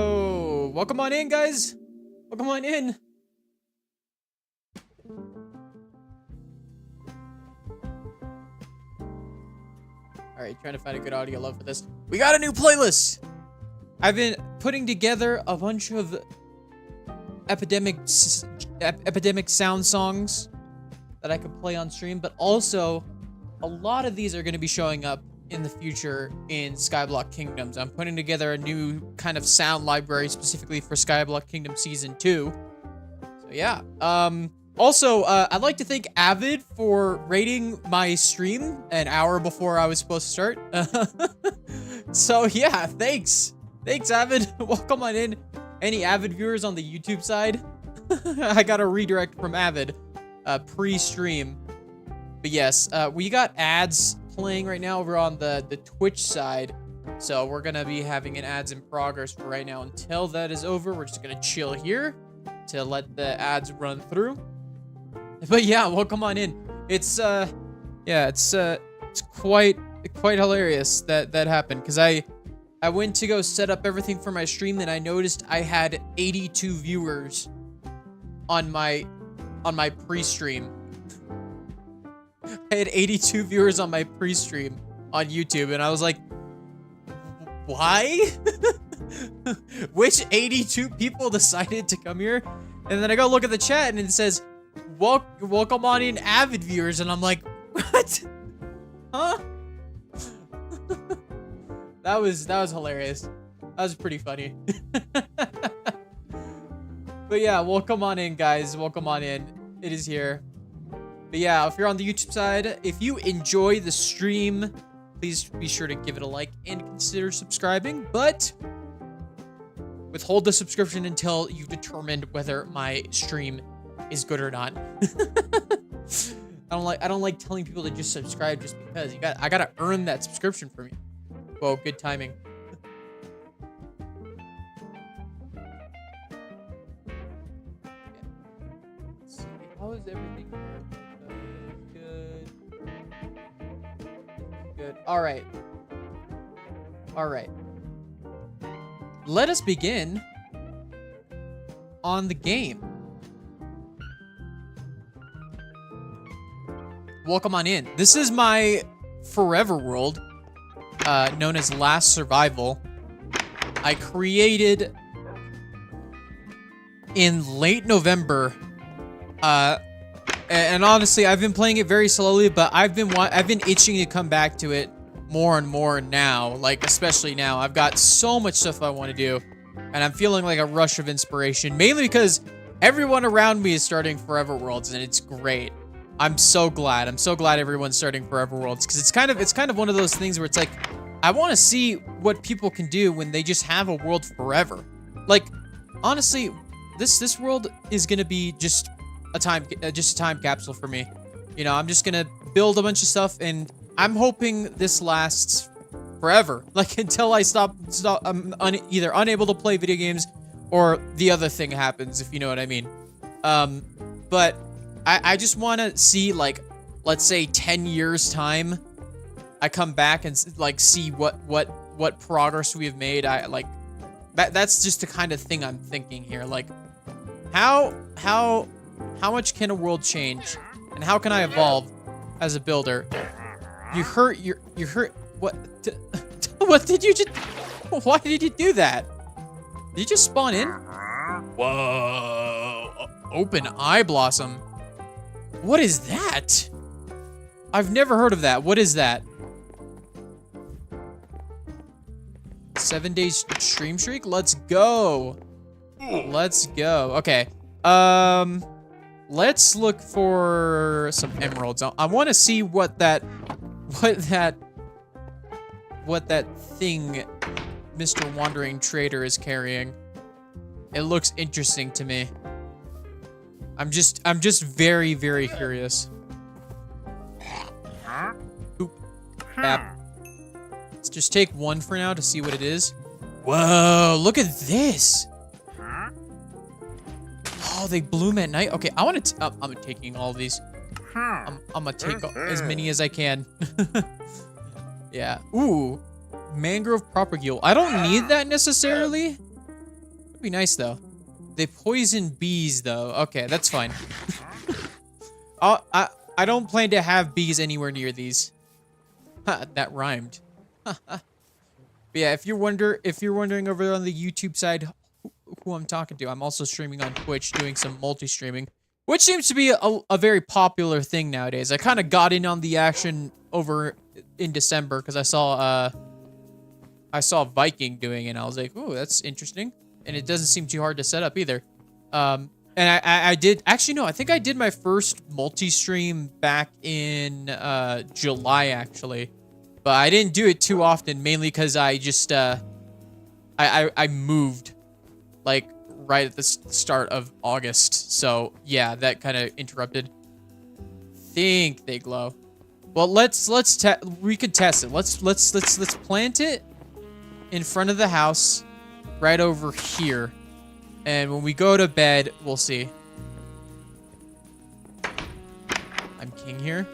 go. Welcome on in, guys. Welcome on in. All right, trying to find a good audio low for this. We got a new playlist. I've been putting together a bunch of epidemic sound songs that I could play on stream, but also a lot of these are going to be showing up in the future in Skyblock Kingdoms. I'm putting together a new kind of sound library specifically for Skyblock Kingdom Season 2. So yeah. Also, I'd like to thank Avid for rating my stream an hour before I was supposed to start. So yeah, thanks. Thanks, Avid. Welcome on in. Any Avid viewers on the YouTube side? I got a redirect from Avid pre-stream. But yes, we got ads playing right now over on the Twitch side. So we're going to be having an ads in progress for right now. Until that is over, we're just going to chill here to let the ads run through. But yeah, welcome on in. It's quite hilarious that happened, because I went to go set up everything for my stream and I noticed I had 82 viewers on my pre-stream. I had 82 viewers on my pre-stream on YouTube, and I was like, why? Which 82 people decided to come here? And then I go look at the chat and it says, welcome on in Avid viewers, and I'm like, what? Huh? That was hilarious. That was pretty funny. But yeah, welcome on in, guys. Welcome on in. It is here. But yeah, if you're on the YouTube side, if you enjoy the stream, please be sure to give it a like and consider subscribing. But withhold the subscription until you've determined whether my stream is good or not. I don't like telling people to just subscribe just because. I gotta earn that subscription from you. Whoa, good timing. Let's see, how is everything here? Good. All right. Let us begin on the game. Welcome on in. This is my forever world, known as Last Survival. I created in late November, and honestly, I've been playing it very slowly, but I've been itching to come back to it more and more now. Like, especially now, I've got so much stuff I want to do, and I'm feeling like a rush of inspiration, mainly because everyone around me is starting Forever Worlds, and it's great. I'm so glad everyone's starting Forever Worlds, because it's kind of one of those things where it's like, I want to see what people can do when they just have a world forever. Like, honestly, this world is gonna be just a time capsule for me. You know, I'm just gonna build a bunch of stuff, and I'm hoping this lasts forever, like until I stop. I'm either unable to play video games, or the other thing happens, if you know what I mean. But I just want to see, like, let's say 10 years time, I come back and like see what progress we have made. That's just the kind of thing I'm thinking here. Like, how much can a world change, and how can I evolve as a builder? You hurt. What? What did you just? Why did you do that? Did you just spawn in? Whoa! Open eye blossom. What is that? I've never heard of that. What is that? 7 days stream streak? Let's go. Let's go. Okay. Let's look for some emeralds. I want to see what that thing Mr. Wandering Trader is carrying. It looks interesting to me. I'm just very, very curious. Oop. Bap. Let's just take one for now to see what it is. Whoa, look at this. Oh, they bloom at night. Okay, I want to. I'm taking all of these. I'm gonna take as many as I can. Yeah. Ooh, mangrove propagule. I don't need that necessarily, That'd be nice though. They poison bees though. Okay, that's fine. I don't plan to have bees anywhere near these. That rhymed. But yeah, if you're wondering over there on the YouTube side who I'm talking to, I'm also streaming on Twitch, doing some multi-streaming, which seems to be a very popular thing nowadays. I kind of got in on the action over in December because I saw Viking doing it, and I was like, ooh, that's interesting. And it doesn't seem too hard to set up either. And I did, actually, no, I think I did my first multi-stream back in July, actually. But I didn't do it too often, mainly because I just, I moved, like, right at the start of August. So, yeah, that kind of interrupted. Think they glow. Well, we could test it. Let's plant it in front of the house, right over here. And when we go to bed, we'll see. I'm king here.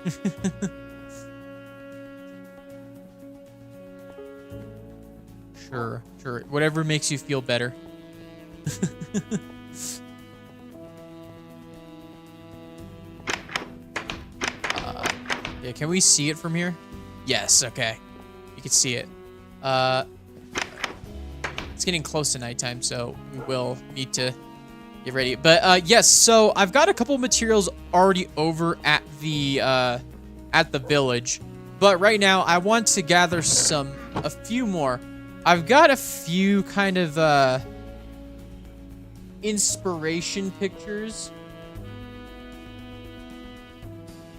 Sure. Whatever makes you feel better. Yeah, can we see it from here? Yes, okay. You can see it. It's getting close to nighttime, so we will need to get ready. But yes, so I've got a couple materials already over at the village. But right now, I want to gather a few more. I've got a few kind of inspiration pictures.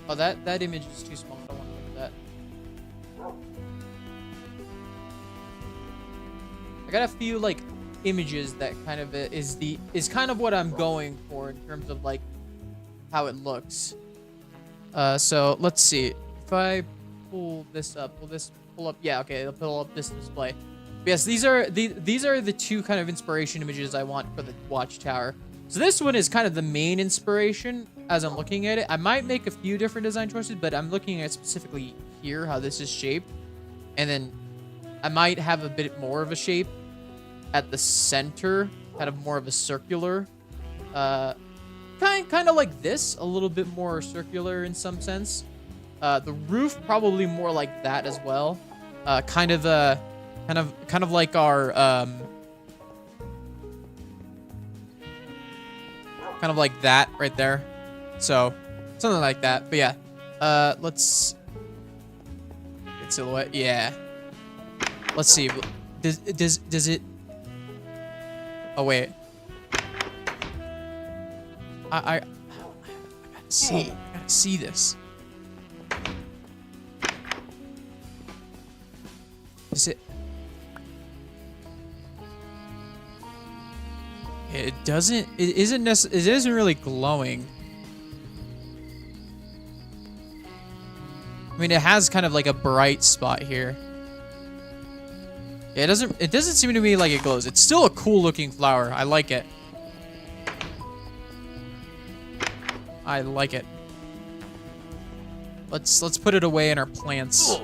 Oh, that image is too small. I don't want to look at that. I got a few like images that kind of is kind of what I'm going for in terms of like how it looks. So let's see. If I pull this up, will this pull up? Yeah, okay, it'll pull up this display. But yes, these are the two kind of inspiration images I want for the watchtower. So this one is kind of the main inspiration as I'm looking at it. I might make a few different design choices, but I'm looking at specifically here how this is shaped. And then I might have a bit more of a shape at the center, kind of more of a circular, kind of like this, a little bit more circular in some sense. The roof probably more like that as well. Kind of like our kind of like that right there. So something like that. But yeah, let's get silhouette. Yeah. Let's see. Does it? Oh wait. I gotta see this. Is it? It doesn't. It isn't really glowing. I mean, it has kind of like a bright spot here. Yeah, it doesn't seem to me like it glows. It's still a cool looking flower. I like it. I like it. Let's put it away in our plants.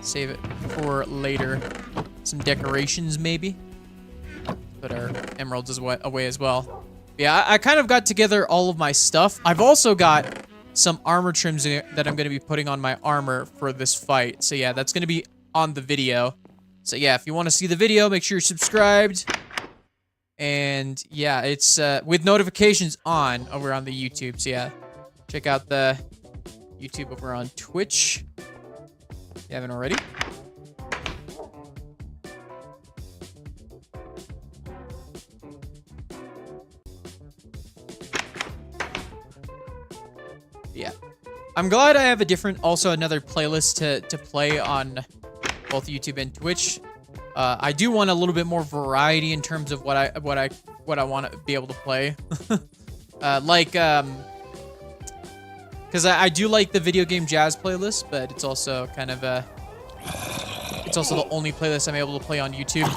Save it for later. Some decorations maybe. Put our emeralds away as well. Yeah, I kind of got together all of my stuff. I've also got some armor trims that I'm going to be putting on my armor for this fight. So yeah, that's going to be on the video. So yeah, if you want to see the video, make sure you're subscribed. And yeah, it's with notifications on over on the YouTube. So yeah, check out the YouTube over on Twitch if you haven't already. Yeah, I'm glad I have another playlist to play on both YouTube and Twitch. I do want a little bit more variety in terms of what I want to be able to play. Because I do like the video game jazz playlist, but it's also kind of it's also the only playlist I'm able to play on YouTube.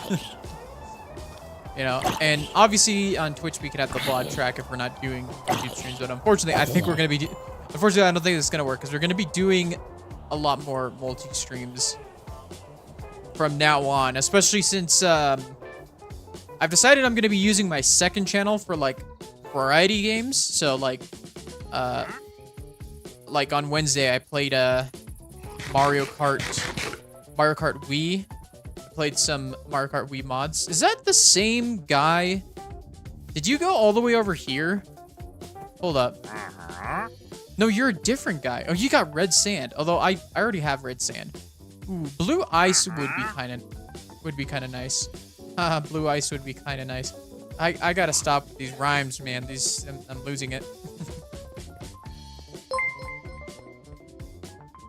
You know, and obviously on Twitch we could have the VOD track if we're not doing YouTube streams, but unfortunately I think we're gonna be. Unfortunately, I don't think this is gonna work because we're gonna be doing a lot more multi streams from now on, especially since I've decided I'm gonna be using my second channel for like variety games. So like on Wednesday I played Mario Kart Wii. I played some Mario Kart Wii mods. Is that the same guy? Did you go all the way over here? Hold up. No, you're a different guy. Oh, you got red sand. Although I already have red sand. Ooh, blue ice would be kind of nice. Blue ice would be kind of nice. I gotta stop with these rhymes, man. I'm losing it.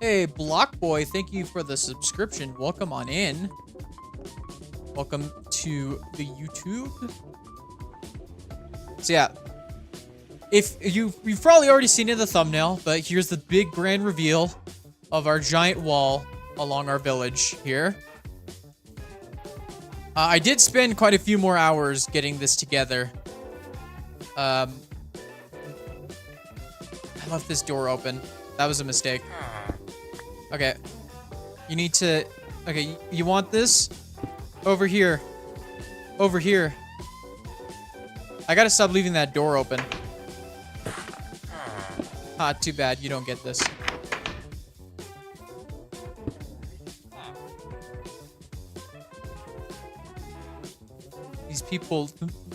Hey, Block Boy, thank you for the subscription. Welcome on in. Welcome to the YouTube. So yeah, if you've probably already seen it in the thumbnail, but here's the big grand reveal of our giant wall along our village here. I did spend quite a few more hours getting this together. I left this door open. That was a mistake. Okay. You need to... Okay, you want this? Over here. Over here. I gotta stop leaving that door open. Ah, too bad. You don't get this.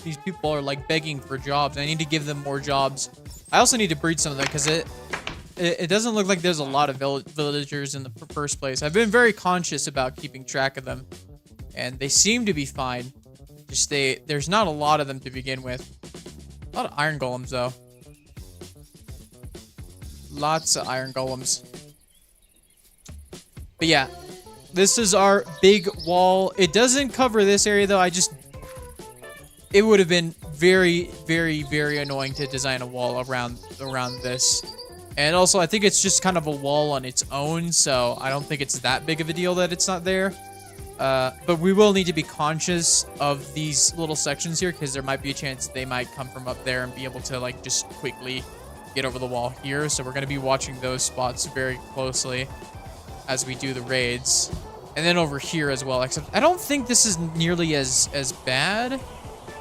These people are like begging for jobs. I need to give them more jobs. I also need to breed some of them because it doesn't look like there's a lot of villagers in the first place. I've been very conscious about keeping track of them, and they seem to be fine. Just there's not a lot of them to begin with. A lot of iron golems though. Lots of iron golems. But yeah, this is our big wall. It doesn't cover this area though. It would have been very, very, very annoying to design a wall around this. And also, I think it's just kind of a wall on its own, so I don't think it's that big of a deal that it's not there. But we will need to be conscious of these little sections here, because there might be a chance they might come from up there and be able to, like, just quickly get over the wall here. So we're going to be watching those spots very closely as we do the raids. And then over here as well, except I don't think this is nearly as bad.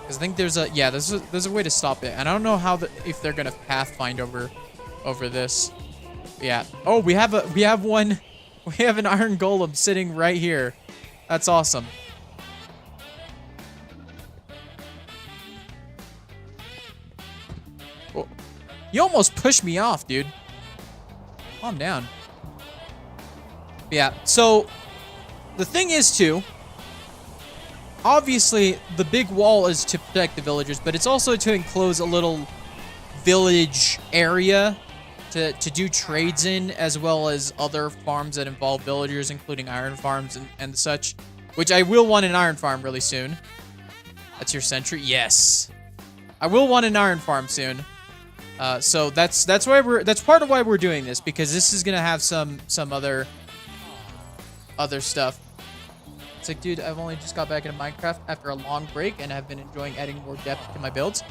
I think there's a way to stop it, and I don't know if they're gonna pathfind over this. Yeah. Oh, we have an iron golem sitting right here. That's awesome. Oh, you almost pushed me off, dude. Calm down. Yeah. So the thing is too. Obviously, the big wall is to protect the villagers, but it's also to enclose a little village area to do trades in, as well as other farms that involve villagers, including iron farms and such, which I will want an iron farm really soon. That's your sentry? Yes. I will want an iron farm soon. So that's part of why we're doing this, because this is gonna have some other stuff. It's like, dude, I've only just got back into Minecraft after a long break, and I've been enjoying adding more depth to my builds.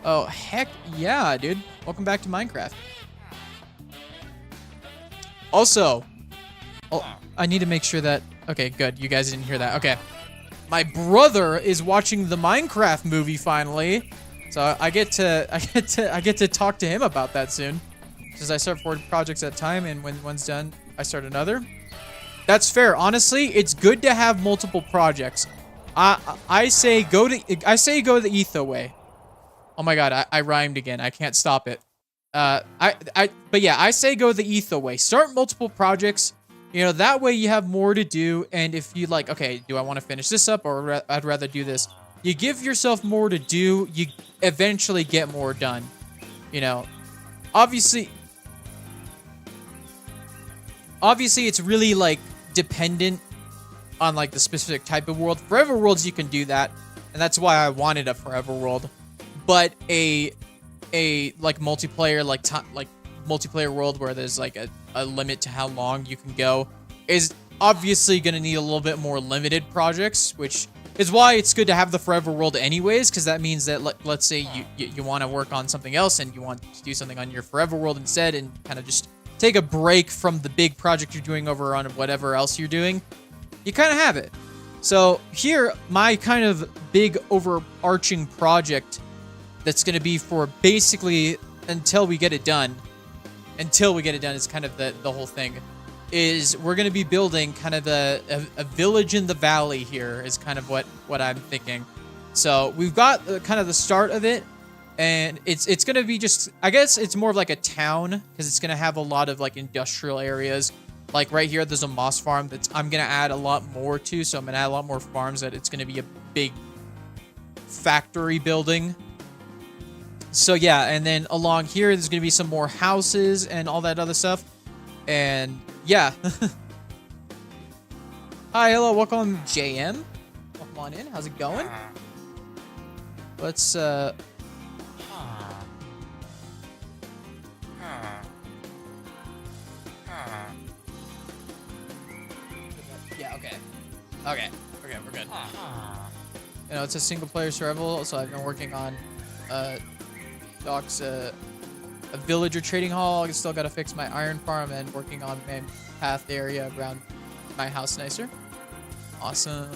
Oh, heck yeah, dude. Welcome back to Minecraft. Also, I need to make sure that... Okay, good. You guys didn't hear that. Okay. My brother is watching the Minecraft movie finally, so I get to talk to him about that soon. Since I start 4 projects at a time, and when one's done, I start another. That's fair. Honestly, it's good to have multiple projects. I say go the Etho way. Oh my god, I rhymed again. I can't stop it. But yeah, I say go the Etho way. Start multiple projects. You know, that way you have more to do. And if you like, okay, do I want to finish this up, or I'd rather do this? You give yourself more to do. You eventually get more done. You know, obviously it's really like dependent on like the specific type of world. Forever worlds, you can do that, and that's why I wanted a forever world. But a like multiplayer multiplayer world where there's like a limit to how long you can go is obviously going to need a little bit more limited projects, which is why it's good to have the forever world anyways, because that means that let's say you want to work on something else and you want to do something on your forever world instead, and kind of just take a break from the big project you're doing over on whatever else you're doing, you kind of have it. So here, my kind of big overarching project that's going to be for basically until we get it done. Until we get it done is kind of the whole thing. Is we're going to be building kind of a village in the valley here is kind of what I'm thinking. So we've got kind of the start of it. And it's going to be just, I guess it's more of like a town because it's going to have a lot of like industrial areas. Like right here, there's a moss farm that I'm going to add a lot more to. So I'm going to add a lot more farms that it's going to be a big factory building. So yeah, and then along here, there's going to be some more houses and all that other stuff. And yeah. Hi, hello, welcome JM. Welcome on in. How's it going? Let's yeah, okay. Okay, we're good. You know, it's a single player survival, so I've been working on Doc's a villager trading hall. I still gotta fix my iron farm and working on my path area around my house nicer. Awesome.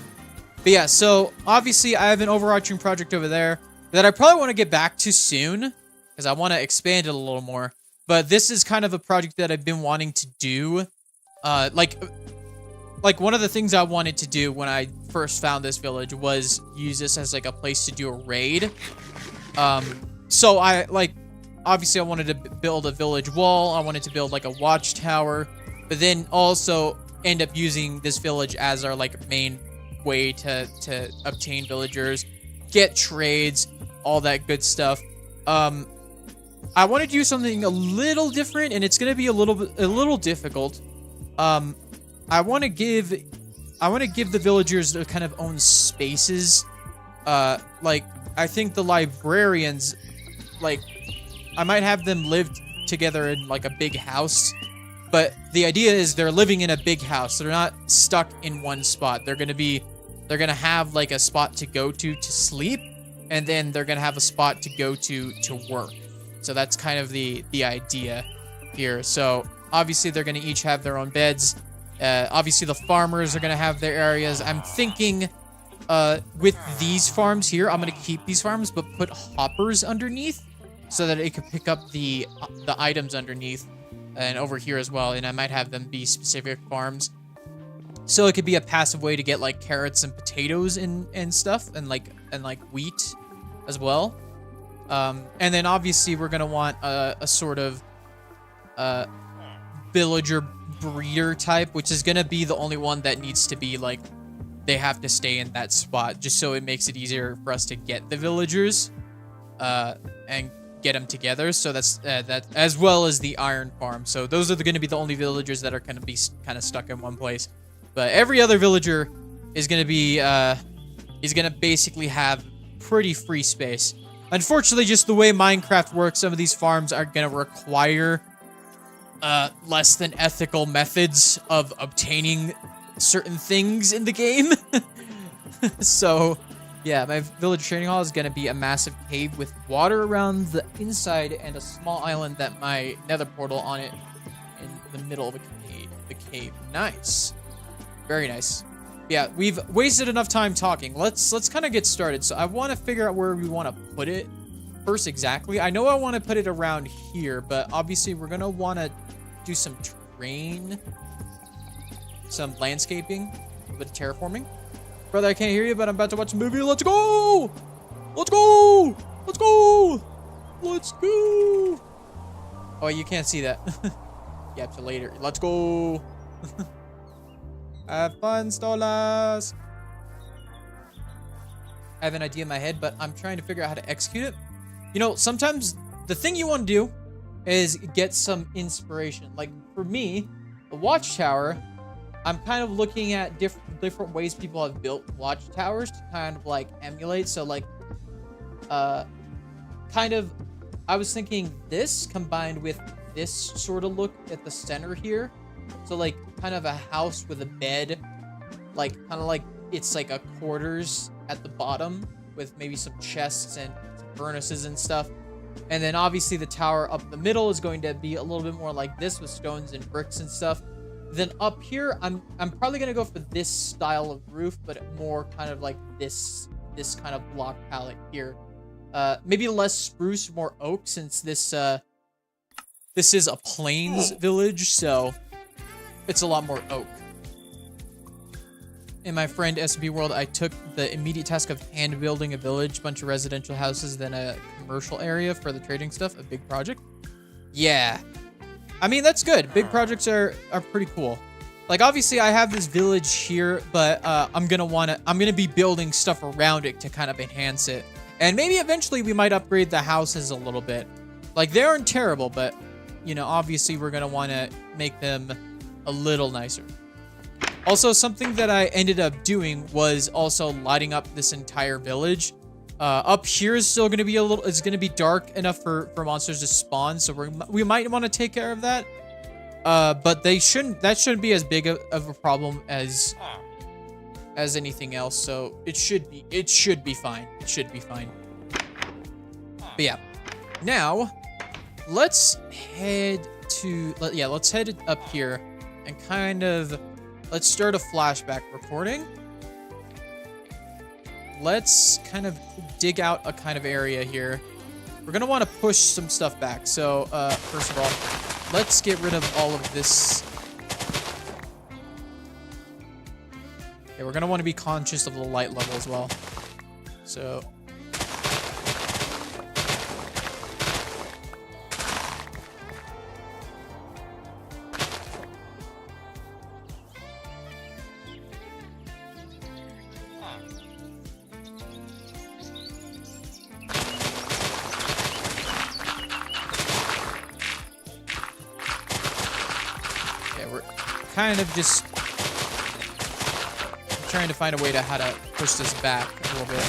But yeah, so obviously I have an overarching project over there that I probably want to get back to soon because I want to expand it a little more. But this is kind of a project that I've been wanting to do. Like one of the things I wanted to do when I first found this village was use this as like a place to do a raid. So I obviously I wanted to build a village wall. I wanted to build like a watchtower, but then also end up using this village as our like main way to obtain villagers, get trades, all that good stuff. I want to do something a little different, and it's going to be a little difficult. I want to give the villagers their kind of own spaces. Like I think the librarians, like I might have them live together in like a big house, but the idea is they're living in a big house. They're not stuck in one spot. They're gonna have like a spot to go to sleep, and then they're gonna have a spot to go to work. So that's kind of the idea here. So obviously they're gonna each have their own beds. Obviously the farmers are gonna have their areas. I'm thinking with these farms here, I'm gonna keep these farms but put hoppers underneath so that it can pick up the items underneath and over here as well. And I might have them be specific farms, so it could be a passive way to get like carrots and potatoes and stuff, and like wheat as well. And then obviously we're gonna want a sort of villager breeder type, which is gonna be the only one that needs to be like, they have to stay in that spot just so it makes it easier for us to get the villagers and get them together. So that's that, as well as the iron farm. So those are going to be the only villagers that are going to be kind of stuck in one place. But every other villager is going to be basically have pretty free space. Unfortunately, just the way Minecraft works, some of these farms are going to require less than ethical methods of obtaining certain things in the game. So yeah, my village training hall is going to be a massive cave with water around the inside and a small island that my nether portal on it in the middle of the cave. Nice. Very nice. Yeah, we've wasted enough time talking. Let's kind of get started. So I want to figure out where we want to put it first exactly. I know I want to put it around here, but obviously we're going to want to do some terrain, some landscaping, a bit of terraforming. Brother, I can't hear you, but I'm about to watch a movie. Let's go! Let's go! Let's go! Let's go! Oh, you can't see that. Yeah, to later. Let's go! Have fun, Stolas! I have an idea in my head, but I'm trying to figure out how to execute it. You know, sometimes the thing you want to do is get some inspiration. Like, for me, the watchtower, I'm kind of looking at different ways people have built watchtowers to kind of like emulate. So like, kind of, I was thinking this combined with this sort of look at the center here. So like kind of a house with a bed, like kind of like it's like a quarters at the bottom with maybe some chests and some furnaces and stuff. And then obviously the tower up the middle is going to be a little bit more like this with stones and bricks and stuff. Then up here, I'm probably gonna go for this style of roof, but more kind of like this kind of block palette here. Maybe less spruce, more oak, since this is a plains village, so it's a lot more oak. In my friend SMP World, I took the immediate task of hand building a village, bunch of residential houses, then a commercial area for the trading stuff, a big project. Yeah. I mean, that's good. Big projects are pretty cool. Like, obviously, I have this village here, but I'm gonna be building stuff around it to kind of enhance it. And maybe eventually we might upgrade the houses a little bit. Like, they aren't terrible, but, you know, obviously we're gonna want to make them a little nicer. Also, something that I ended up doing was also lighting up this entire village. Up here is still going to be it's going to be dark enough for monsters to spawn, so we might want to take care of that. But that shouldn't be as big of a problem as anything else, so it should be fine. It should be fine. But yeah, now let's head up here and kind of let's start a flashback recording. Let's kind of dig out a kind of area here. We're going to want to push some stuff back. So, first of all, let's get rid of all of this. Okay, we're going to want to be conscious of the light level as well. So, kind of just trying to find a way to how to push this back a little bit.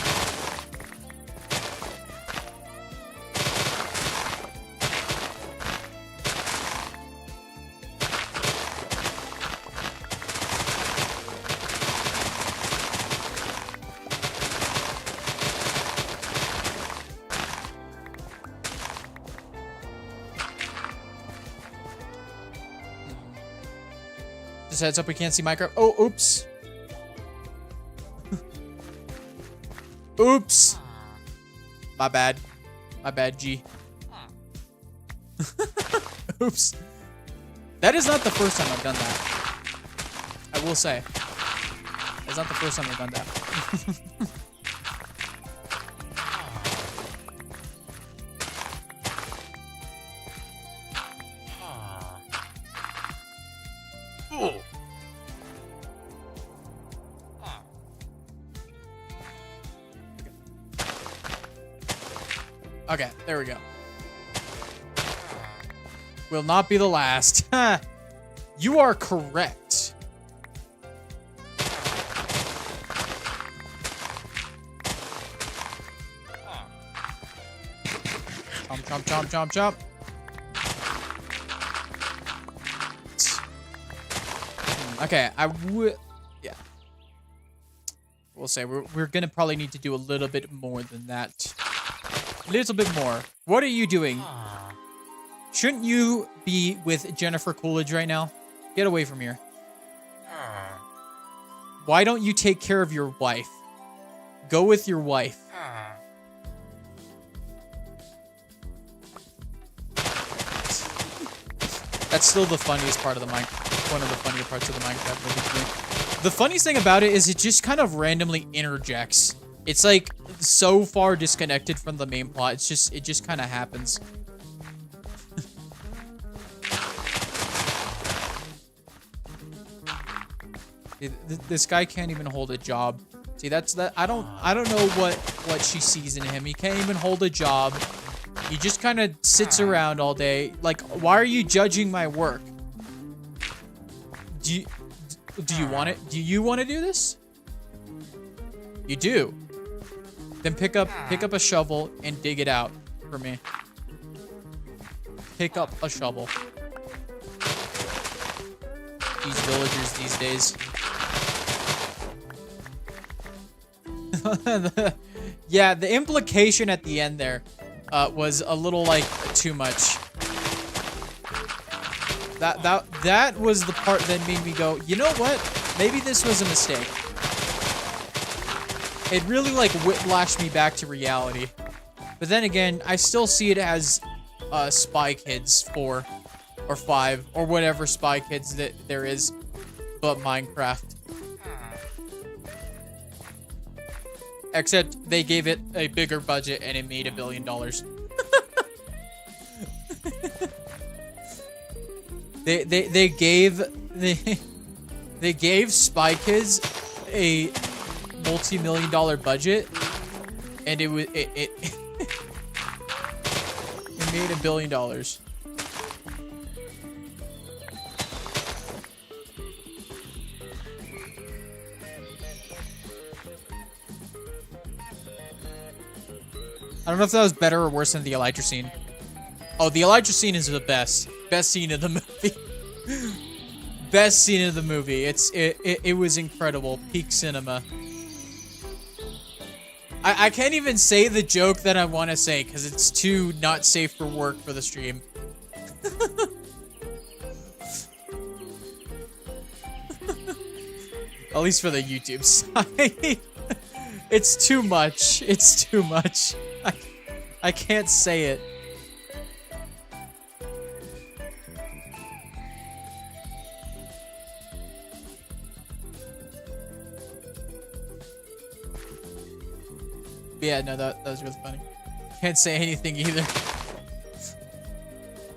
Just heads up, we can't see Minecraft. Oh, oops. Oops. My bad. My bad, G. Oops. That is not the first time I've done that. I will say. That's not the first time I've done that. Okay, there we go. Will not be the last. You are correct. Chomp, chomp, chomp, chomp, chomp. Okay, yeah. We'll say we're gonna probably need to do a little bit more than that. A little bit more. What are you doing? Shouldn't you be with Jennifer Coolidge right now? Get away from here. Why don't you take care of your wife? Go with your wife. That's still the funniest part of the one of the funnier parts of the Minecraft movie to me. The funniest thing about it is it just kind of randomly interjects. It's like so far disconnected from the main plot. It just kind of happens. This guy can't even hold a job. See, that's that. I don't know what she sees in him. He can't even hold a job. He just kind of sits around all day. Like, why are you judging my work? Do you want it? Do you want to do this? You do. Then pick up a shovel and dig it out for me. Pick up a shovel. These villagers these days. Yeah, the implication at the end there was a little like too much. That was the part that made me go, you know what? Maybe this was a mistake. It really like whiplashed me back to reality. But then again, I still see it as Spy Kids 4 or 5 or whatever Spy Kids that there is, but Minecraft. Except they gave it a bigger budget and it made $1 billion. They gave Spy Kids a multi-million-dollar budget, and it made $1 billion. I don't know if that was better or worse than the Elytra scene. Oh, the Elytra scene is the best. Best scene of the movie. Best scene of the movie. It was incredible. Peak cinema. I can't even say the joke that I want to say because it's too not safe for work for the stream. At least for the YouTube side. It's too much. It's too much. I can't say it. Yeah, no, that was really funny. Can't say anything either.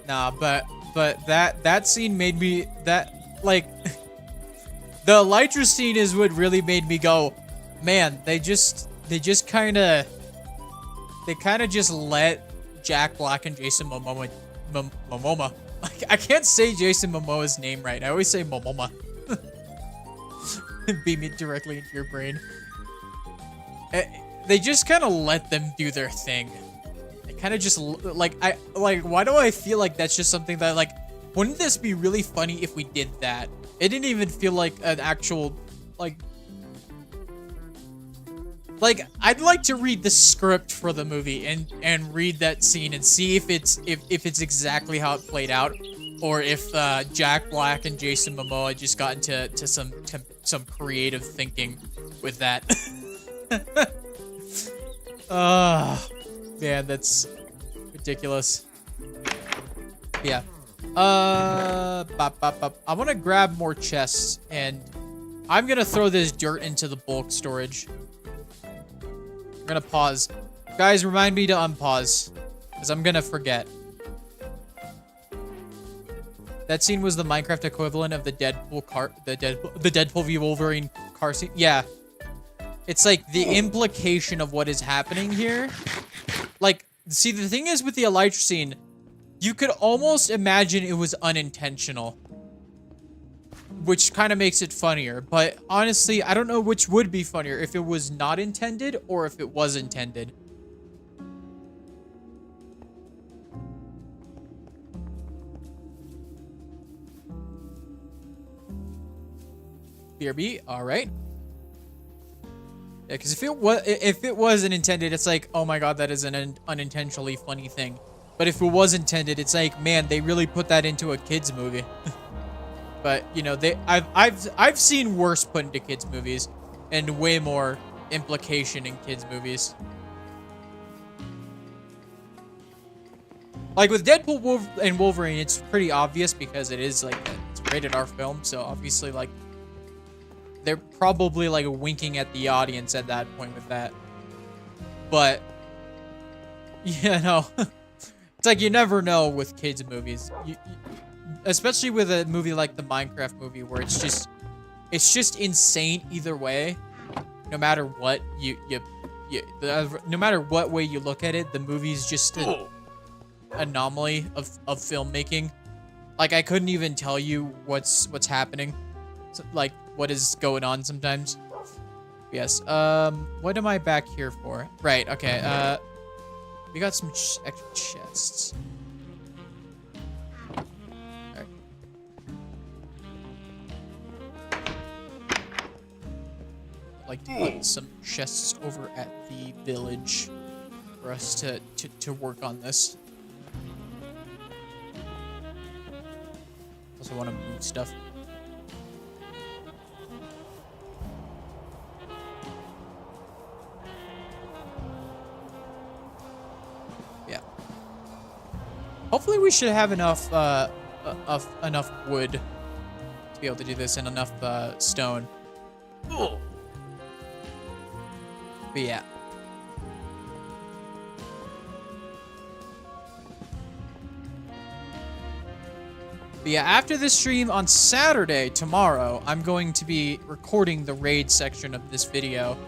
Nah, but that scene made me like the Elytra scene is what really made me go, man, they kind of just let Jack Black and Jason Momoa I can't say Jason Momoa's name right. I always say Momoa. Beam it directly into your brain. They just kind of let them do their thing. They kind of just why do I feel like that's just something that like, wouldn't this be really funny if we did that? It didn't even feel like an actual like I'd like to read the script for the movie and read that scene and see if it's exactly how it played out, or if Jack Black and Jason Momoa just got into some creative thinking with that. Man, that's ridiculous. Yeah. I want to grab more chests, and I'm gonna throw this dirt into the bulk storage. I'm gonna pause. Guys, remind me to unpause, because I'm gonna forget. That scene was the Minecraft equivalent of the Deadpool v Wolverine car scene. Yeah. It's like the implication of what is happening here. Like, see, the thing is with the Elytra scene, you could almost imagine it was unintentional, which kind of makes it funnier. But honestly, I don't know which would be funnier, if it was not intended or if it was intended. BRB, all right. Yeah, because if it wasn't intended, it's like, oh my god, that is an unintentionally funny thing. But if it was intended, it's like, man, they really put that into a kids movie. But you know, I've seen worse put into kids movies, and way more implication in kids movies. Like with Deadpool and Wolverine, it's pretty obvious because it is like it's a rated R film, so obviously like they're probably like winking at the audience at that point with that. But you know, it's like you never know with kids movies, especially with a movie like the Minecraft movie, where it's just insane either way. No matter what no matter what way you look at it, the movie's just an anomaly of filmmaking. Like I couldn't even tell you what's happening, so, like what is going on sometimes. Yes. What am I back here for? Right. Okay. We got some extra chests. Alright. I'd like to put some chests over at the village for us to work on this. I want to move stuff. Yeah. Hopefully we should have enough enough wood to be able to do this and enough stone. Ugh. But yeah. But yeah, after this stream on Saturday, tomorrow, I'm going to be recording the raid section of this video,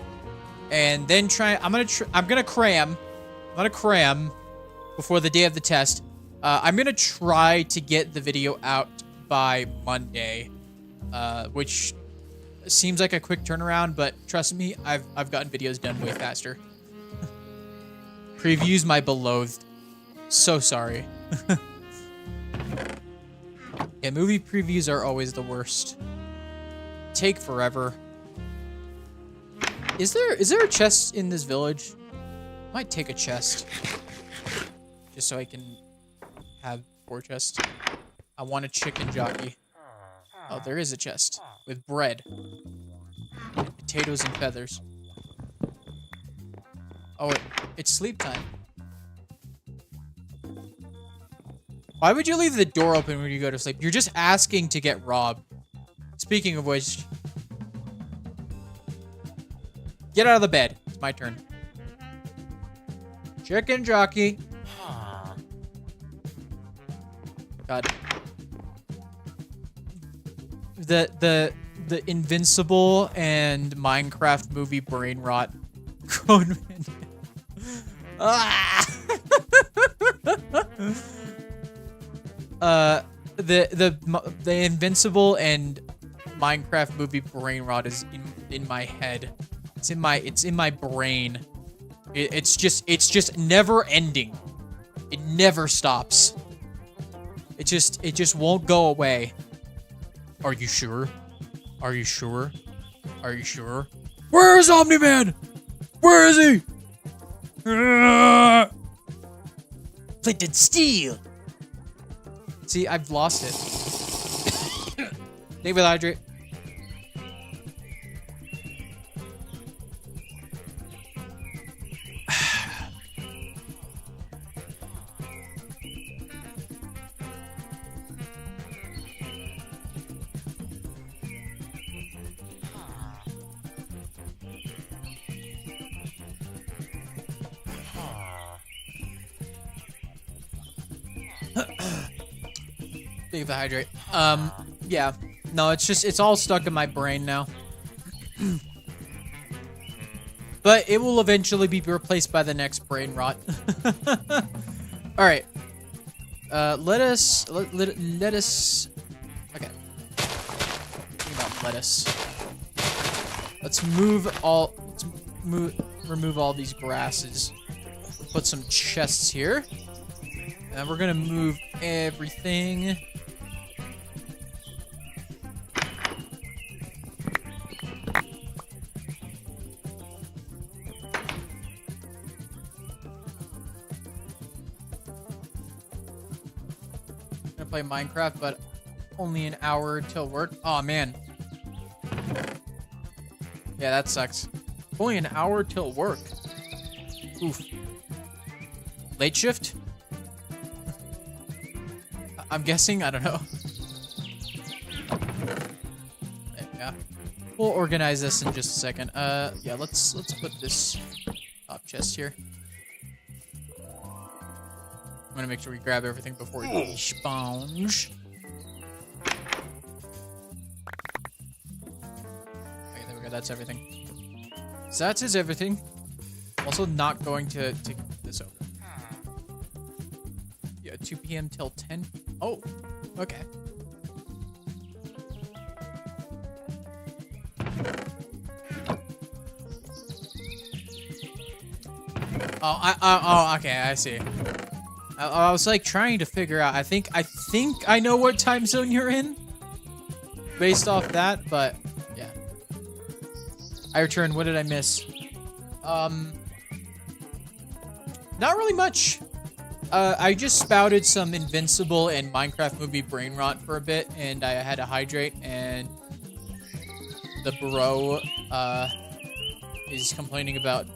and then I'm gonna cram before the day of the test. I'm gonna try to get the video out by Monday, which seems like a quick turnaround, but trust me, I've gotten videos done way faster. Previews my beloved. So sorry. Yeah, movie previews are always the worst. Take forever. Is there a chest in this village? Might take a chest. Just so I can have 4 chests. I want a chicken jockey. Oh, there is a chest. With bread. And potatoes and feathers. Oh, it's sleep time. Why would you leave the door open when you go to sleep? You're just asking to get robbed. Speaking of which, get out of the bed. It's my turn. Chicken jockey. God. The Invincible and Minecraft movie brain rot. Grown man. Ah! The Invincible and Minecraft movie brain rot is in my head. It's in my brain. It's just never ending. It never stops. It just won't go away. Are you sure? Are you sure? Are you sure? Where is Omni-Man? Where is he? Plated steel. See, I've lost it. David hydrate. Take the hydrate. Yeah. No, it's all stuck in my brain now. But it will eventually be replaced by the next brain rot. All right. Let us. Okay. Think about lettuce. Let's remove all these grasses. Put some chests here. And we're gonna move everything. Play Minecraft, but only an hour till work. Oh man. Yeah, that sucks. Only an hour till work. Oof. Late shift? I'm guessing, I don't know. Yeah. We'll organize this in just a second. Yeah, let's put this top chest here. I'm gonna make sure we grab everything before we sponge. Okay, there we go. That's everything. So that is everything. Also, not going to get this over. Yeah, 2 p.m. till 10. Oh, okay. Oh, okay. I see. I was like trying to figure out. I think I know what time zone you're in, based off that. But yeah, I returned. What did I miss? Not really much. I just spouted some Invincible and Minecraft movie brain rot for a bit, and I had to hydrate, and the bro, is complaining about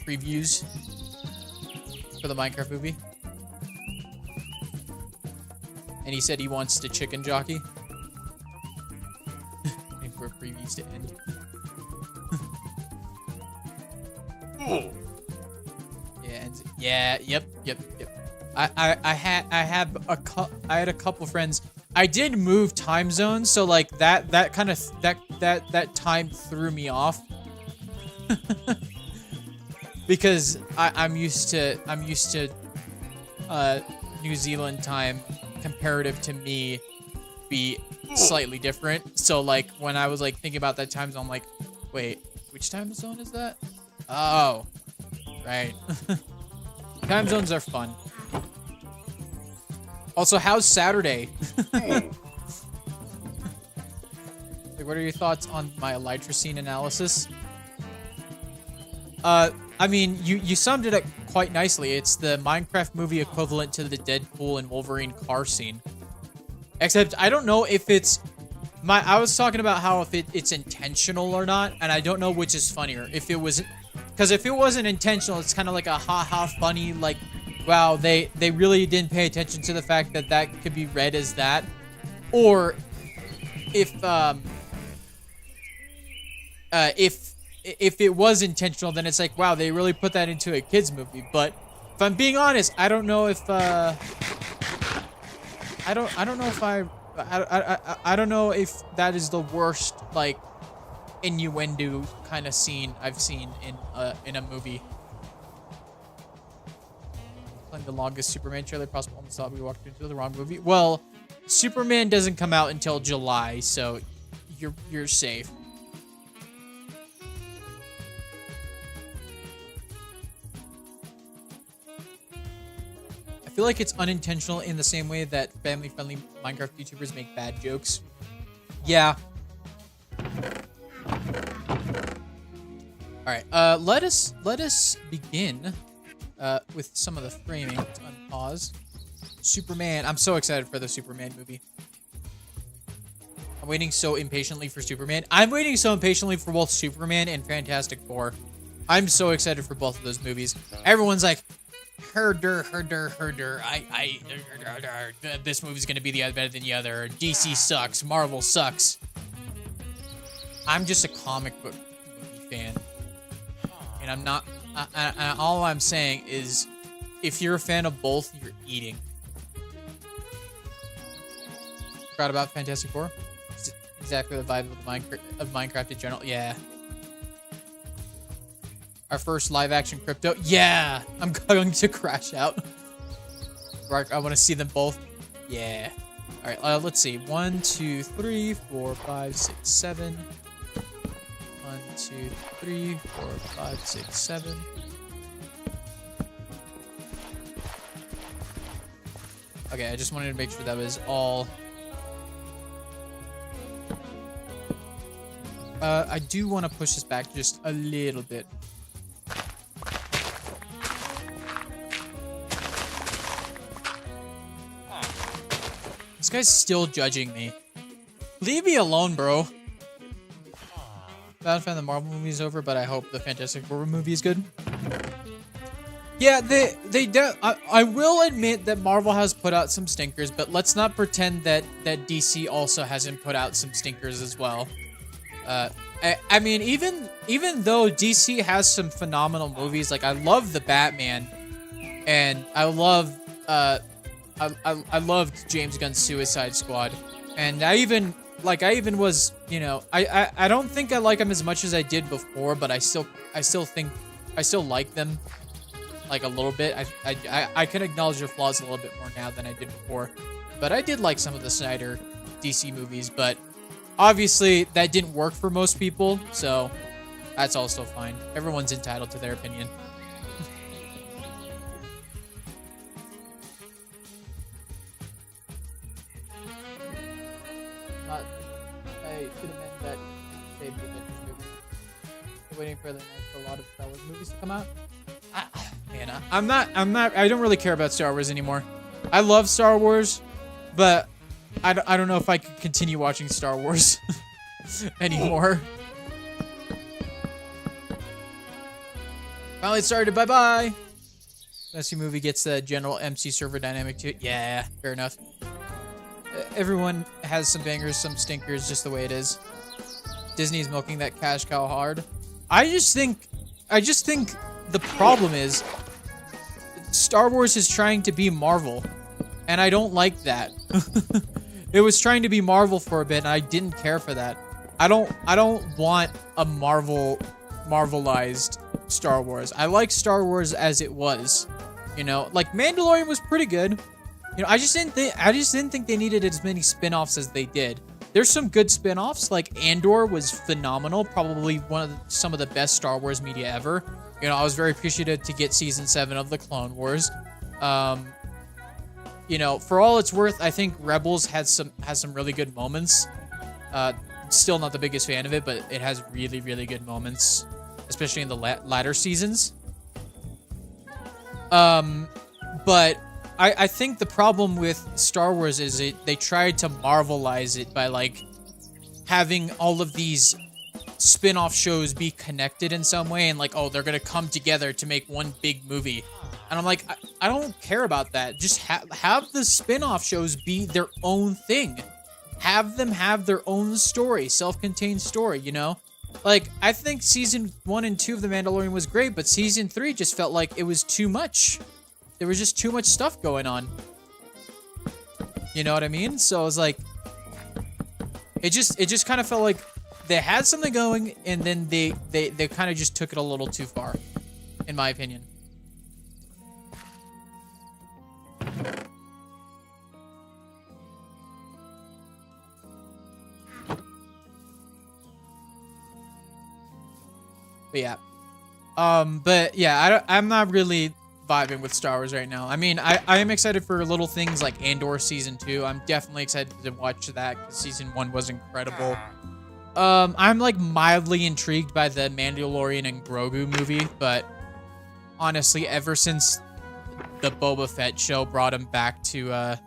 previews for the Minecraft movie. And he said he wants to chicken jockey. Waiting for previews to end. Yeah, yep. I had a couple friends. I did move time zones, so like that time threw me off. Because I'm used to New Zealand time comparative to me be slightly different. So like when I was like thinking about that time zone, I'm like, wait, which time zone is that? Oh, right. Time zones are fun. Also, how's Saturday? Like, what are your thoughts on my Elytracine analysis? I mean, you summed it up quite nicely. It's the Minecraft movie equivalent to the Deadpool and Wolverine car scene. Except, I don't know if it's... I was talking about how if it's intentional or not, and I don't know which is funnier. If it was... Because if it wasn't intentional, it's kind of like a ha-ha funny, like, wow, they really didn't pay attention to the fact that that could be read as that. Or if it was intentional, then it's like, wow, they really put that into a kid's movie. But if I'm being honest, I don't know if I don't know if that is the worst, like, innuendo kind of scene I've seen in a movie. Playing the longest Superman trailer possible. Almost thought we walked into the wrong movie. Well, Superman doesn't come out until July, so you're safe. I feel like it's unintentional in the same way that family-friendly Minecraft YouTubers make bad jokes. Yeah. All right. Let us begin with some of the framing. Let's unpause. Superman. I'm so excited for the Superman movie. I'm waiting so impatiently for Superman. I'm waiting so impatiently for both Superman and Fantastic Four. I'm so excited for both of those movies. Everyone's like, herder. This movie's gonna be better than the other. DC sucks. Marvel sucks. I'm just a comic book movie fan. And I'm not... all I'm saying is, if you're a fan of both, you're eating. Forgot about Fantastic Four? It's exactly the vibe of Minecraft in general. Yeah. Our first live-action crypto. Yeah! I'm going to crash out. I want to see them both. Yeah. Alright, let's see. 1, 2, 3, 4, 5, 6, 7. 1, 2, 3, 4, 5, 6, 7. Okay, I just wanted to make sure that was all. I do want to push this back just a little bit. This guy's still judging me. Leave me alone, bro. Bad fan the Marvel movie is over, but I hope the Fantastic Four movie is good. Yeah, I will admit that Marvel has put out some stinkers, but let's not pretend that DC also hasn't put out some stinkers as well. I mean, even though DC has some phenomenal movies, like I love the Batman, and I love I loved James Gunn's Suicide Squad, and I even was, you know, I don't think I like them as much as I did before, but I still like them, like a little bit. I can acknowledge their flaws a little bit more now than I did before, but I did like some of the Snyder DC movies, but obviously that didn't work for most people, so that's also fine. Everyone's entitled to their opinion. I should have meant that they'd be Avengers movie. I'm waiting for a lot of Star Wars movies to come out. Man, saying. I don't really care about Star Wars anymore. I love Star Wars, but I don't know if I could continue watching Star Wars anymore. Finally started, bye-bye. Fantasy movie gets the general MC server dynamic to it. Yeah, fair enough. Everyone has some bangers, some stinkers, just the way it is. Disney's milking that cash cow hard. I just think the problem is Star Wars is trying to be Marvel, and I don't like that. It was trying to be Marvel for a bit, and I didn't care for that. I don't want a Marvelized Star Wars. I like Star Wars as it was. You know, like Mandalorian was pretty good. You know, I just didn't think they needed as many spin-offs as they did. There's some good spin-offs, like Andor was phenomenal, probably some of the best Star Wars media ever. You know, I was very appreciative to get season 7 of the Clone Wars. You know, for all it's worth, I think Rebels has some really good moments. Still not the biggest fan of it, but it has really, really good moments, especially in the latter seasons. But I think the problem with Star Wars is they tried to Marvelize it by, like, having all of these spin-off shows be connected in some way, and, like, oh, they're gonna come together to make one big movie. And I'm like, I don't care about that. Just have the spin-off shows be their own thing. Have them have their own story, self-contained story, you know? Like, I think season 1 and 2 of The Mandalorian was great, but season 3 just felt like it was too much. There was just too much stuff going on. You know what I mean? So I was like, it just kind of felt like they had something going, and then they kind of just took it a little too far, in my opinion. But yeah. I'm not really vibing with Star Wars right now. I mean, I am excited for little things like Andor Season 2. I'm definitely excited to watch that because Season 1 was incredible. I'm like mildly intrigued by the Mandalorian and Grogu movie, but honestly, ever since the Boba Fett show brought him back to the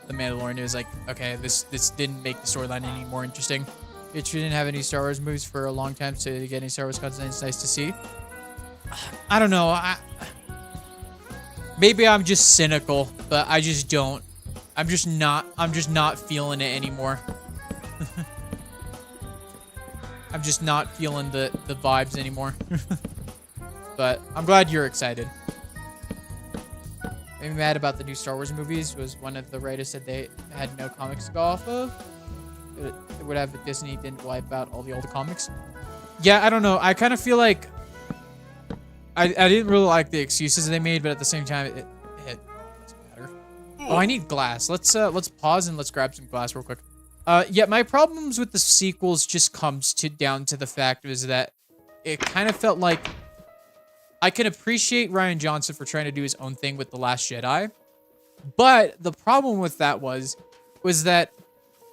Mandalorian, it was like, okay, this didn't make the storyline any more interesting. We didn't have any Star Wars movies for a long time, so to get any Star Wars content, it's nice to see. I don't know. Maybe I'm just cynical, but I just don't. I'm just not feeling it anymore. I'm just not feeling the vibes anymore. But I'm glad you're excited. Maybe mad about the new Star Wars movies was one of the writers said they had no comics to go off of. It would have if Disney didn't wipe out all the old comics. Yeah, I don't know. I kind of feel like I didn't really like the excuses they made, but at the same time, it doesn't matter. Oh, I need glass. Let's pause and let's grab some glass real quick. Yeah, my problems with the sequels just comes down to the fact is that it kind of felt like I can appreciate Rian Johnson for trying to do his own thing with The Last Jedi, but the problem with that was that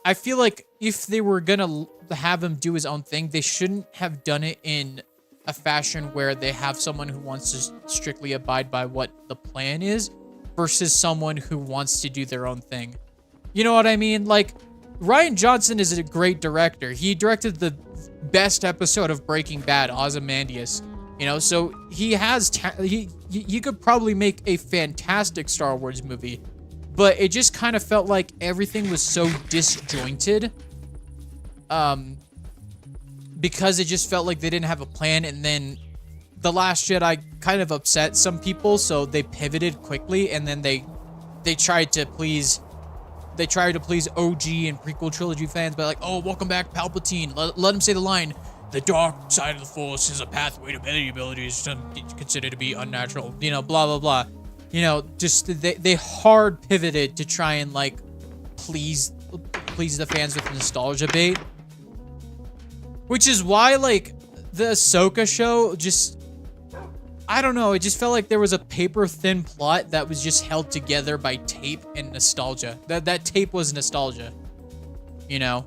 I feel like if they were gonna have him do his own thing, they shouldn't have done it in a fashion where they have someone who wants to strictly abide by what the plan is versus someone who wants to do their own thing. You know what I mean? Like, Rian Johnson is a great director. He directed the best episode of Breaking Bad, Ozymandias. You know, so he has he could probably make a fantastic Star Wars movie, but it just kind of felt like everything was so disjointed, because it just felt like they didn't have a plan. And then The Last Jedi kind of upset some people, so they pivoted quickly, and then they tried to please OG and prequel trilogy fans by like, oh, welcome back Palpatine, let him say the line, the dark side of the Force is a pathway to many abilities considered to be unnatural, you know, blah blah blah. You know, just they hard pivoted to try and like please the fans with nostalgia bait, which is why like the Ahsoka show just, I don't know, it just felt like there was a paper thin plot that was just held together by tape and nostalgia. That tape was nostalgia, you know.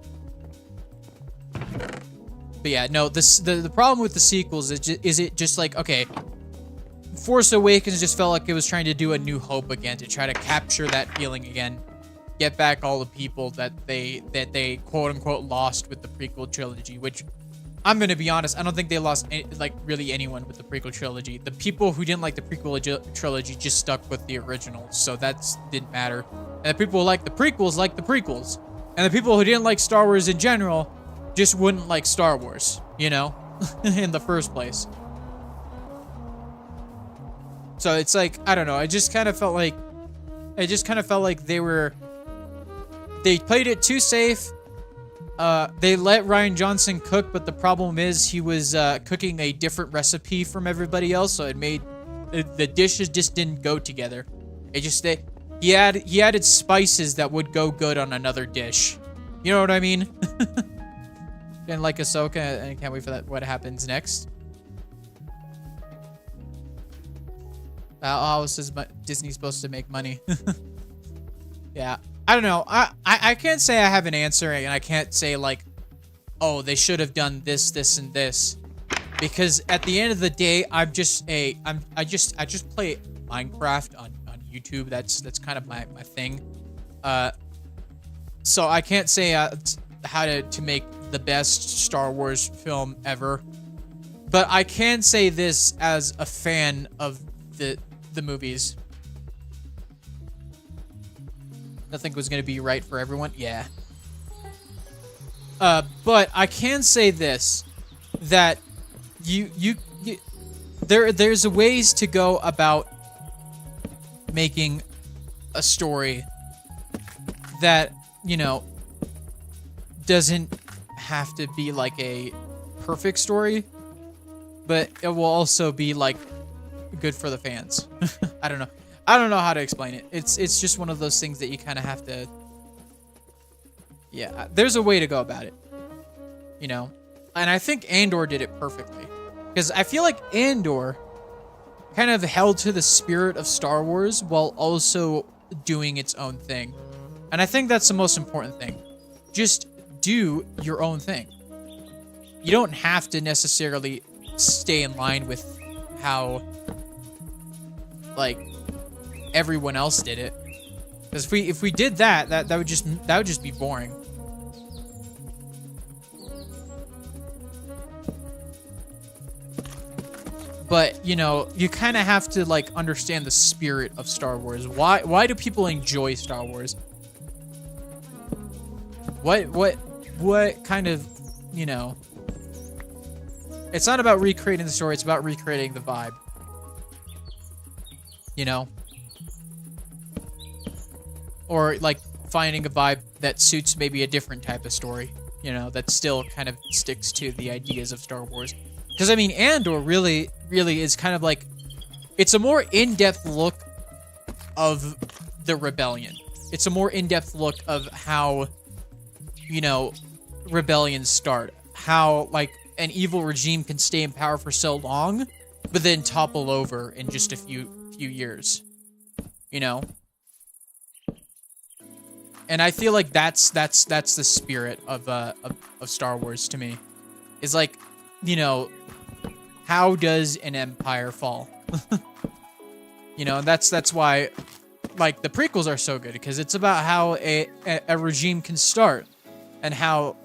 But yeah, no, the problem with the sequels is it just like, okay, Force Awakens just felt like it was trying to do A New Hope again, to try to capture that feeling again, get back all the people that they quote unquote lost with the prequel trilogy. Which, I'm gonna be honest, I don't think they lost like really anyone with the prequel trilogy. The people who didn't like the prequel trilogy just stuck with the originals, so that didn't matter. And the people who liked the prequels, and the people who didn't like Star Wars in general just wouldn't like Star Wars, you know, in the first place. So it's like, I don't know, I just kind of felt like they played it too safe. They let Rian Johnson cook, but the problem is he was cooking a different recipe from everybody else, so it made the dishes just didn't go together. It just he added spices that would go good on another dish. You know what I mean? Didn't like Ahsoka, and I can't wait for that. What happens next? How is Disney supposed to make money? Yeah, I don't know. I can't say I have an answer, and I can't say like, oh, they should have done this, this, and this, because at the end of the day, I just play Minecraft on YouTube. That's kind of my thing. So I can't say how to make the best Star Wars film ever, but I can say this as a fan of the movies. Nothing was going to be right for everyone. Yeah. But I can say this, that there's ways to go about making a story that, you know, doesn't have to be like a perfect story, but it will also be like good for the fans. I don't know how to explain it. It's just one of those things that you kind of have to, yeah, there's a way to go about it, you know. And I think Andor did it perfectly, because I feel like Andor kind of held to the spirit of Star Wars while also doing its own thing. And I think that's the most important thing. Just do your own thing. You don't have to necessarily stay in line with how, like, everyone else did it. Because if we did that would just be boring. But, you know, you kind of have to, like, understand the spirit of Star Wars. Why do people enjoy Star Wars? What kind of, you know... It's not about recreating the story, it's about recreating the vibe. You know? Or, like, finding a vibe that suits maybe a different type of story. You know, that still kind of sticks to the ideas of Star Wars. Because, I mean, Andor really is kind of like... It's a more in-depth look of the rebellion. It's a more in-depth look of how, you know, rebellions start. How, like, an evil regime can stay in power for so long, but then topple over in just a few years. You know? And I feel like that's the spirit of Star Wars to me. Is like, you know, how does an empire fall? You know, that's why, like, the prequels are so good, because it's about how a regime can start, and how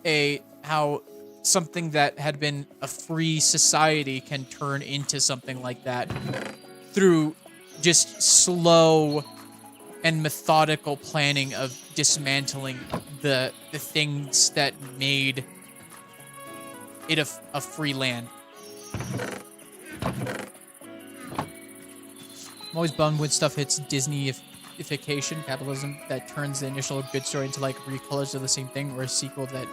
something that had been a free society can turn into something like that through just slow and methodical planning of dismantling the things that made it a free land. I'm always bummed when stuff hits Disney-ification, capitalism, that turns the initial good story into, like, recolors of the same thing, or a sequel that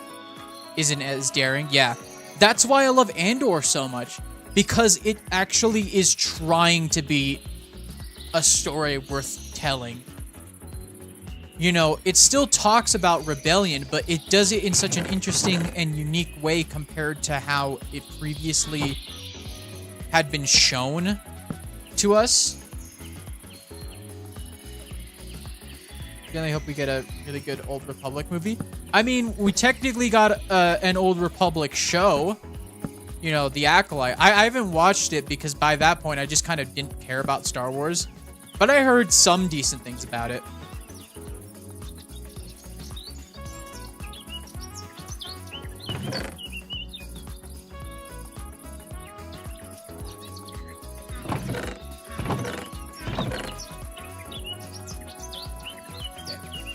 isn't as daring. Yeah, that's why I love Andor so much, because it actually is trying to be a story worth telling. You know, it still talks about rebellion, but it does it in such an interesting and unique way compared to how it previously had been shown to us. Again, I hope we get a really good Old Republic movie. I mean, we technically got an Old Republic show you know, The Acolyte. I haven't watched it because by that point I just kind of didn't care about Star Wars. But I heard some decent things about it. Okay.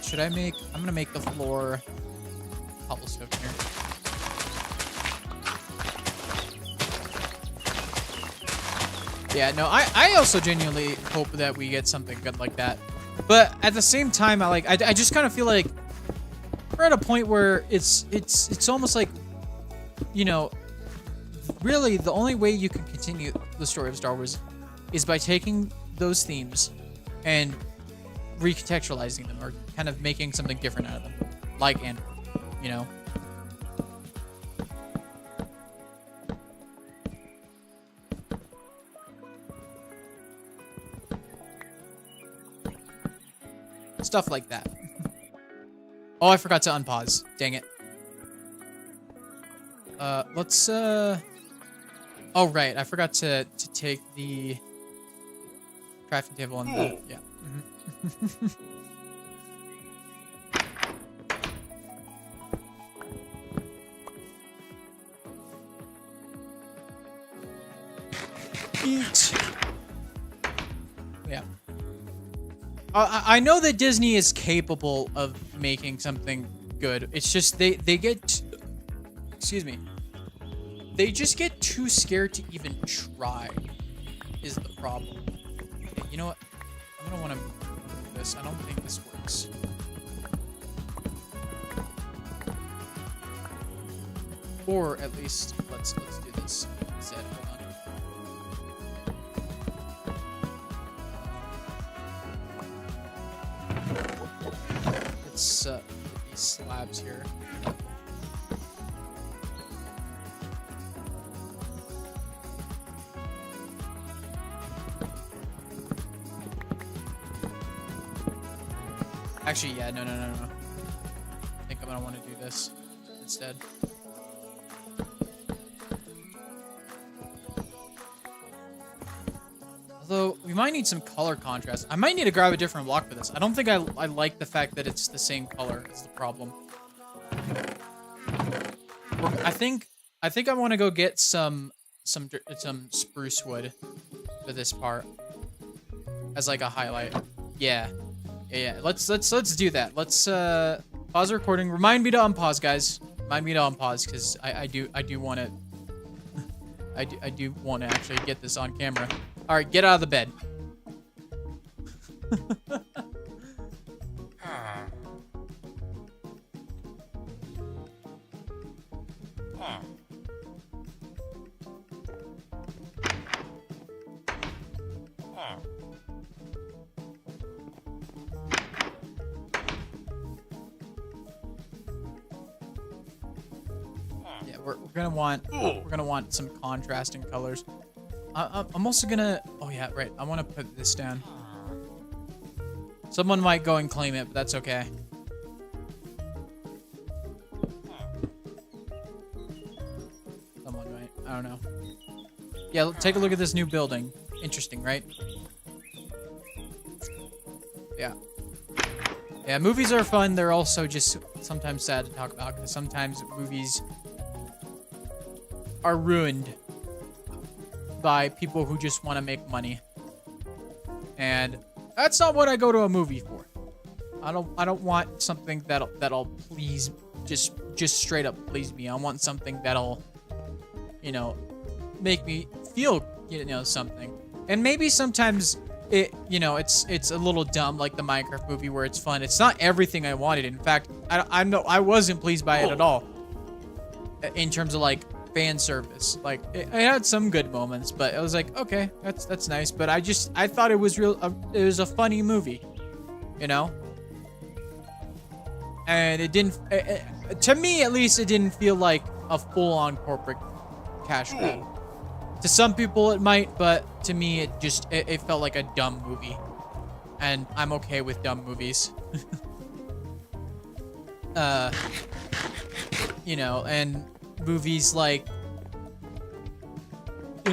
Should I make... I'm gonna make the floor cobblestone here. Yeah, no, I also genuinely hope that we get something good like that. But at the same time, I just kind of feel like we're at a point where it's almost like, you know, really the only way you can continue the story of Star Wars is by taking those themes and recontextualizing them, or kind of making something different out of them, like Andor, you know. Stuff like that. Oh, I forgot to unpause. Dang it. Let's, oh, right. I forgot to take the crafting table and the, yeah. Eat. Yeah. I know that Disney is capable of making something good. It's just they get, excuse me, they just get too scared to even try is the problem. Okay, you know what? I'm gonna want to move this. I don't think this works. Or at least let's do this instead. Hold on. Let's put these slabs here. Actually, yeah, no. I think I'm gonna want to do this instead. Although, we might need some color contrast. I might need to grab a different block for this. I don't think I like the fact that it's the same color is the problem. I think I want to go get some spruce wood for this part as like a highlight. Yeah. Let's do that. Let's pause the recording. Remind me to unpause, guys. Remind me to unpause because I do want to I do want to actually get this on camera. All right, get out of the bed. Yeah, we're gonna want some contrasting colors. I'm also gonna... Oh, yeah, right. I want to put this down. Someone might go and claim it, but that's okay. Someone might. I don't know. Yeah, take a look at this new building. Interesting, right? Yeah. Yeah, movies are fun. They're also just sometimes sad to talk about because sometimes movies are ruined by people who just want to make money, and that's not what I go to a movie for. I don't want something that'll please just straight up please me. I want something that'll, you know, make me feel, you know, something. And maybe sometimes it, you know, it's a little dumb, like the Minecraft movie where it's fun. It's not everything I wanted. In fact, I wasn't pleased by it at all in terms of like fan service. Like it had some good moments, but it was like, okay, that's nice. But I thought it was it was a funny movie, you know. And it didn't, to me at least, it didn't feel like a full-on corporate cash grab. To some people it might, but to me it felt like a dumb movie, and I'm okay with dumb movies. You know, and movies like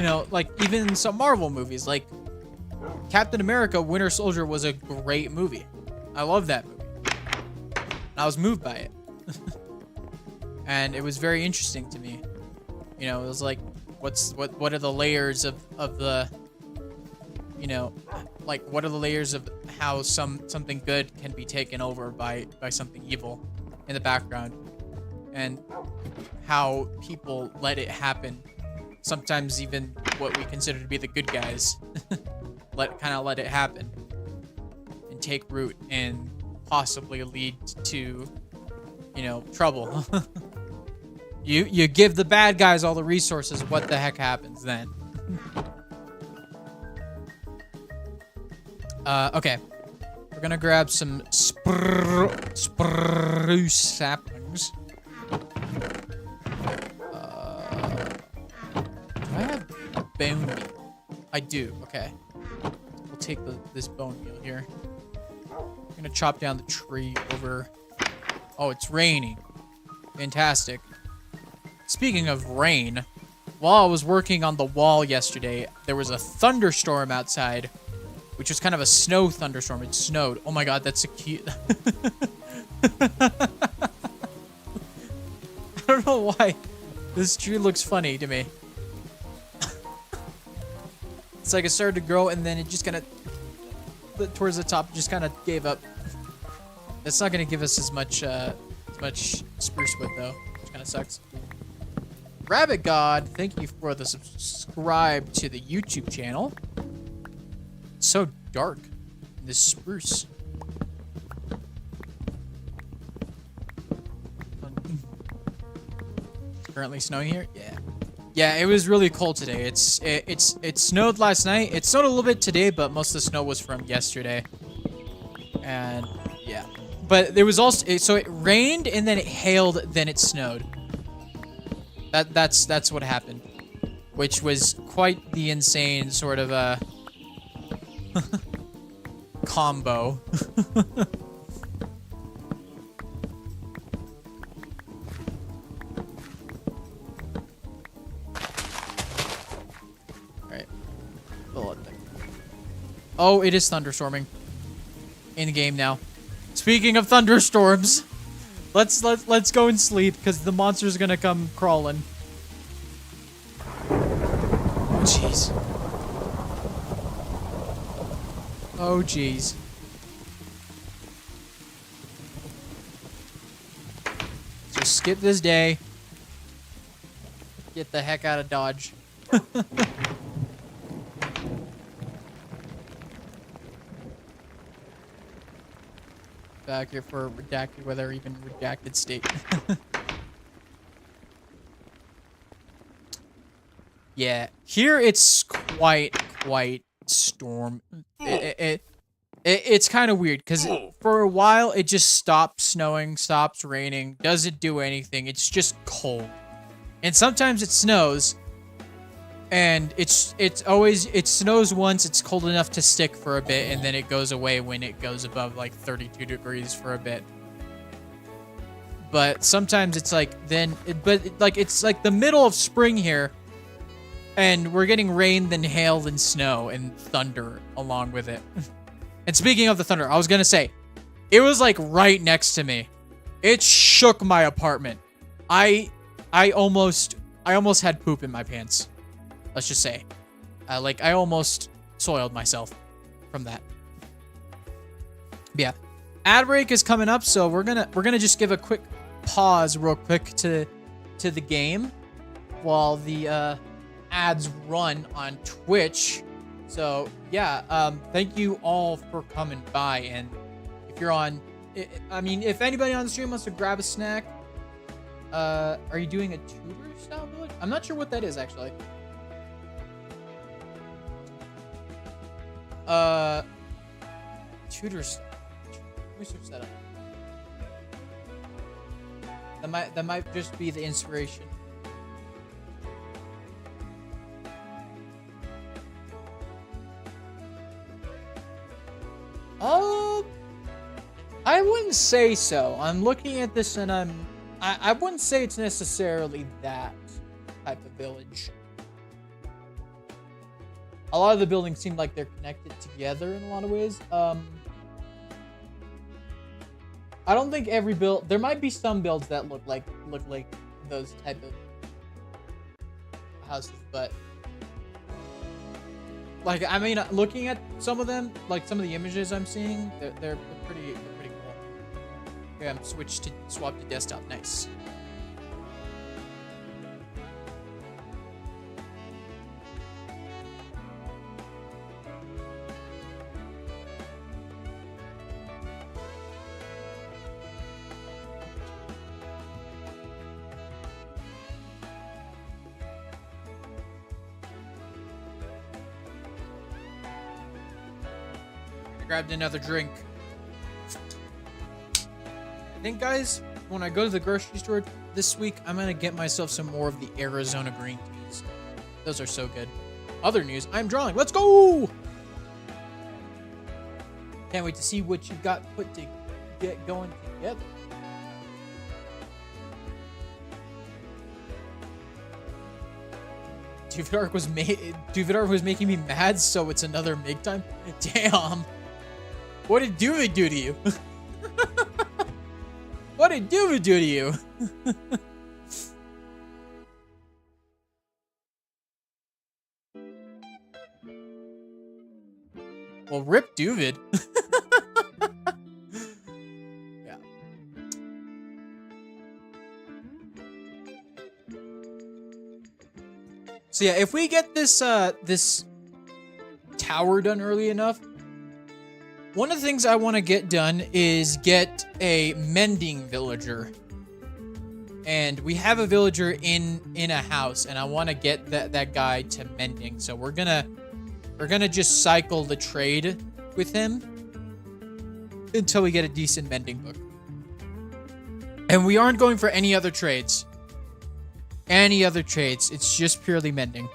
know, like even some Marvel movies, like Captain America Winter Soldier was a great movie. I love that movie. I was moved by it. And it was very interesting to me. You know, it was like, what are the layers of the, you know, like what are the layers of how something good can be taken over by something evil in the background, and how people let it happen. Sometimes even what we consider to be the good guys kind of let it happen and take root and possibly lead to, you know, trouble. You give the bad guys all the resources, what the heck happens then? Okay. We're gonna grab some spruce saplings. Do I have bone meal? I do, okay. We'll take this bone meal here. I'm gonna chop down the tree over... Oh, it's raining. Fantastic. Speaking of rain, while I was working on the wall yesterday, there was a thunderstorm outside, which was kind of a snow thunderstorm. It snowed. Oh my god, that's a cute... I don't know why this tree looks funny to me. It's like it started to grow and then it just kind of, towards the top, just kind of gave up. That's not going to give us as much spruce wood though, which kind of sucks. Rabbit God, thank you for the subscribe to the YouTube channel. It's so dark in this spruce. Currently snowing here? Yeah. Yeah, it was really cold today. It snowed last night. It snowed a little bit today, but most of the snow was from yesterday. And yeah. But there was also so it rained and then it hailed, then it snowed. That's what happened. Which was quite the insane sort of combo. Oh, it is thunderstorming in the game now. Speaking of thunderstorms, let's go and sleep because the monster's gonna come crawling. Oh jeez. Oh jeez. Just skip this day. Get the heck out of Dodge. Back here for redacted weather, even redacted state. Yeah, here it's quite storm. It's kind of weird because for a while it just stops snowing, stops raining, doesn't do anything. It's just cold, and sometimes it snows. And it snows once, it's cold enough to stick for a bit, and then it goes away when it goes above like 32 degrees for a bit. But sometimes it's like it's like the middle of spring here, and we're getting rain, then hail, then snow, and thunder along with it. And speaking of the thunder, I was gonna say, it was like right next to me. It shook my apartment. I almost had poop in my pants. Let's just say, like I almost soiled myself from that. But yeah, ad break is coming up, so we're gonna just give a quick pause, real quick, to the game while the ads run on Twitch. So yeah, thank you all for coming by, and if you're on, I mean, if anybody on the stream wants to grab a snack, are you doing a tutor style village? I'm not sure what that is actually. Tutors. Let me search that up. That might just be the inspiration. I wouldn't say so. I'm looking at this and I wouldn't say it's necessarily that type of village. A lot of the buildings seem like they're connected together in a lot of ways. I don't think every build. There might be some builds that look like those type of houses, but like, I mean, looking at some of them, like some of the images I'm seeing, they're pretty cool. Okay, I'm swapped to desktop. Nice. Grabbed another drink. I think, guys, when I go to the grocery store this week, I'm gonna get myself some more of the Arizona green teas. Those are so good. Other news, I'm drawing. Let's go! Can't wait to see what you got put to get going together. Duvidar was making me mad, so it's another MIG time? Damn. What did Duvid do to you? What did Duvid do to you? Well, rip Duvid. Yeah. So yeah, if we get this this tower done early enough, one of the things I want to get done is get a mending villager. And we have a villager in a house, and I want to get that guy to mending. So we're gonna just cycle the trade with him until we get a decent mending book. And we aren't going for any other trades. It's just purely mending.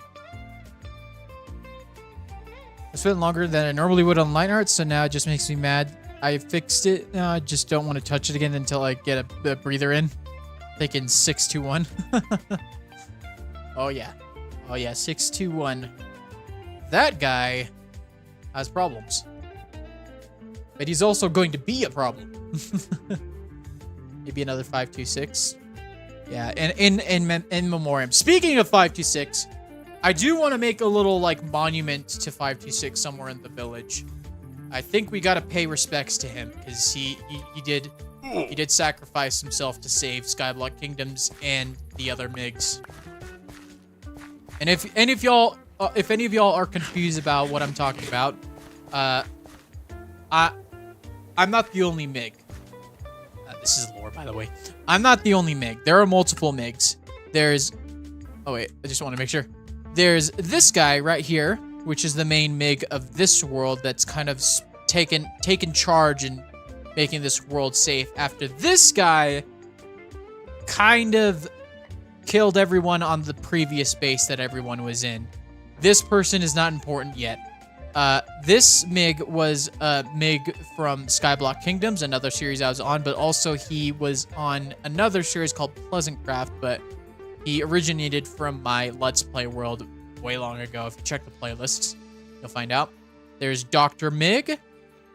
I spent longer than I normally would on line art, so now it just makes me mad. I fixed it. Now I just don't want to touch it again until I get a breather in. Thinking 621. Oh yeah. Oh yeah, 621. That guy has problems. But he's also going to be a problem. Maybe another 526. Yeah, and in memoriam. Speaking of 526, I do want to make a little, like, monument to 526 somewhere in the village. I think we gotta pay respects to him, because he did sacrifice himself to save Skyblock Kingdoms and the other MIGs. And if any of y'all are confused about what I'm talking about, I'm not the only MIG. This is lore, by the way. I'm not the only MIG. There are multiple MIGs. There's... Oh, wait. I just want to make sure. There's this guy right here, which is the main MIG of this world that's kind of taken charge and making this world safe after this guy kind of killed everyone on the previous base that everyone was in. This person is not important yet. This MIG was a MIG from Skyblock Kingdoms, another series I was on, but also he was on another series called Pleasantcraft, but he originated from my Let's Play world way long ago. If you check the playlists, you'll find out. There's Dr. MIG.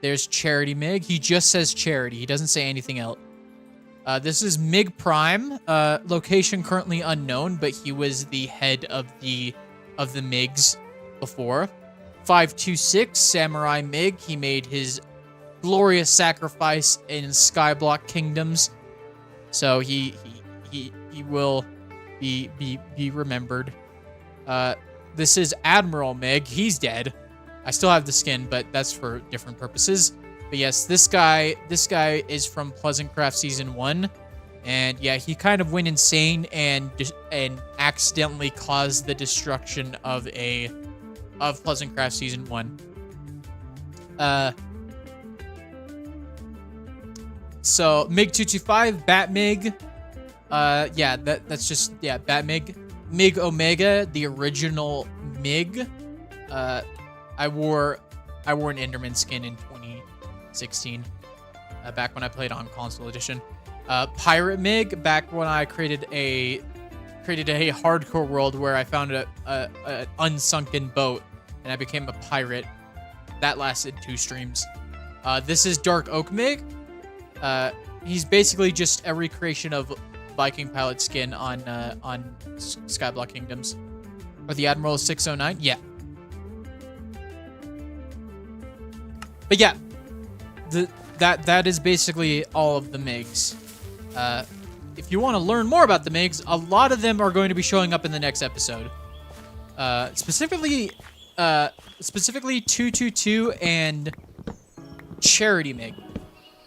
There's Charity MIG. He just says Charity. He doesn't say anything else. This is MIG Prime. Location currently unknown, but he was the head of the MIGs before. 526 Samurai MIG. He made his glorious sacrifice in Skyblock Kingdoms, so he will be remembered. This is Admiral MIG. He's dead. I still have the skin, but that's for different purposes. But yes, this guy is from Pleasantcraft Season 1. And yeah, he kind of went insane and accidentally caused the destruction of Pleasantcraft Season 1. So MiG-225, Bat MiG. Yeah, that's just, yeah, Bat MiG. MiG Omega, the original MiG. I wore an Enderman skin in 2016, back when I played on console edition. Pirate MiG, back when I created a hardcore world where I found an unsunken boat and I became a pirate. That lasted 2 streams. This is Dark Oak Mig. He's basically just a recreation of Viking pilot skin on Skyblock Kingdoms. Or the Admiral 609? Yeah. But yeah, that is basically all of the MiGs. If you want to learn more about the MiGs, a lot of them are going to be showing up in the next episode. Specifically 222 and Charity MiG.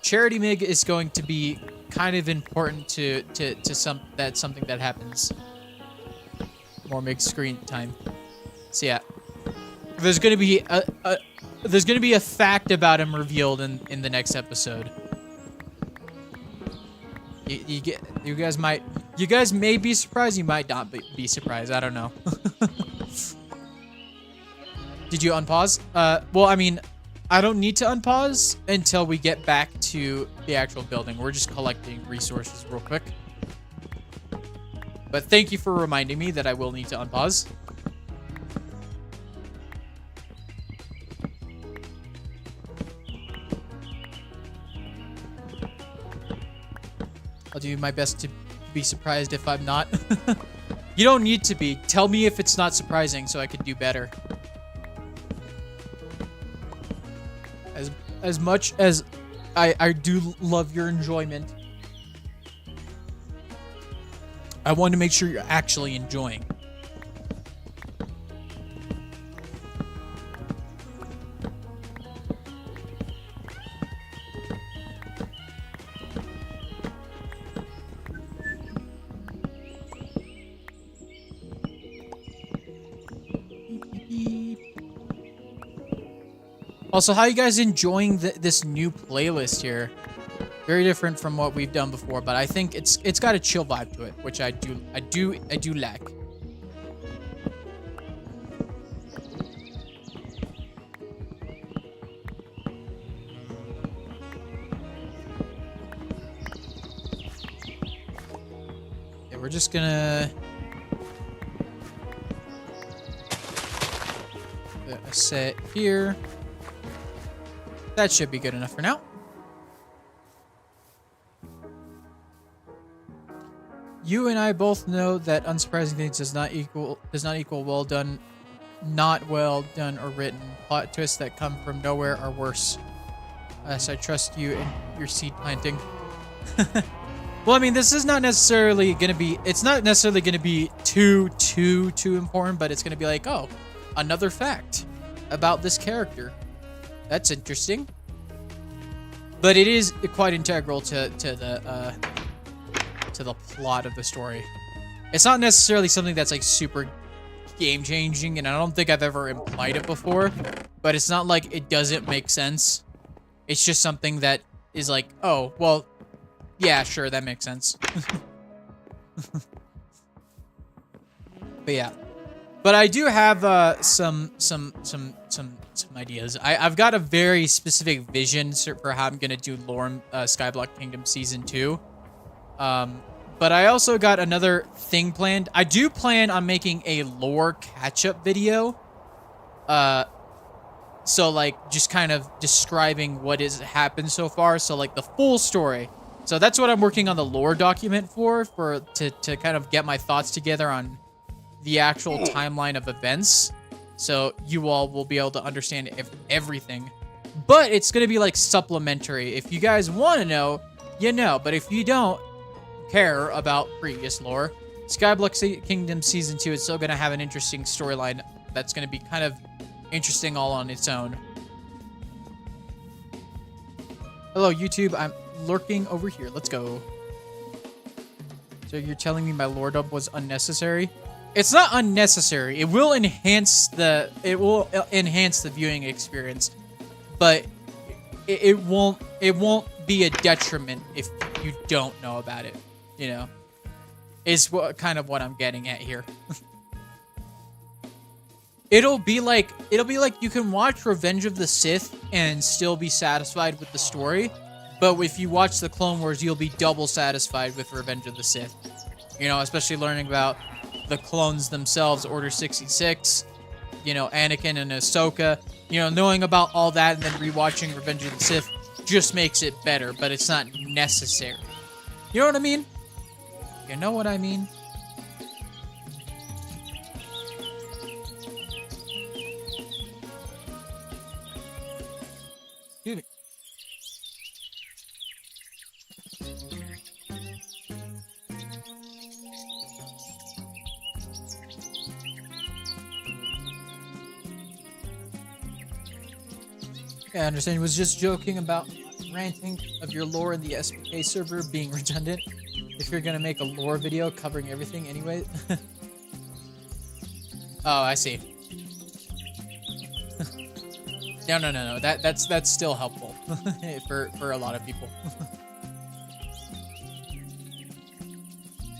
Charity MiG is going to be kind of important to something that happens. More MiG screen time. So yeah, there's gonna be a fact about him revealed in the next episode. You guys may be surprised. You might not be surprised. I don't know. Did you unpause? Well, I mean, I don't need to unpause until we get back to the actual building. We're just collecting resources real quick. But thank you for reminding me that I will need to unpause. I'll do my best to be surprised if I'm not. You don't need to be. Tell me if it's not surprising so I could do better. As much as I do love your enjoyment, I want to make sure you're actually enjoying. Also, how are you guys enjoying this new playlist here? Very different from what we've done before, but I think it's got a chill vibe to it, which I do like. Okay, we're just gonna put a set here. That should be good enough for now. You and I both know that unsurprising things does not equal well done, not well done or written. Plot twists that come from nowhere are worse. So I trust you in your seed planting. Well, I mean, this is not necessarily gonna be. It's not necessarily gonna be too important, but it's gonna be like, oh, another fact about this character. That's interesting. But it is quite integral to the plot of the story. It's not necessarily something that's like super game changing, and I don't think I've ever implied it before, but it's not like it doesn't make sense. It's just something that is like, oh, well, yeah, sure, that makes sense. But yeah. But I do have some ideas. I've got a very specific vision for how I'm gonna do lore Skyblock Kingdom Season 2. But I also got another thing planned. I do plan on making a lore catch-up video. So like just kind of describing what has happened so far. So like the full story. So that's what I'm working on the lore document to kind of get my thoughts together on the actual timeline of events. So you all will be able to understand everything. But it's going to be like supplementary. If you guys want to know, you know. But if you don't care about previous lore, Skyblock Kingdom Season 2 is still going to have an interesting storyline that's going to be kind of interesting all on its own. Hello, YouTube. I'm lurking over here. Let's go. So you're telling me my lore dump was unnecessary? It's not unnecessary. It will enhance the viewing experience, but it won't be a detriment if you don't know about it. You know, is what I'm getting at here. It'll be like you can watch Revenge of the Sith and still be satisfied with the story, but if you watch the Clone Wars, you'll be double satisfied with Revenge of the Sith. You know, especially learning about the clones themselves, Order 66, you know, Anakin and Ahsoka, you know, knowing about all that and then rewatching Revenge of the Sith just makes it better, but it's not necessary. You know what I mean? You know what I mean? Excuse me. Yeah, I understand. He was just joking about ranting of your lore in the SPK server being redundant. If you're gonna make a lore video covering everything anyway. Oh, I see. No. That's still helpful for a lot of people.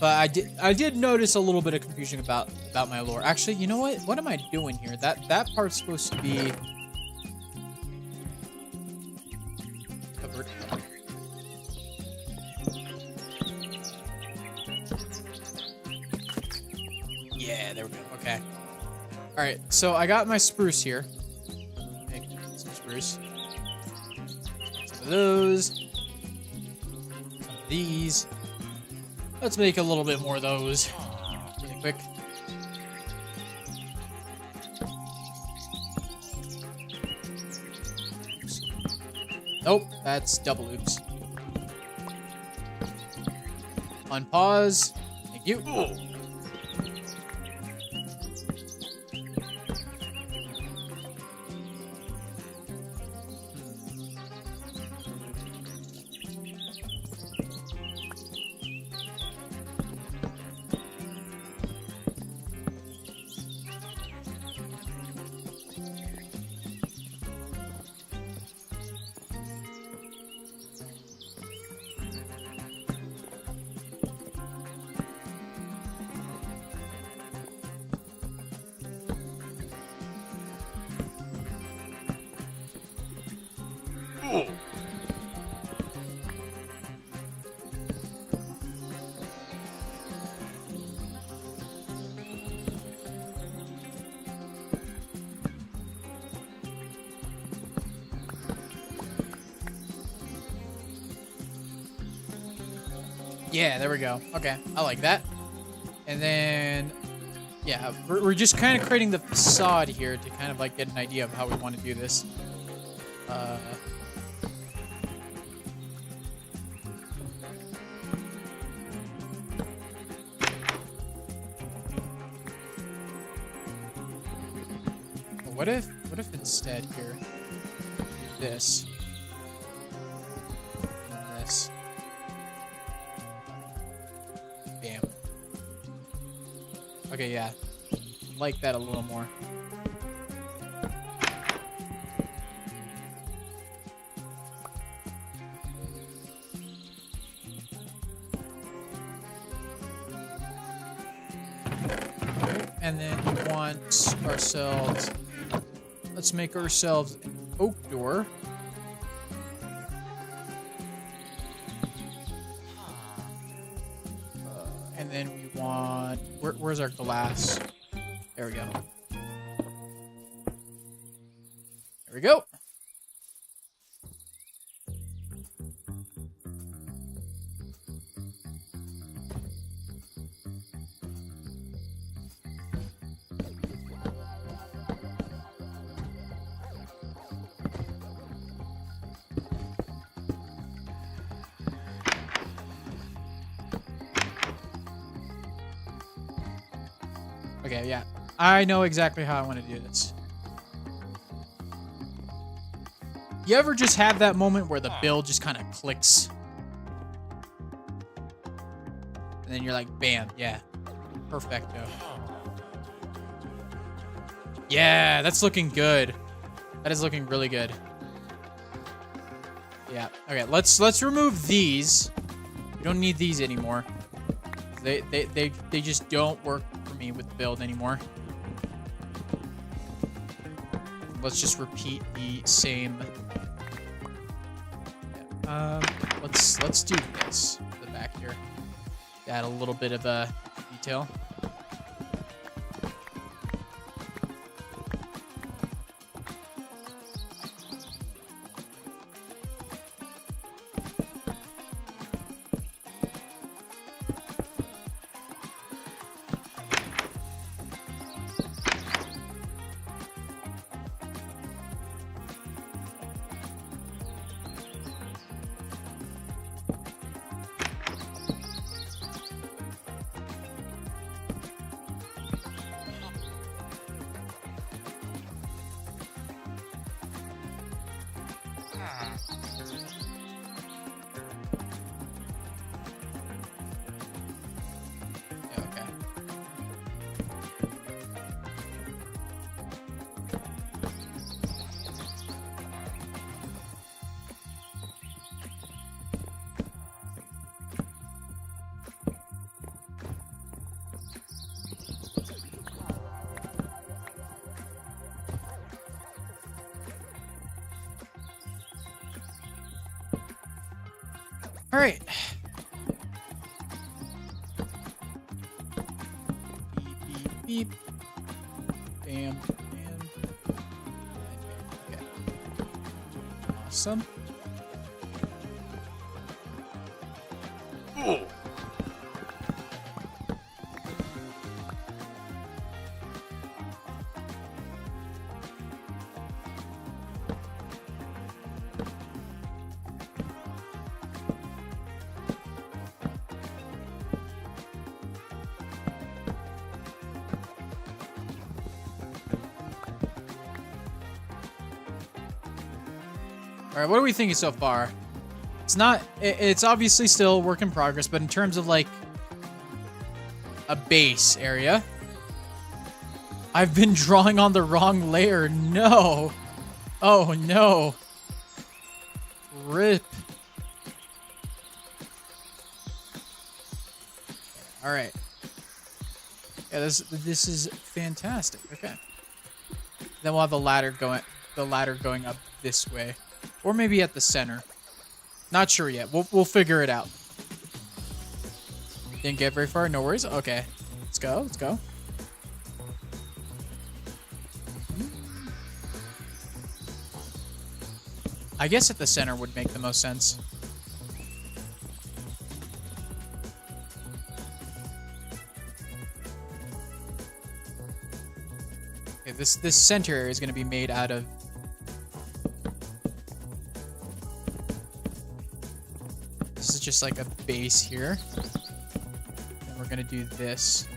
But I did notice a little bit of confusion about my lore. Actually, you know what? What am I doing here? That part's supposed to be covered. Yeah, there we go. Okay. All right. So I got my spruce here. Make some spruce. Some of those. Some of these. Let's make a little bit more of those really quick. Oops. Nope, that's double oops. Unpause. Thank you. Yeah, there we go. Okay, I like that. And then, yeah, we're just kind of creating the facade here to kind of like get an idea of how we want to do this. What if instead here, this, and this. Bam. Okay, yeah. Like that a little more. And then we want ourselves... Let's make ourselves an oak door. And then we want... Where's our glass? There we go. There we go. Okay, yeah. I know exactly how I want to do this. You ever just have that moment where the build just kind of clicks? And then you're like, bam, yeah. Perfecto. Yeah, that's looking good. That is looking really good. Yeah. Okay, let's remove these. We don't need these anymore. They just don't work for me with the build anymore. Let's just repeat the same. Let's do this to the back here. Add a little bit of a detail. All right. Beep, beep, beep. Bam, bam. Okay. Awesome. All right, what are we thinking so far? It's not, it's obviously still a work in progress, but in terms of like a base area, I've been drawing on the wrong layer. No. Oh no. Rip. All right. Yeah, this is fantastic. Okay. Then we'll have the ladder going up this way. Or maybe at the center. Not sure yet. We'll figure it out. Didn't get very far. No worries. Okay. Let's go. Let's go. I guess at the center would make the most sense. Okay, this center area is going to be made out of just like a base here. And we're gonna do this.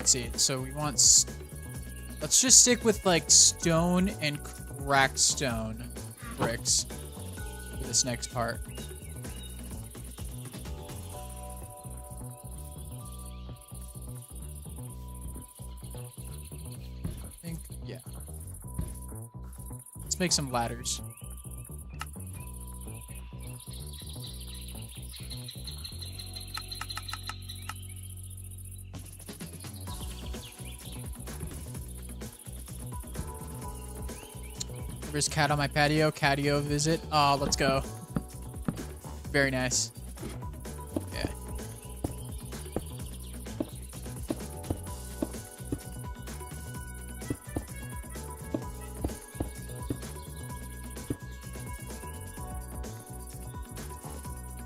Let's see. So we want... Let's just stick with, like, stone and cracked stone bricks for this next part. I think, yeah. Let's make some ladders. There's cat on my patio. Catio visit. Oh, let's go. Very nice. Yeah.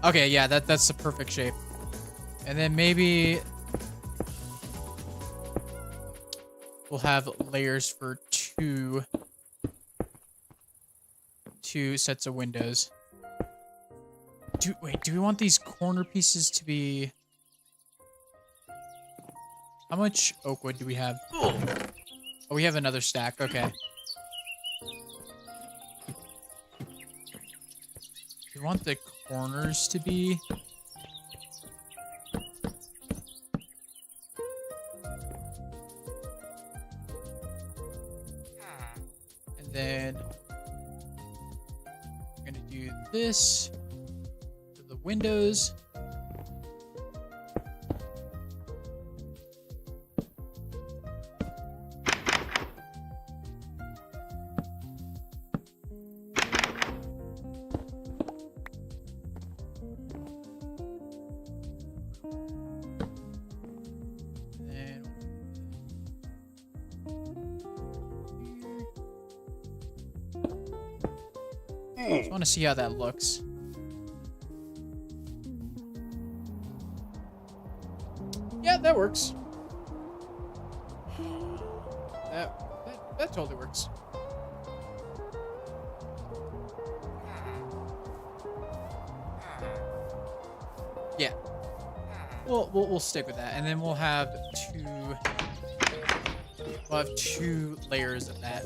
Okay, yeah, that's the perfect shape. And then maybe we'll have layers for two sets of windows. Wait, do we want these corner pieces to be... How much oak wood do we have? Oh, we have another stack. Okay. We want the corners to be... And then... this to the windows. Just want to see how that looks. Yeah, that works. That totally works. Yeah. We'll stick with that, and then we'll have two layers of that.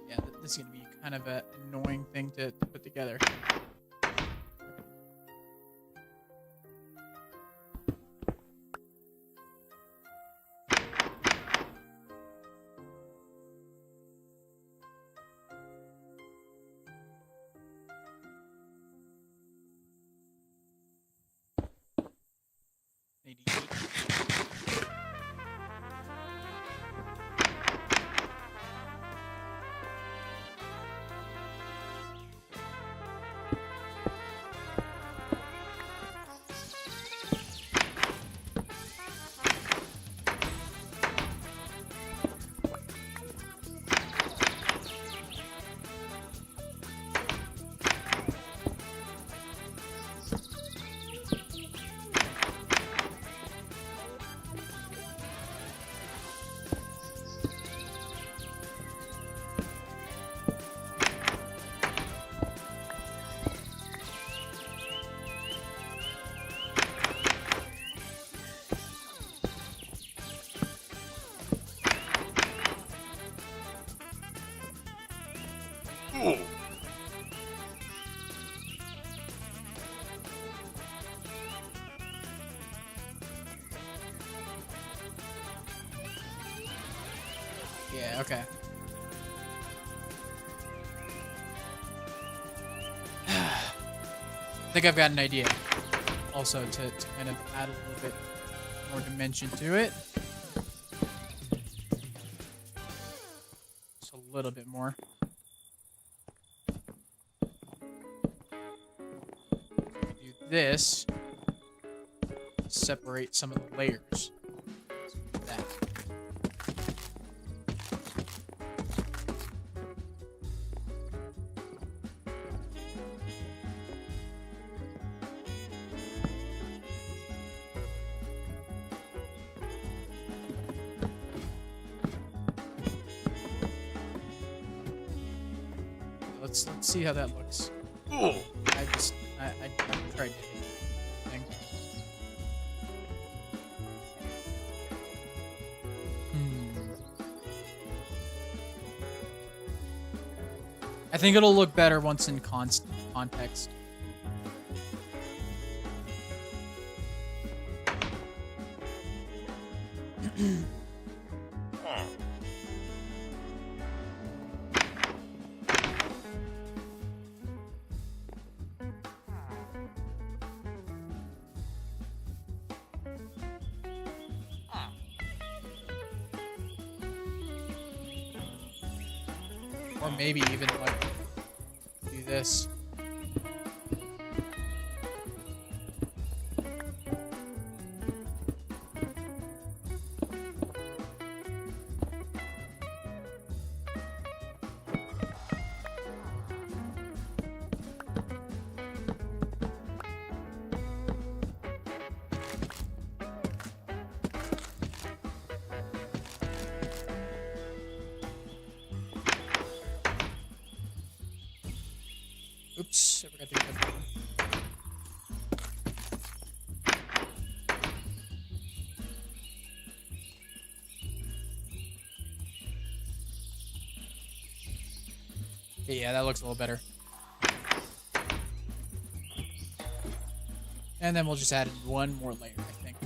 Yeah, this is gonna be kind of an annoying thing to put together. Yeah, okay. I think I've got an idea. Also, to kind of add a little bit more dimension to it. Just a little bit more. Do this. Separate some of the layers. So do that. Let's see how that looks. I tried to thing. I think it'll look better once in context. Or maybe even like do this. Oops, I forgot to get that one. Yeah, that looks a little better. And then we'll just add one more layer, I think.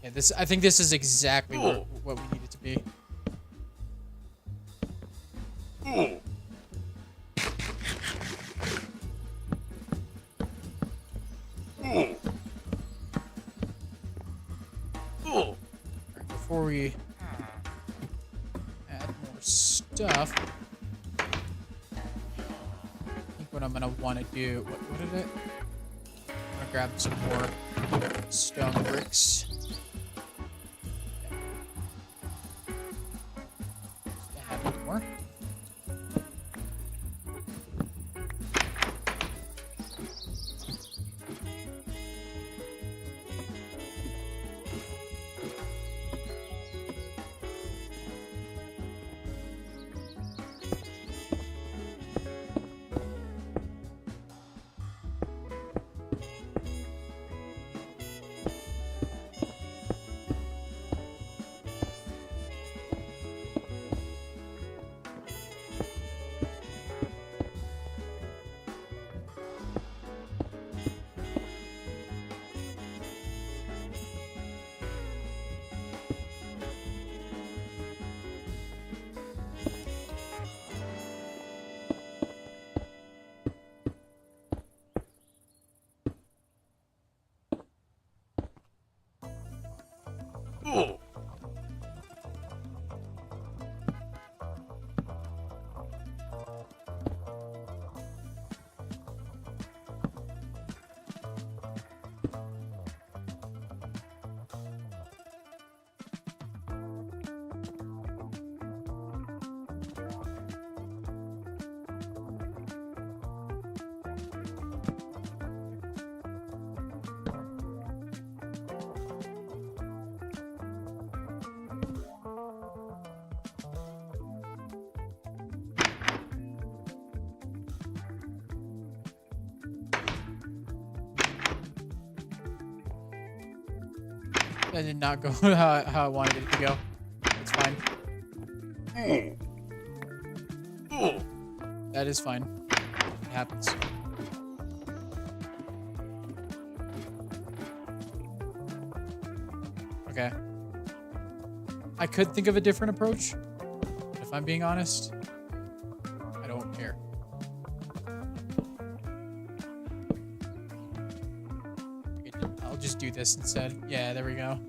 Yeah, I think this is exactly what we need it to be. Before we add more stuff, I think what I'm gonna want to do. What is it? I'm gonna grab some more stone bricks. That did not go how I wanted it to go. It's fine. That is fine. It happens. Okay. I could think of a different approach. But if I'm being honest, I don't care. I'll just do this instead. Yeah, there we go.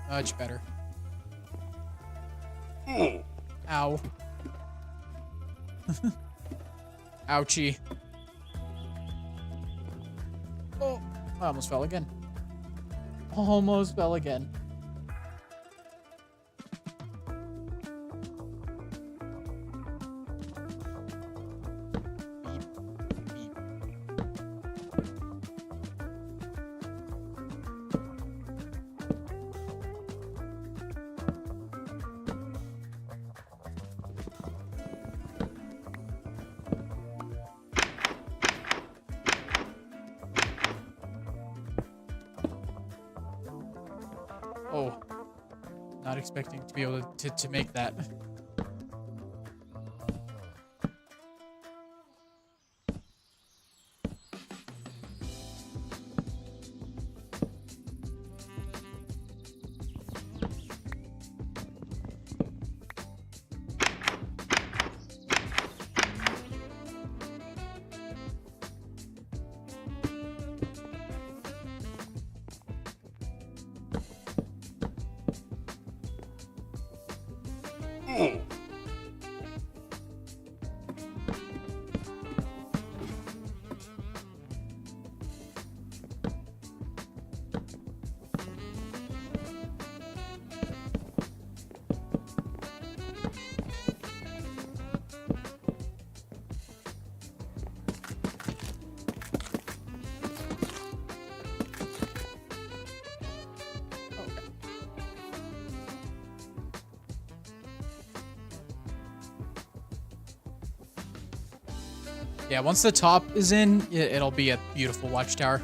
Much better. Ow. Ouchie. Oh, I almost fell again. Almost fell again. Oh, not expecting to be able to make that. Yeah, once the top is in, it'll be a beautiful watchtower.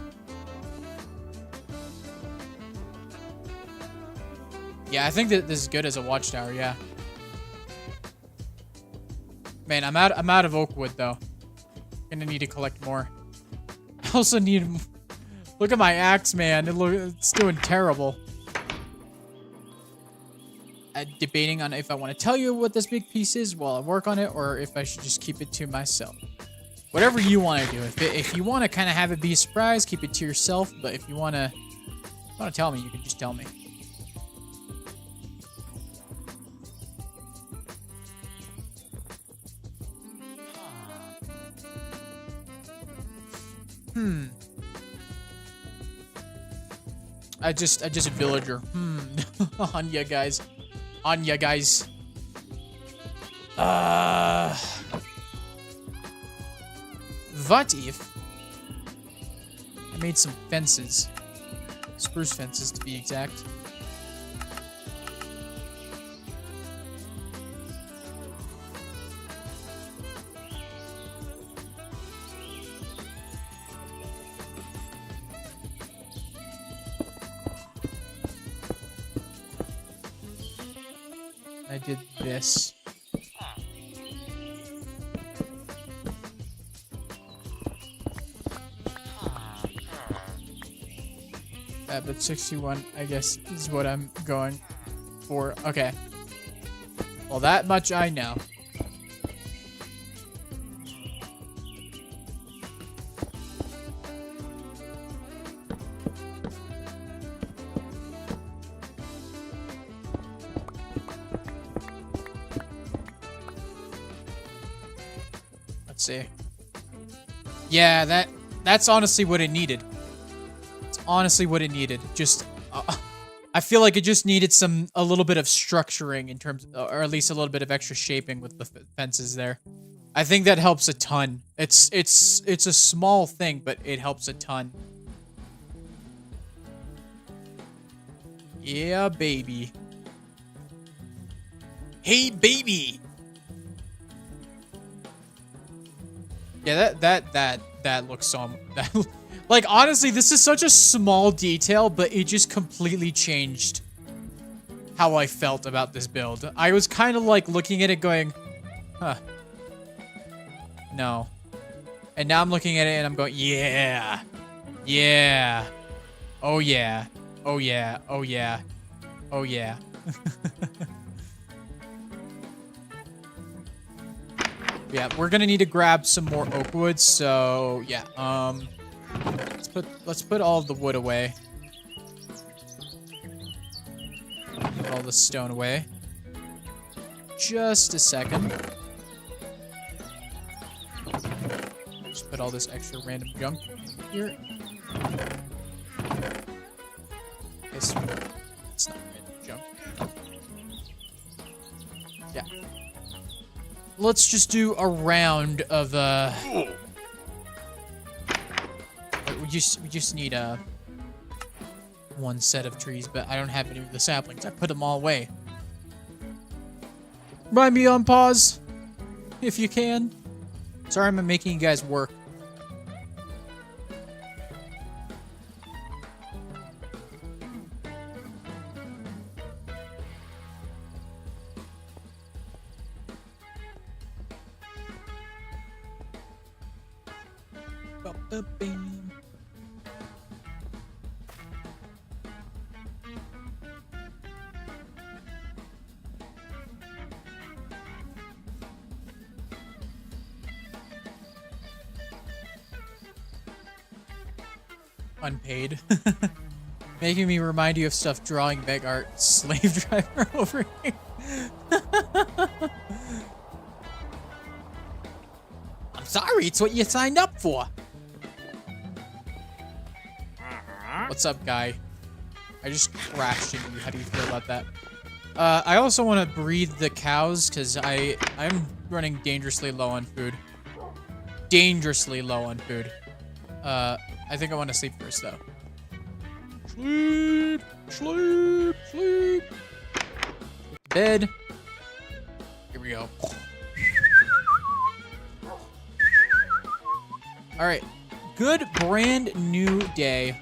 Yeah, I think that this is good as a watchtower, yeah. Man, I'm out of oak wood though. Gonna need to collect more. I also need, look at my axe, man. It's doing terrible. Debating on if I want to tell you what this big piece is while I work on it, or if I should just keep it to myself. Whatever you want to do. If you want to kind of have it be a surprise, keep it to yourself. But if you want to tell me, you can just tell me. I just a villager. On ya guys. On ya guys. What if I made some fences? Spruce fences, to be exact. I did this. But 61, I guess, is what I'm going for. Okay. Well, that much I know. Let's see. Yeah, that's honestly what it needed. Honestly what it needed. Just I feel like it just needed a little bit of structuring in terms, or at least a little bit of extra shaping with the fences there. I think that helps a ton. It's a small thing, but it helps a ton. Yeah, baby. Hey, baby. Yeah, that looks so... Like, honestly, this is such a small detail, but it just completely changed how I felt about this build. I was kind of like looking at it going, huh. No. And now I'm looking at it and I'm going, yeah. Yeah. Oh yeah. Oh yeah. Oh yeah. Oh yeah. Yeah, we're gonna need to grab some more oak wood, so yeah. Let's put all the wood away. Put all the stone away. Just a second. Just put all this extra random junk in here. It's not random junk. Yeah. Let's just do a round of we just need one set of trees, but I don't have any of the saplings. I put them all away. Remind me on pause, if you can. Sorry, I'm making you guys work. Unpaid. Making me remind you of stuff drawing beg art. Slave driver over here. I'm sorry, it's what you signed up for. What's up, guy? I just crashed into you. How do you feel about that? I also want to breed the cows because I'm running dangerously low on food. Dangerously low on food. I think I want to sleep first, though. Sleep, sleep, sleep. Bed. Here we go. All right. Good brand new day.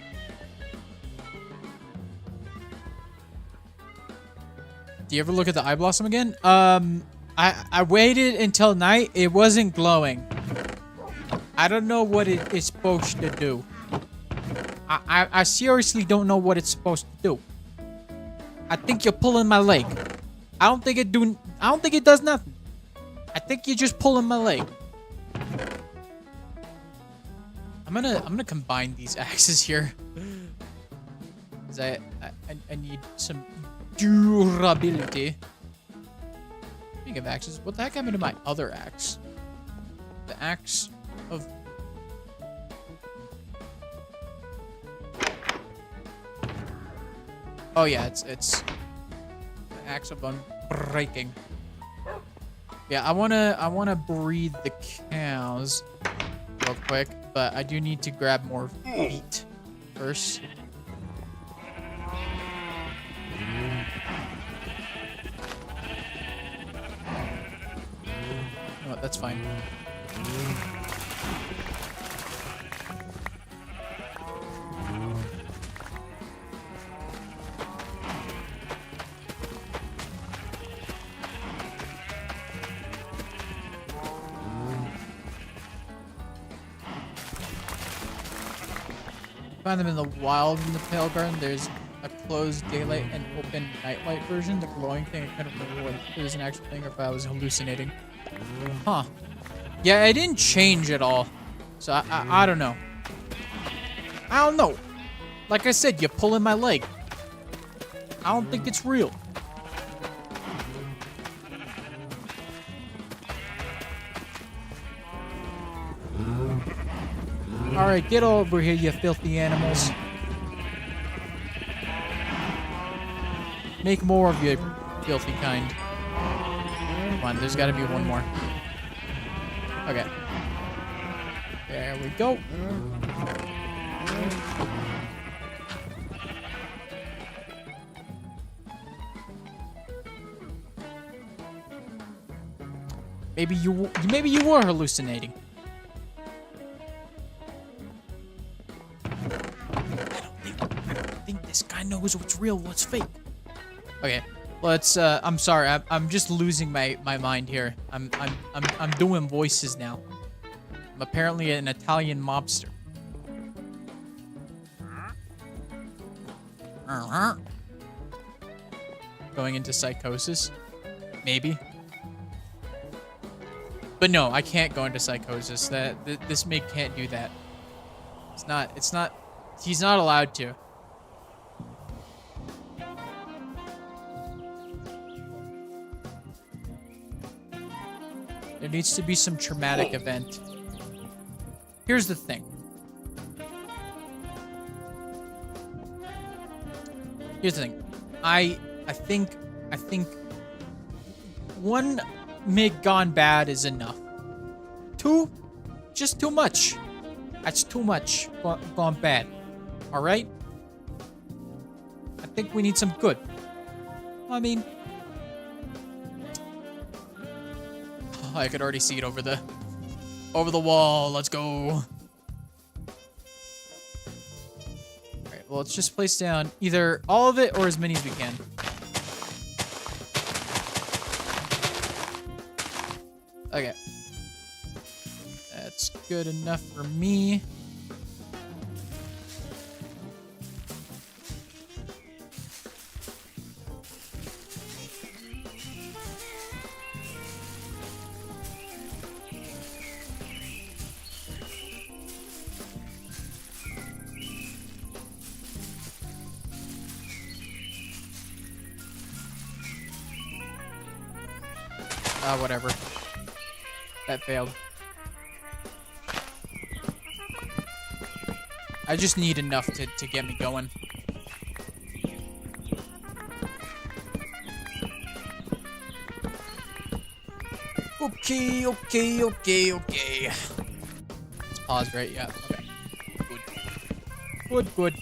Do you ever look at the eye blossom again? I waited until night. It wasn't glowing. I don't know what it is supposed to do. I seriously don't know what it's supposed to do. I think you're pulling my leg. I don't think it does nothing. I think you're just pulling my leg. I'm gonna combine these axes here. 'Cause I need some durability. Speaking of axes, what the heck happened to my other axe? The axe of... Oh yeah, it's the axe of unbreaking. Yeah, I wanna breed the cows real quick, but I do need to grab more meat first. Oh, that's fine. Find them in the wild in the Pale Garden. There's a closed daylight and open nightlight version. The glowing thing, I couldn't remember whether it was an actual thing or if I was hallucinating. Huh. Yeah, it didn't change at all. So I don't know. I don't know. Like I said, you're pulling my leg. I don't think it's real. Alright, get over here, you filthy animals. Make more of your filthy kind. Come on, there's gotta be one more. Okay. There we go. Maybe you were hallucinating. I don't think this guy knows what's real, what's fake. Okay, let's. I'm sorry. I'm just losing my mind here. I'm doing voices now. I'm apparently an Italian mobster. Going into psychosis, maybe. But no, I can't go into psychosis. This MIG can't do that. It's not. He's not allowed to. There needs to be some traumatic event. Here's the thing. I think one MIG gone bad is enough. Two, just too much. That's too much gone bad. All right? I think we need some good. I mean, oh, I could already see it over the wall. Let's go. Well, let's just place down either all of it or as many as we can. Okay. That's good enough for me. Whatever. That failed. I just need enough to get me going. Okay. Let's pause, right? Yeah, okay. Good.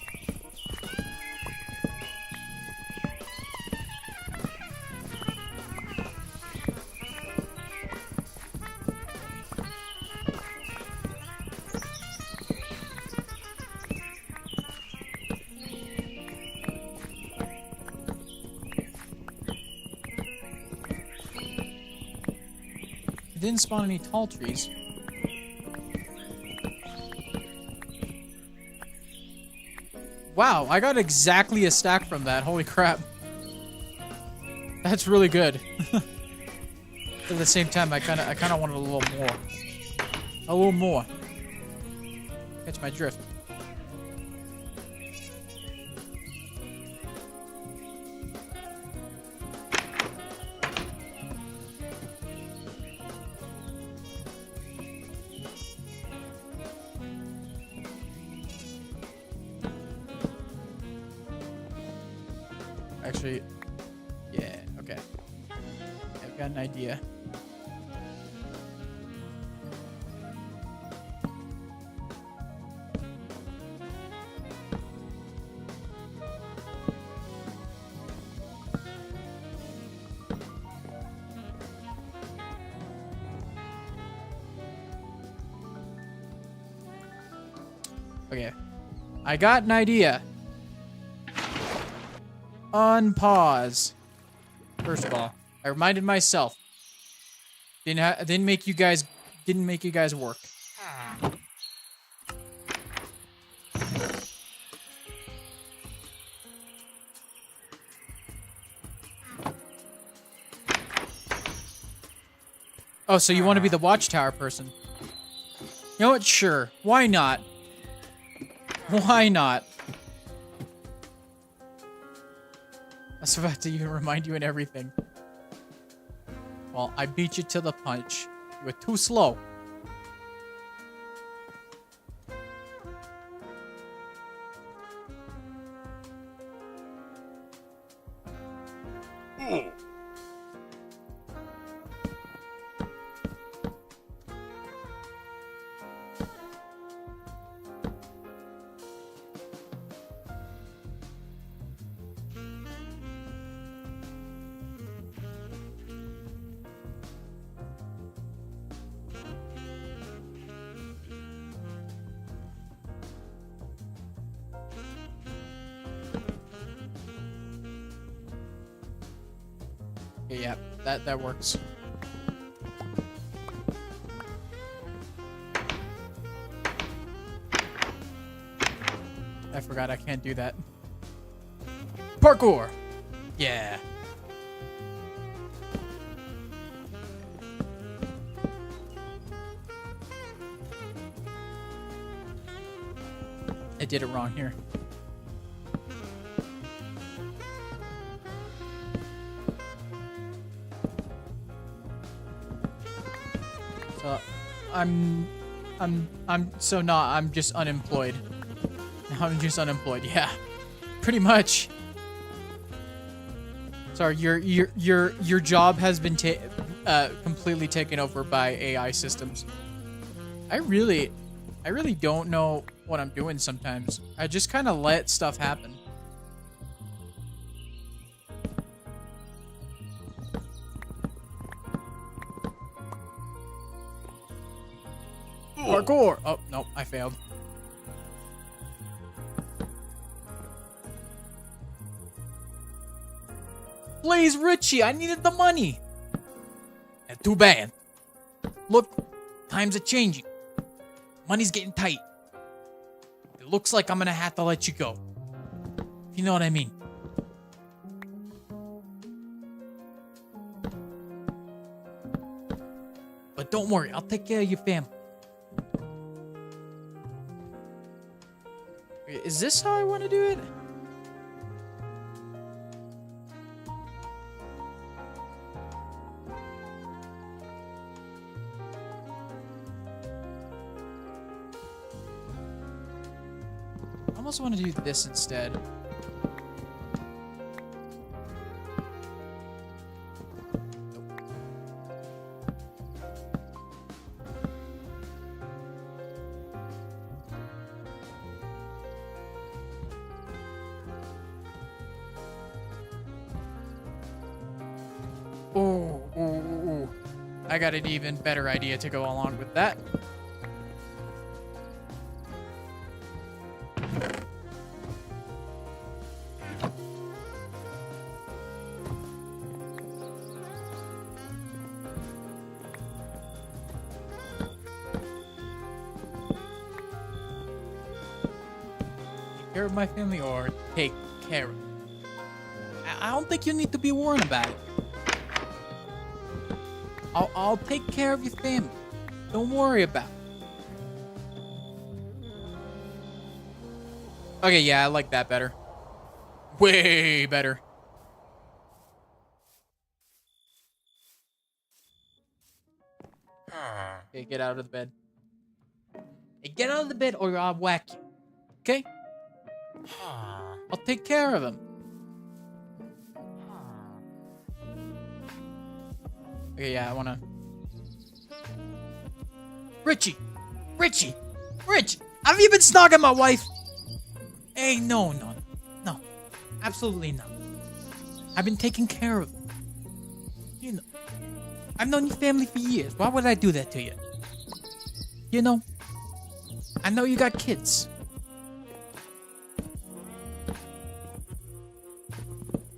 Didn't spawn any tall trees. Wow, I got exactly a stack from that. Holy crap. That's really good. At the same time, I kind of wanted a little more. A little more. Catch my drift. Actually, yeah, okay. I've got an idea. Okay. I got an idea. Unpause. First of all, I reminded myself. Didn't make you guys work. Oh, so you want to be the watchtower person? You know what? Sure. Why not? Why not? I was about to even remind you and everything. Well, I beat you to the punch. You were too slow. Okay, yeah, that works. I forgot I can't do that. Parkour! Yeah. I did it wrong here. So I'm just unemployed. I'm just unemployed. Yeah. Pretty much. Sorry, your job has been completely taken over by AI systems. I really don't know what I'm doing sometimes. I just kind of let stuff happen. Parkour! Oh, no, I failed. Please, Richie, I needed the money. And too bad. Look, times are changing. Money's getting tight. It looks like I'm gonna have to let you go. If you know what I mean. But don't worry, I'll take care of your family. Is this how I want to do it? I almost want to do this instead. Ooh. I got an even better idea to go along with that. Take care of my family or take care of. I don't think you need to be worried about it. I'll take care of your family. Don't worry about it. Okay, yeah, I like that better. Way better. Okay, get out of the bed. Hey, get out of the bed or I'll whack you. Okay? I'll take care of him. Okay, yeah, I wanna... Richie! Rich! Have you been snogging my wife? Hey, no. Absolutely not. I've been taking care of him. You know, I've known your family for years. Why would I do that to you? You know, I know you got kids.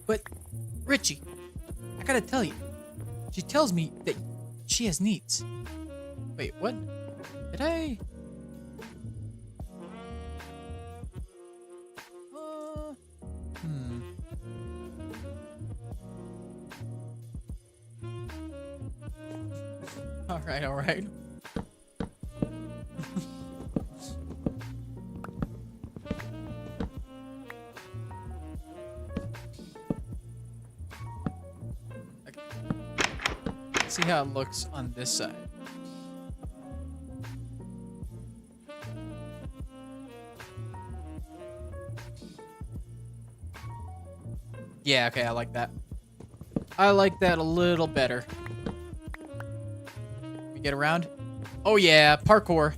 But, Richie, I gotta tell you, she tells me that she has needs. Wait, what? Did I? All right. Okay. See how it looks on this side. Yeah, okay, I like that. I like that a little better. We get around? Oh yeah, parkour.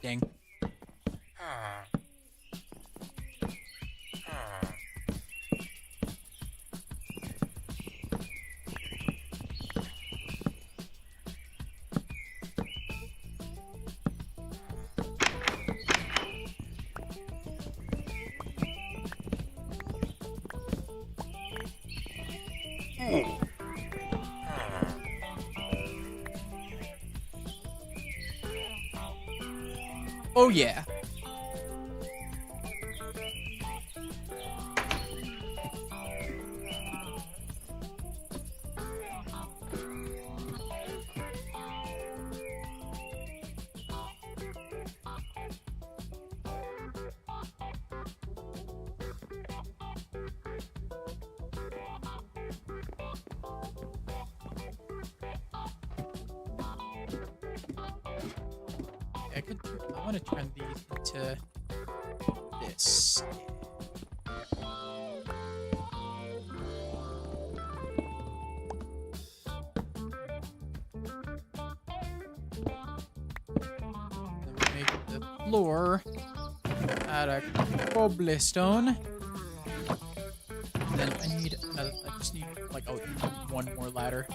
Dang. Oh yeah. I want to turn these into this. Then we make the floor out of cobblestone. And then I just need like one more ladder.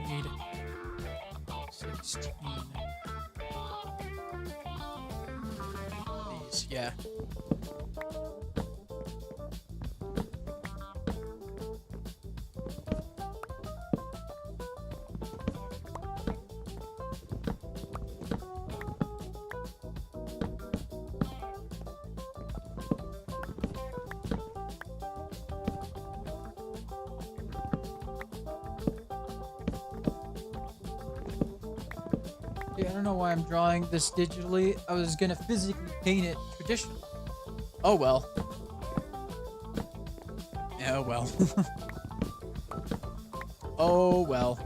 Need 16. These, yeah. I don't know why I'm drawing this digitally. I was gonna physically paint it traditionally. Oh well. Oh well. Oh well.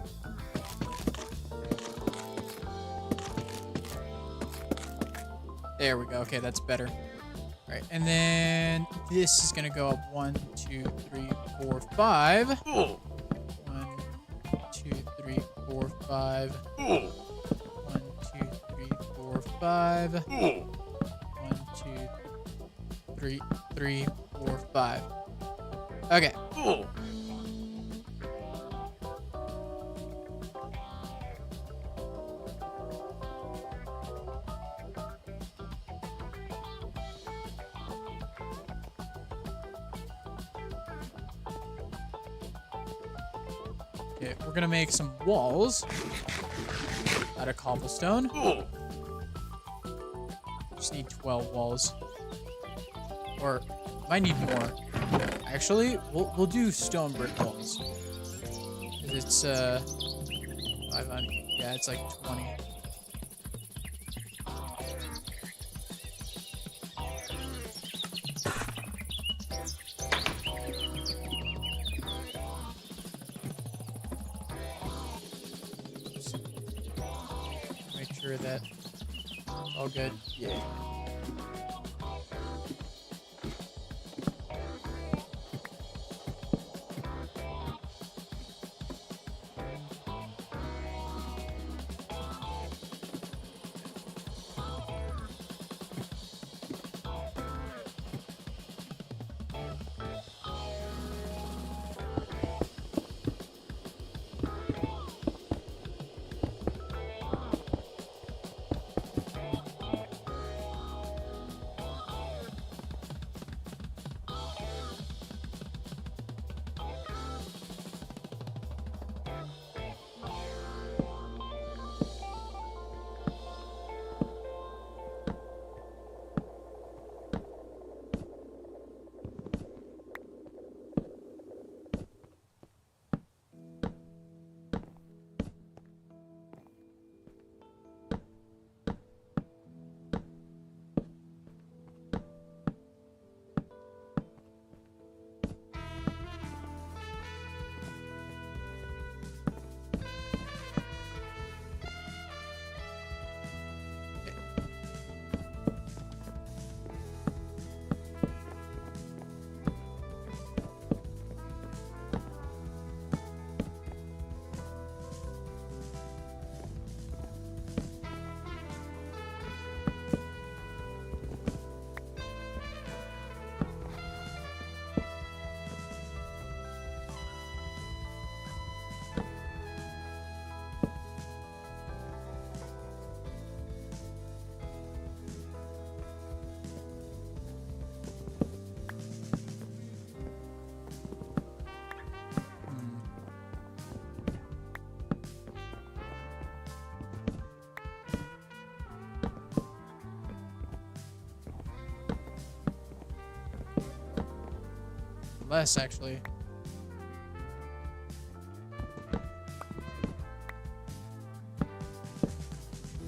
There we go. Okay, that's better. All right, and then this is gonna go up 1, 2, 3, 4, 5. 1, 2, 3, 4, 5. 5. 1, 2, 3, 3, 4, 5. Okay. Okay, we're gonna make some walls out of cobblestone. Just need 12 walls, or might need more. Actually, we'll do stone brick walls. It's 500. Yeah, it's like 20. Make sure that it's all good. Yeah. less, actually.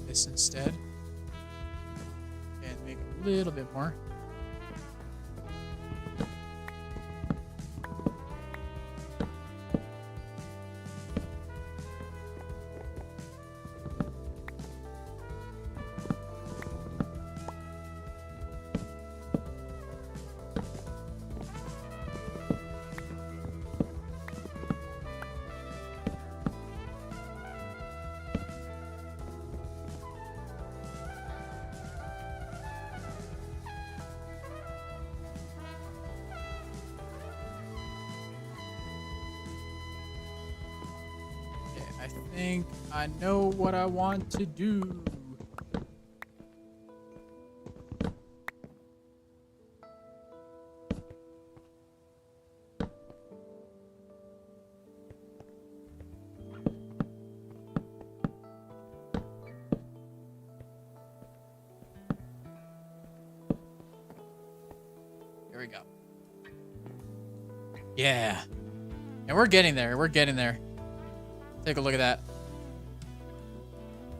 This instead. And make a little bit more. I think I know what I want to do. Here we go. Yeah. And we're getting there. We're getting there. Take a look at that.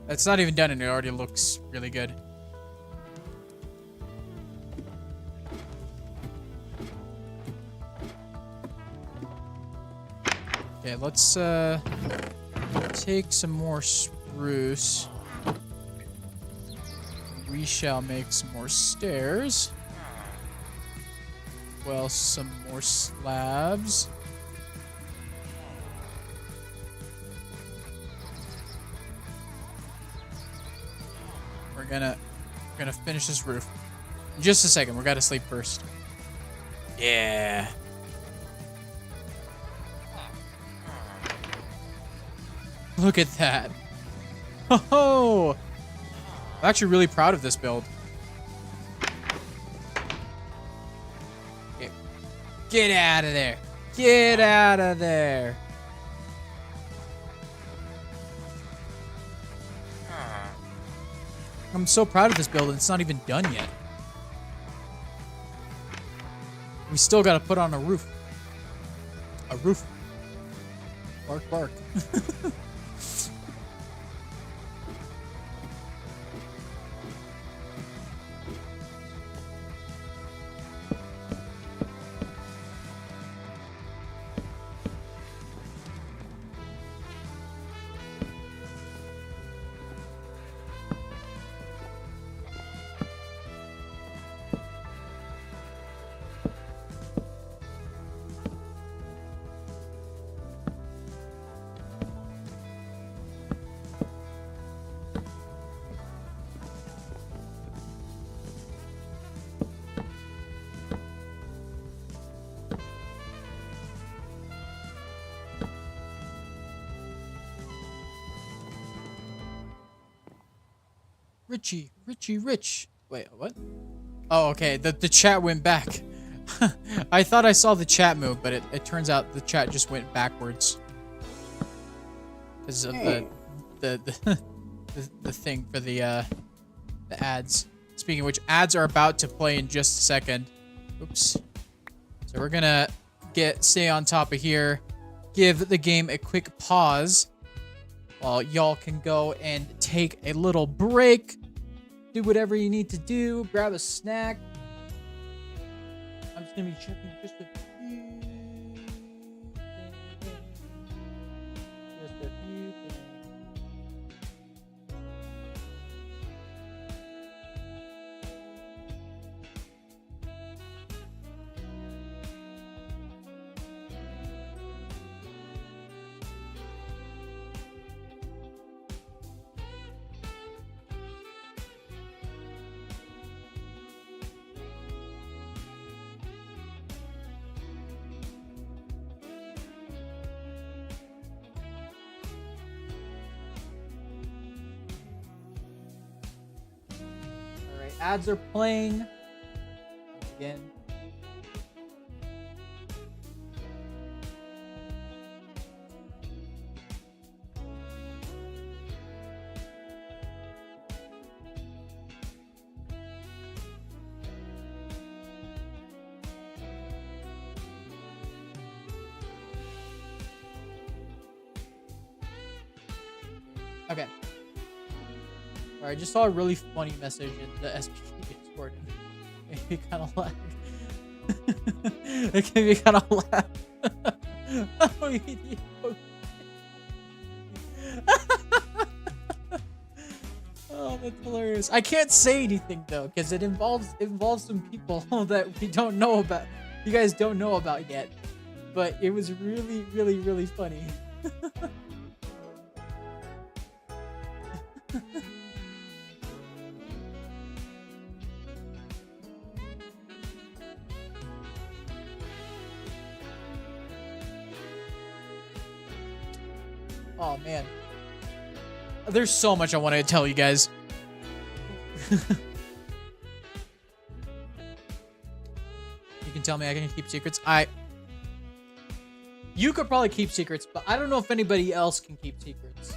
It's not even done and it already looks really good. Okay, let's take some more spruce. We shall make some more stairs. Well, some more slabs. We're gonna finish this roof. In just a second, we gotta sleep first. Yeah. Look at that. Oh, I'm actually really proud of this build. Okay. Get out of there. Get out of there. I'm so proud of this build, and it's not even done yet. We still gotta put on a roof. A roof. Bark, bark. Rich. Wait, what? Oh, okay. The chat went back. I thought I saw the chat move, but it turns out the chat just went backwards. Because of the thing for the ads. Speaking of which, ads are about to play in just a second. Oops. So we're gonna stay on top of here, give the game a quick pause while y'all can go and take a little break, do whatever you need to do, grab a snack. I'm just gonna be checking just a few things. Just a few things. Ads are playing again. Okay. All right, I just saw a really funny message in the SPK Discord. It made me kind of laugh. It made me kind of laugh. Oh, idiot. Oh, that's hilarious. I can't say anything though, because it involves some people that we don't know about. You guys don't know about yet. But it was really, really, really funny. Oh man. There's so much I want to tell you guys. You can tell me I can keep secrets. You could probably keep secrets, but I don't know if anybody else can keep secrets.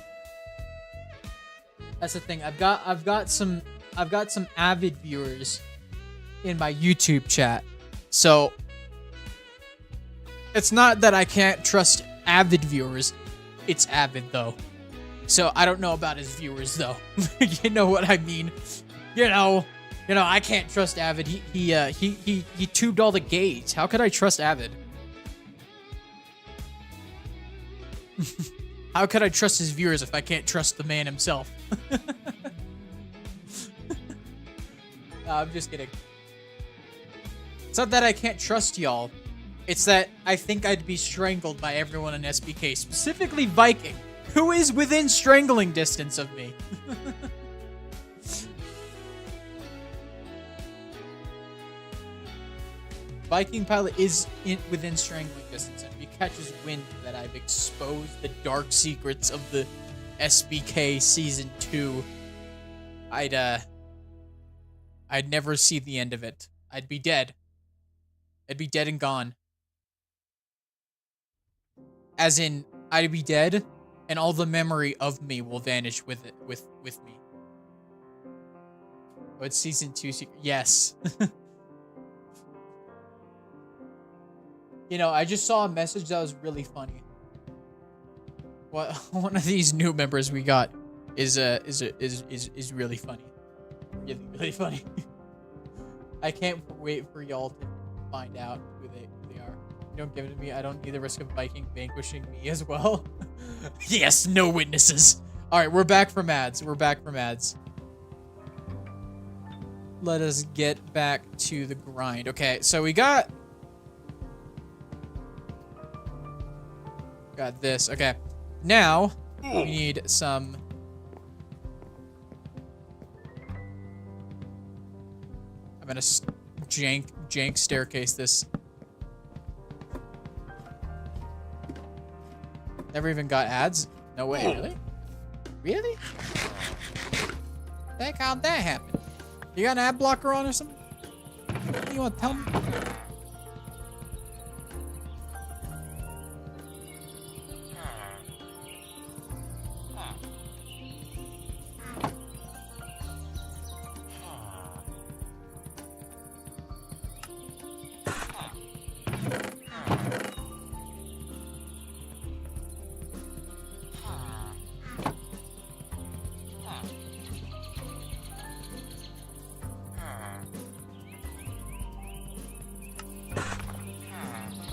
That's the thing. I've got some avid viewers in my YouTube chat. So it's not that I can't trust avid viewers. It's avid though. So I don't know about his viewers though. You know what I mean? You know, I can't trust Avid. He tubed all the gates. How could I trust Avid? How could I trust his viewers if I can't trust the man himself? No, I'm just kidding. It's not that I can't trust y'all. It's that I think I'd be strangled by everyone in SBK, specifically Viking, who is within strangling distance of me. Viking Pilot is within strangling distance, and if he catches wind that I've exposed the dark secrets of the SBK Season 2, I'd never see the end of it. I'd be dead. I'd be dead and gone. As in, I'd be dead, and all the memory of me will vanish with it, with me. Oh, it's Season 2 secret. Yes. You know, I just saw a message that was really funny. What one of these new members we got is really funny. Really funny. I can't wait for y'all to find out who they are. You don't give it to me, I don't need the risk of Viking vanquishing me as well. Yes, no witnesses. Alright, we're back from ads. Let us get back to the grind. Okay, so we got this. Okay. Now, we need some... I'm gonna jank staircase this. Never even got ads? No way, really? Really? Heck, how'd that happen? You got an ad blocker on or something? You wanna tell me?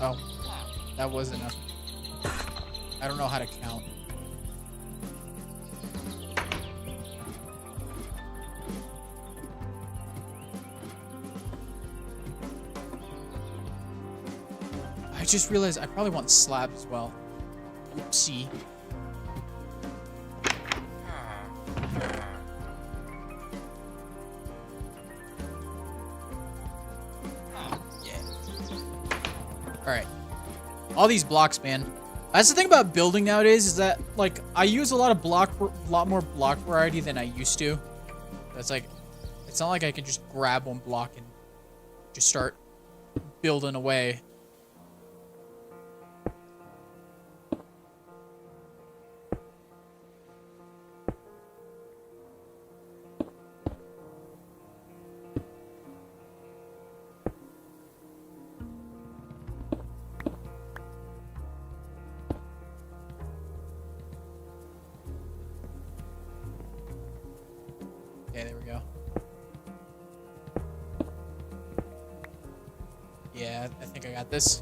Oh, that was enough. I don't know how to count. I just realized I probably want slabs as well. Oopsie. Alright. All these blocks, man. That's the thing about building nowadays is that, like, I use a lot more block variety than I used to. That's like, it's not like I can just grab one block and just start building away. Okay, there we go. Yeah, I think I got this.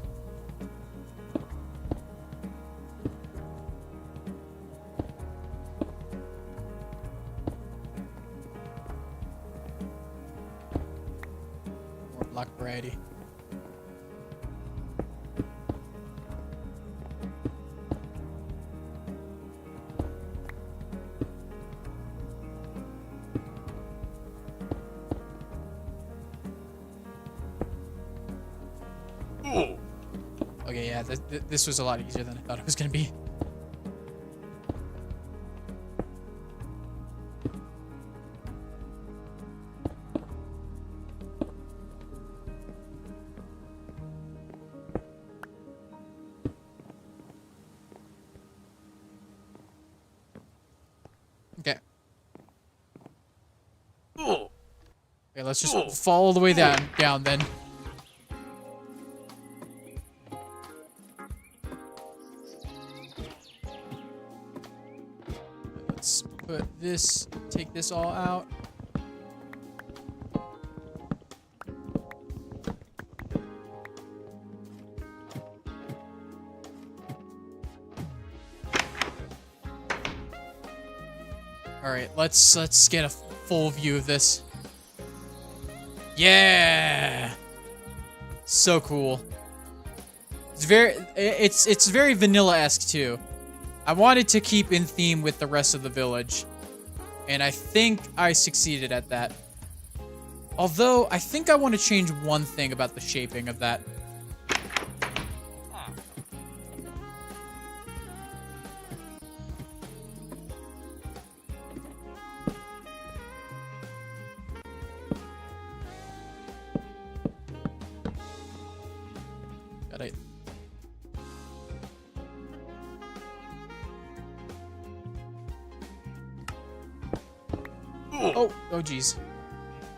More block variety. Okay, yeah, this was a lot easier than I thought it was gonna be. Okay. Okay, let's just fall all the way down then. Let's put this, take this all out. All right, let's get a full view of this. Yeah, so cool. It's very vanilla-esque too. I wanted to keep in theme with the rest of the village, and I think I succeeded at that. Although I think I want to change one thing about the shaping of that. Got it. Oh geez.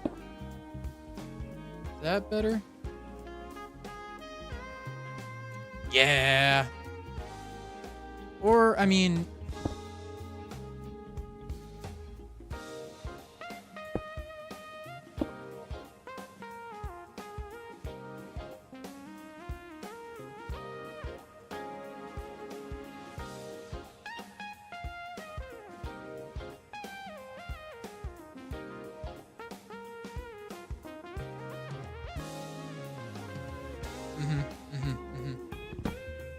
Is that better? Yeah. Or, I mean...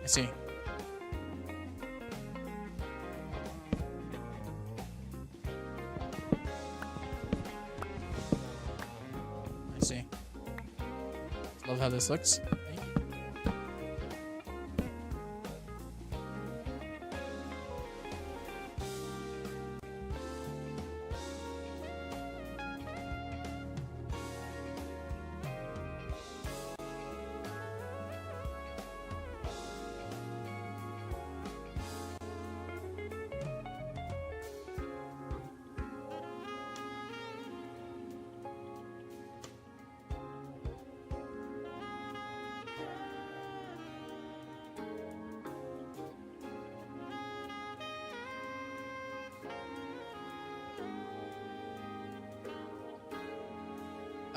I see. I see. Love how this looks.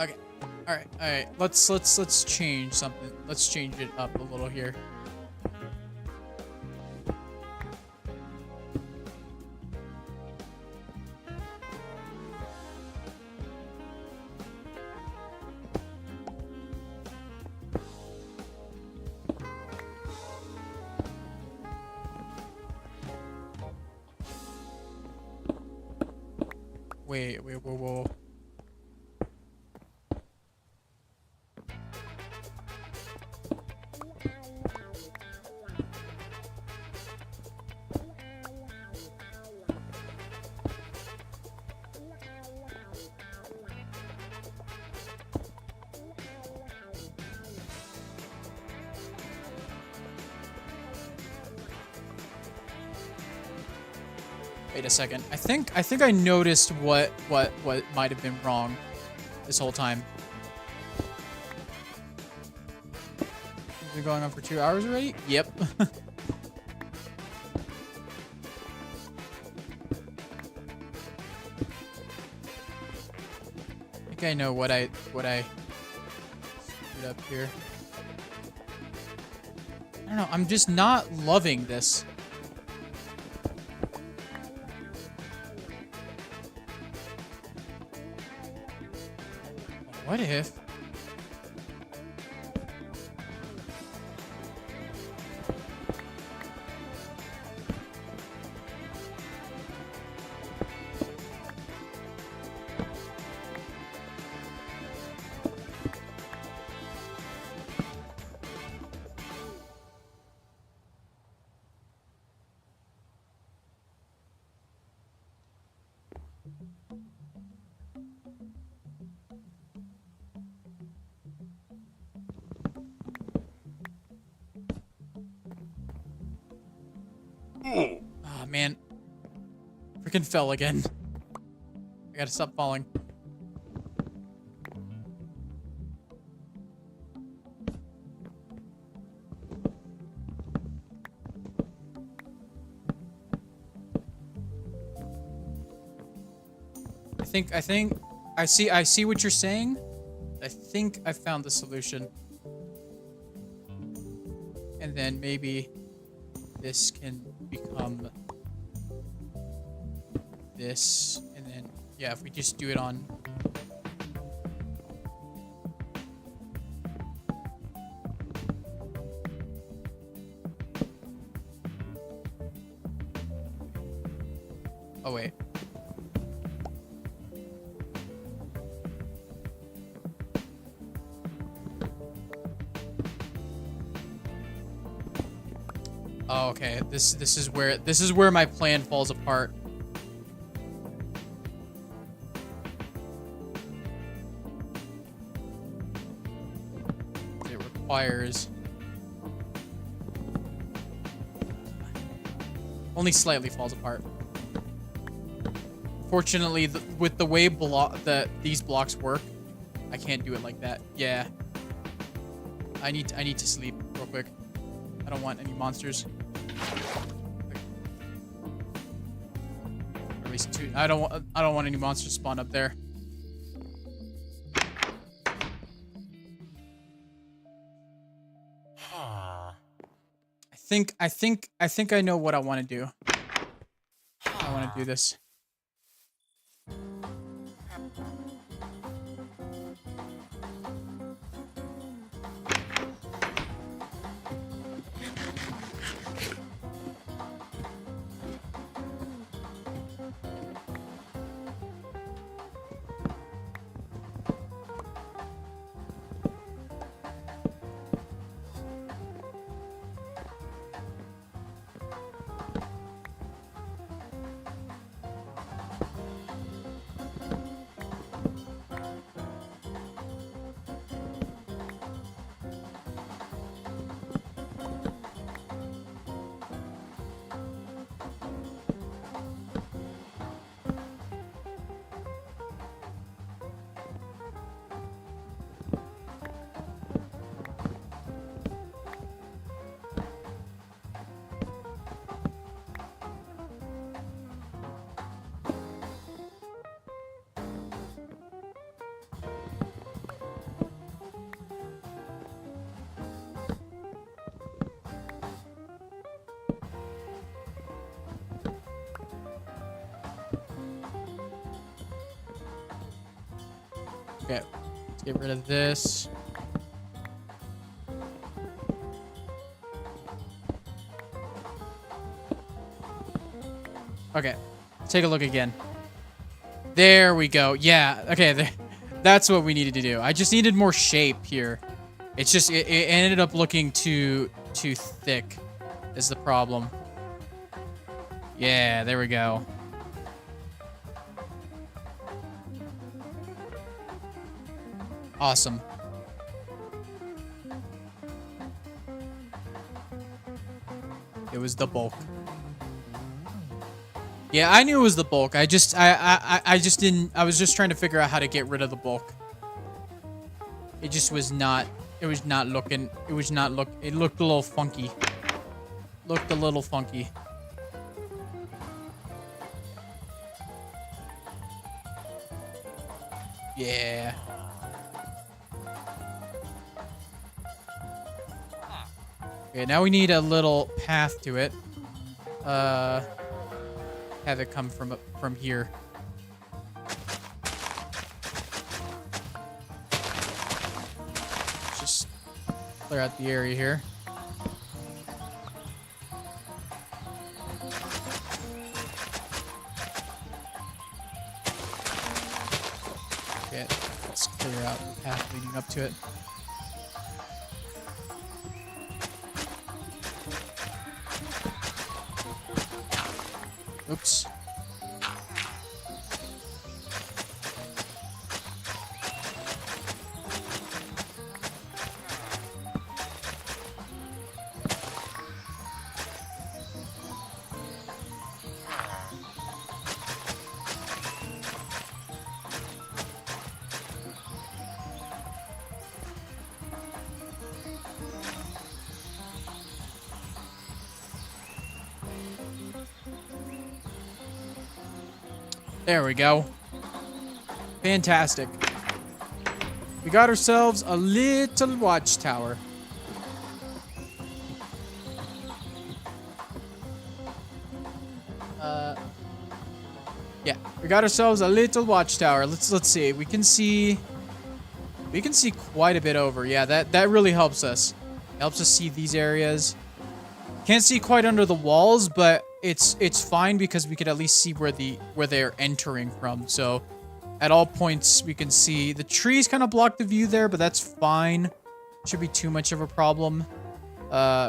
Okay. All right. Let's change something. Let's change it up a little here. Wait, whoa. Wait a second. I think I noticed what might have been wrong this whole time. We've been going on for 2 hours already? Yep. think I know what I screwed up here. I don't know. I'm just not loving this. What if? Oh, man. Freaking fell again. I gotta stop falling. I see what you're saying. I think I found the solution. And then maybe this can become this, and then yeah, if we just do it on oh wait. Oh, okay. This is where my plan falls apart. It requires only slightly falls apart. Fortunately, with the way these blocks work, I can't do it like that. Yeah. I need to sleep real quick. I don't want any monsters. At least two. I don't want any monsters spawn up there. I think I know what I want to do. I want to do this. Okay, let's get rid of this. Okay, take a look again. There we go. Yeah, okay, that's what we needed to do. I just needed more shape here. It's just, it ended up looking too thick is the problem. Yeah, there we go. Awesome. It was the bulk. Yeah, I knew it was the bulk. I just didn't. I was just trying to figure out how to get rid of the bulk. It just was not. It was not looking. It was not look. It looked a little funky. Looked a little funky. Yeah. Okay, now we need a little path to it. Have it come from here. Let's just clear out the area here. Okay, let's clear out the path leading up to it. Oops. There we go. Fantastic. We got ourselves a little watchtower. Yeah, we got ourselves a little watchtower. Let's see. We can see quite a bit over. Yeah, that really helps us. Helps us see these areas. Can't see quite under the walls, but it's fine because we could at least see where they're entering from. So at all points we can see the trees kind of block the view there, but that's fine. Should be too much of a problem.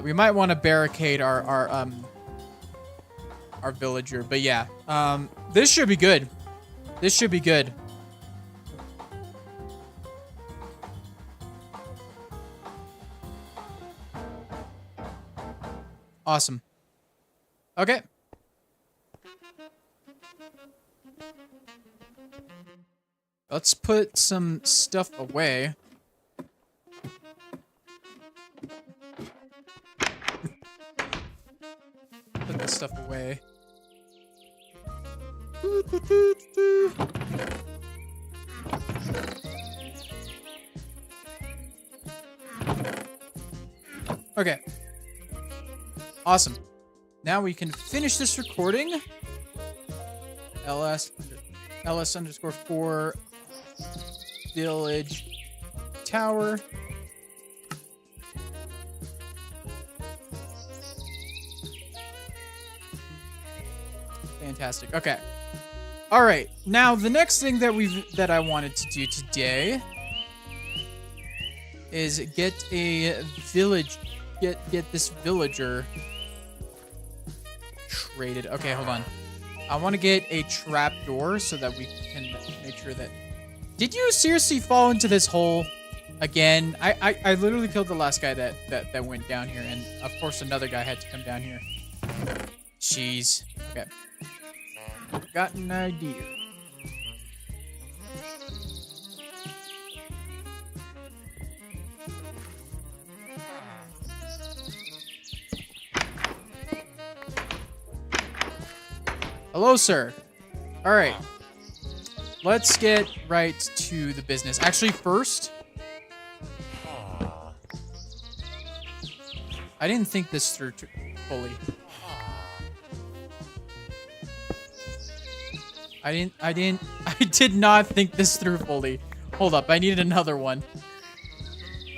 We might want to barricade our villager, but yeah. This should be good. This should be good. Awesome. Okay. Let's put some stuff away. Put this stuff away. Okay. Awesome. Now we can finish this recording. LS_4 village tower. Fantastic. Okay. All right. Now the next thing that I wanted to do today is get a village. Get this villager traded. Okay, hold on. I want to get a trapdoor so that we can make sure that... Did you seriously fall into this hole again? I literally killed the last guy that went down here, and of course another guy had to come down here. Jeez. Okay. Got an idea. Hello, sir. All right. Let's get right to the business. Actually, first, I didn't think this through fully. I did not think this through fully. Hold up, I needed another one.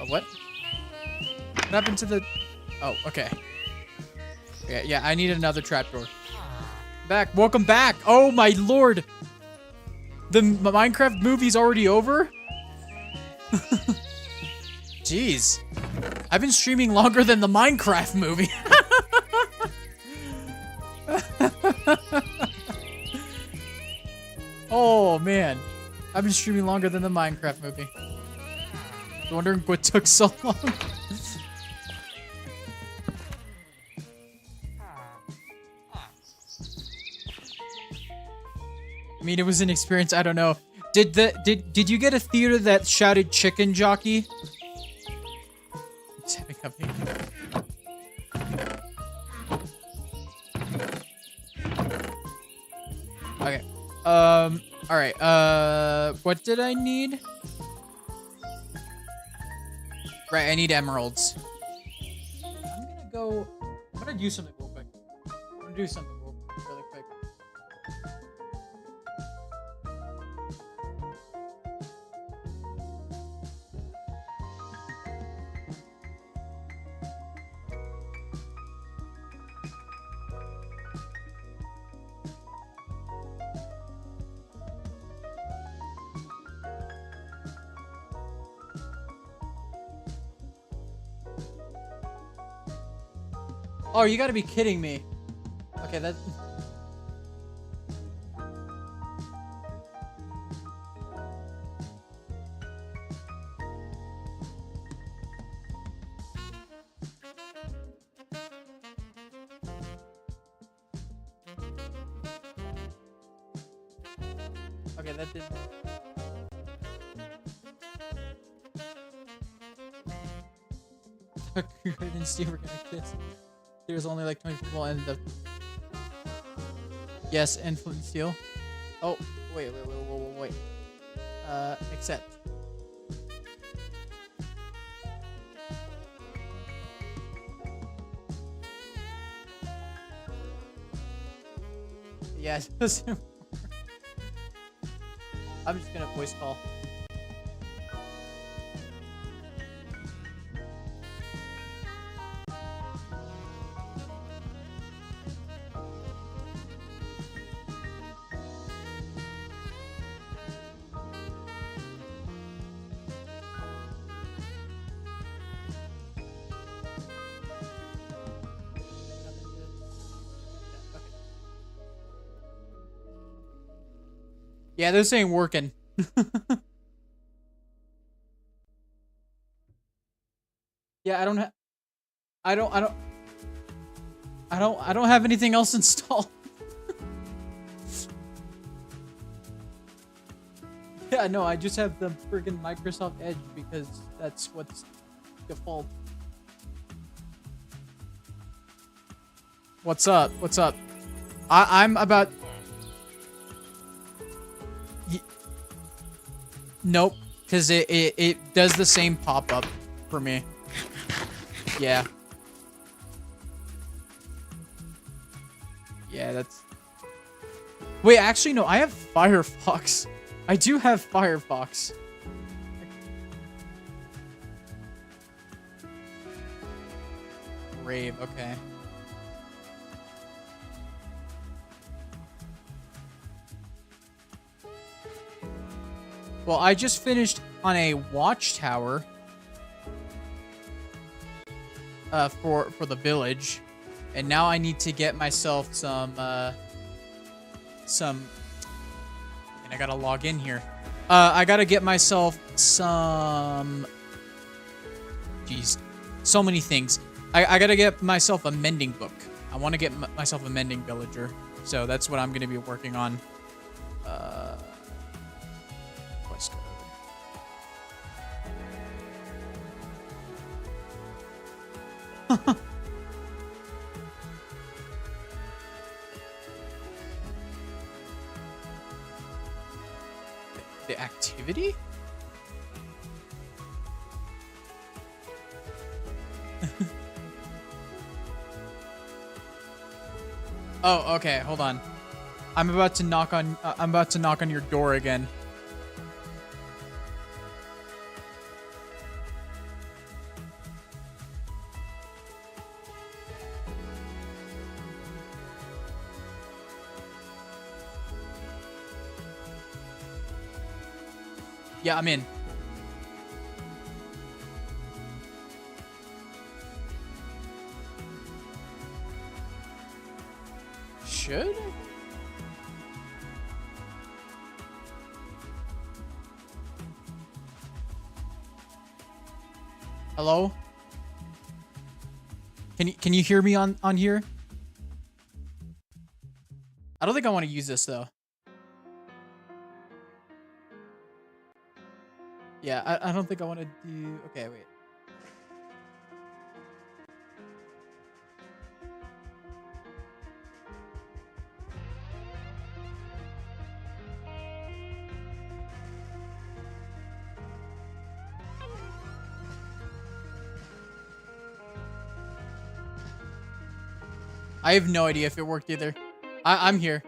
What? What happened to the... Oh, okay. Yeah, I needed another trapdoor. Back. Welcome back. Oh my lord. The Minecraft movie's already over? Jeez. I've been streaming longer than the Minecraft movie. Oh man. I've been streaming longer than the Minecraft movie. Wondering what took so long. I mean, it was an experience. I don't know. Did you get a theater that shouted "chicken jockey"? It's having a Okay. All right. What did I need? Right, I need emeralds. I'm gonna do something real quick. Really quick. Oh, you gotta be kidding me. Okay, that... Okay, that didn't... Creator and Steve were gonna kiss. There's only like 20 people and the... Yes, and Flint and Steel. Oh, wait. Accept. Yeah, it doesn't work. I'm just gonna voice call. Yeah, this ain't working. Yeah, I don't have anything else installed. Yeah, no, I just have the friggin' Microsoft Edge because that's what's default. What's up? What's up? I'm about... Nope, because it does the same pop-up for me. Yeah. Yeah, that's... Wait, actually, no, I have Firefox. I do have Firefox. Brave, okay. Well, I just finished on a watchtower for the village, and now I need to get myself some and I gotta log in here. I gotta get myself some... Jeez, so many things. I gotta get myself a mending book. I want to get myself a mending villager, so that's what I'm gonna be working on. Quest code. The activity? Oh, okay, hold on. I'm about to knock on your door again. Yeah, I'm in. Should? Hello? Can you hear me on here? I don't think I want to use this though. Yeah, I don't think I want to do... Okay, wait. I have no idea if it worked either. I'm here.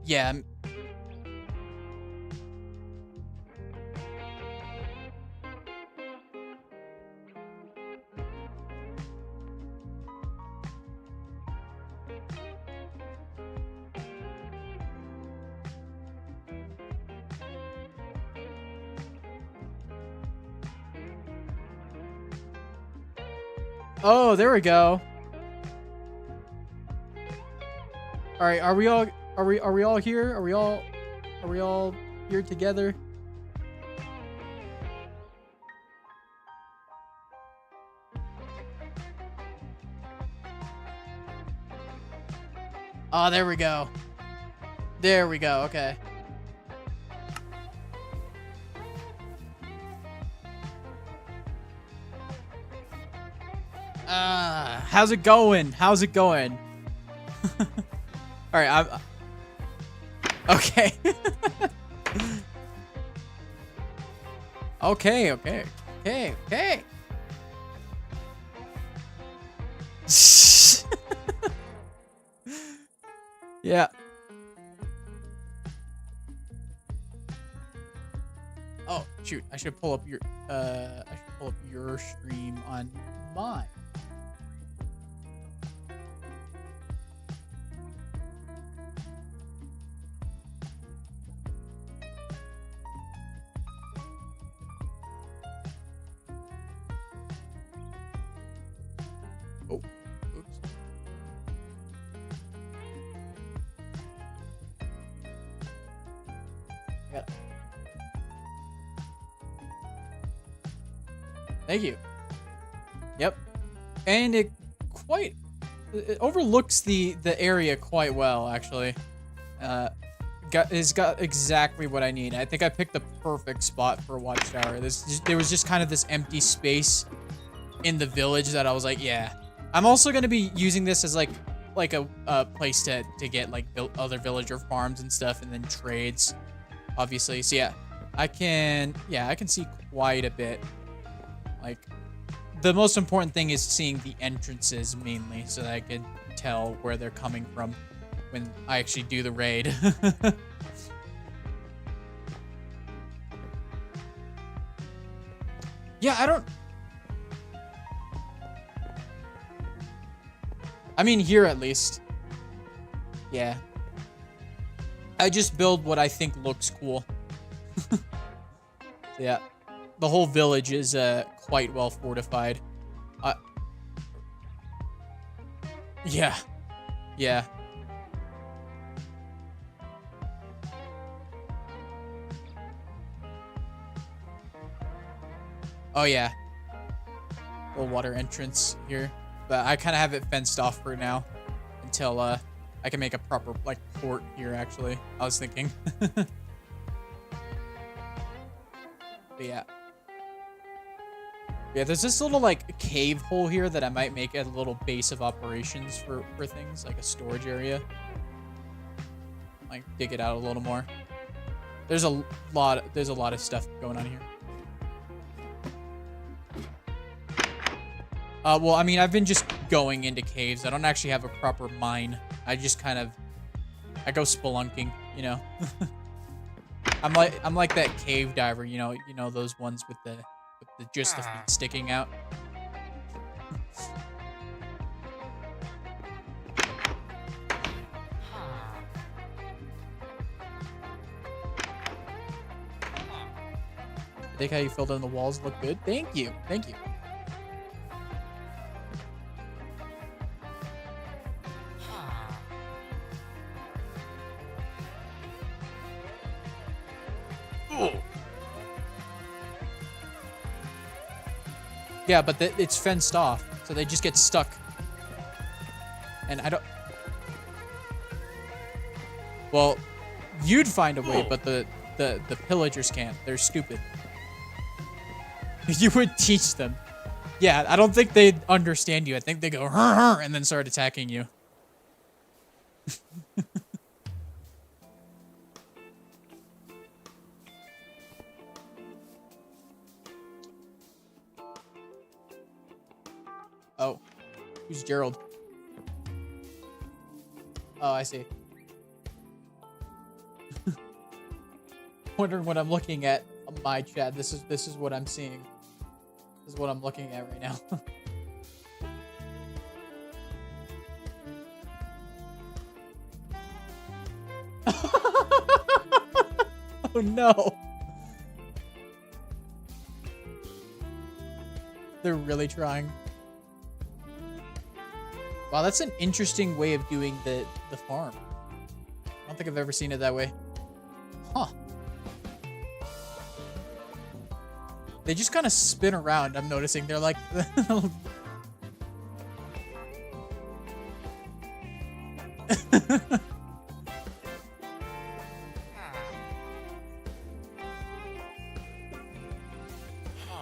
Yeah. Oh, there we go. All right, are we all here? Are we all here together? Oh, there we go. There we go. Okay. How's it going? How's it going? All right, I'm okay. Okay. Yeah. Oh, shoot. I should pull up your stream on mine. Oh, oops. Yeah. Thank you. Yep. And it overlooks the area quite well, actually. It's got exactly what I need. I think I picked the perfect spot for a watchtower. There was just kind of this empty space in the village that I was like, yeah. I'm also going to be using this as like a place to get like other villager farms and stuff, and then trades, obviously. So yeah, I can see quite a bit. Like, the most important thing is seeing the entrances mainly, so that I can tell where they're coming from when I actually do the raid. Yeah, I mean, here at least. Yeah. I just build what I think looks cool. Yeah. The whole village is quite well fortified. Yeah. Yeah. Oh, yeah. Little water entrance here. But I kind of have it fenced off for now until I can make a proper like port here, actually. I was thinking. But yeah. Yeah, there's this little like cave hole here that I might make a little base of operations for things, like a storage area. Like dig it out a little more. There's a lot of stuff going on here. Well, I mean, I've been just going into caves. I don't actually have a proper mine. I just kind of, I go spelunking, you know. I'm like that cave diver, you know those ones with the just the feet sticking out. I think how you filled in the walls look good. Thank you. Thank you. Yeah, but it's fenced off, so they just get stuck. And I don't... Well, you'd find a way, but the pillagers can't. They're stupid. You would teach them. Yeah, I don't think they'd understand you. I think they go, "Hur, hur," and then start attacking you. Oh, who's Gerald? Oh, I see. Wondering what I'm looking at on my chat. This is what I'm seeing. This is what I'm looking at right now. Oh no. They're really trying. Wow, that's an interesting way of doing the farm. I don't think I've ever seen it that way. Huh. They just kind of spin around, I'm noticing. They're like...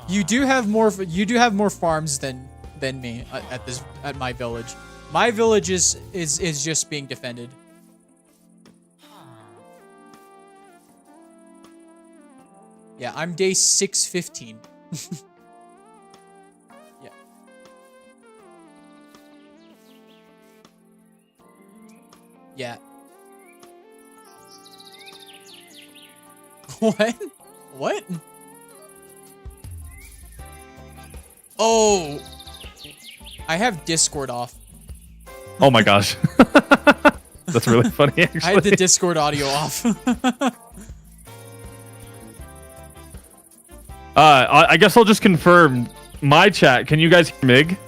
You do have more farms than me at my village. My village is just being defended. Yeah, I'm day 615. Yeah. Yeah. What? What? Oh. I have Discord off. Oh my gosh. That's really funny, actually. I had the Discord audio off. I guess I'll just confirm my chat. Can you guys hear Mig?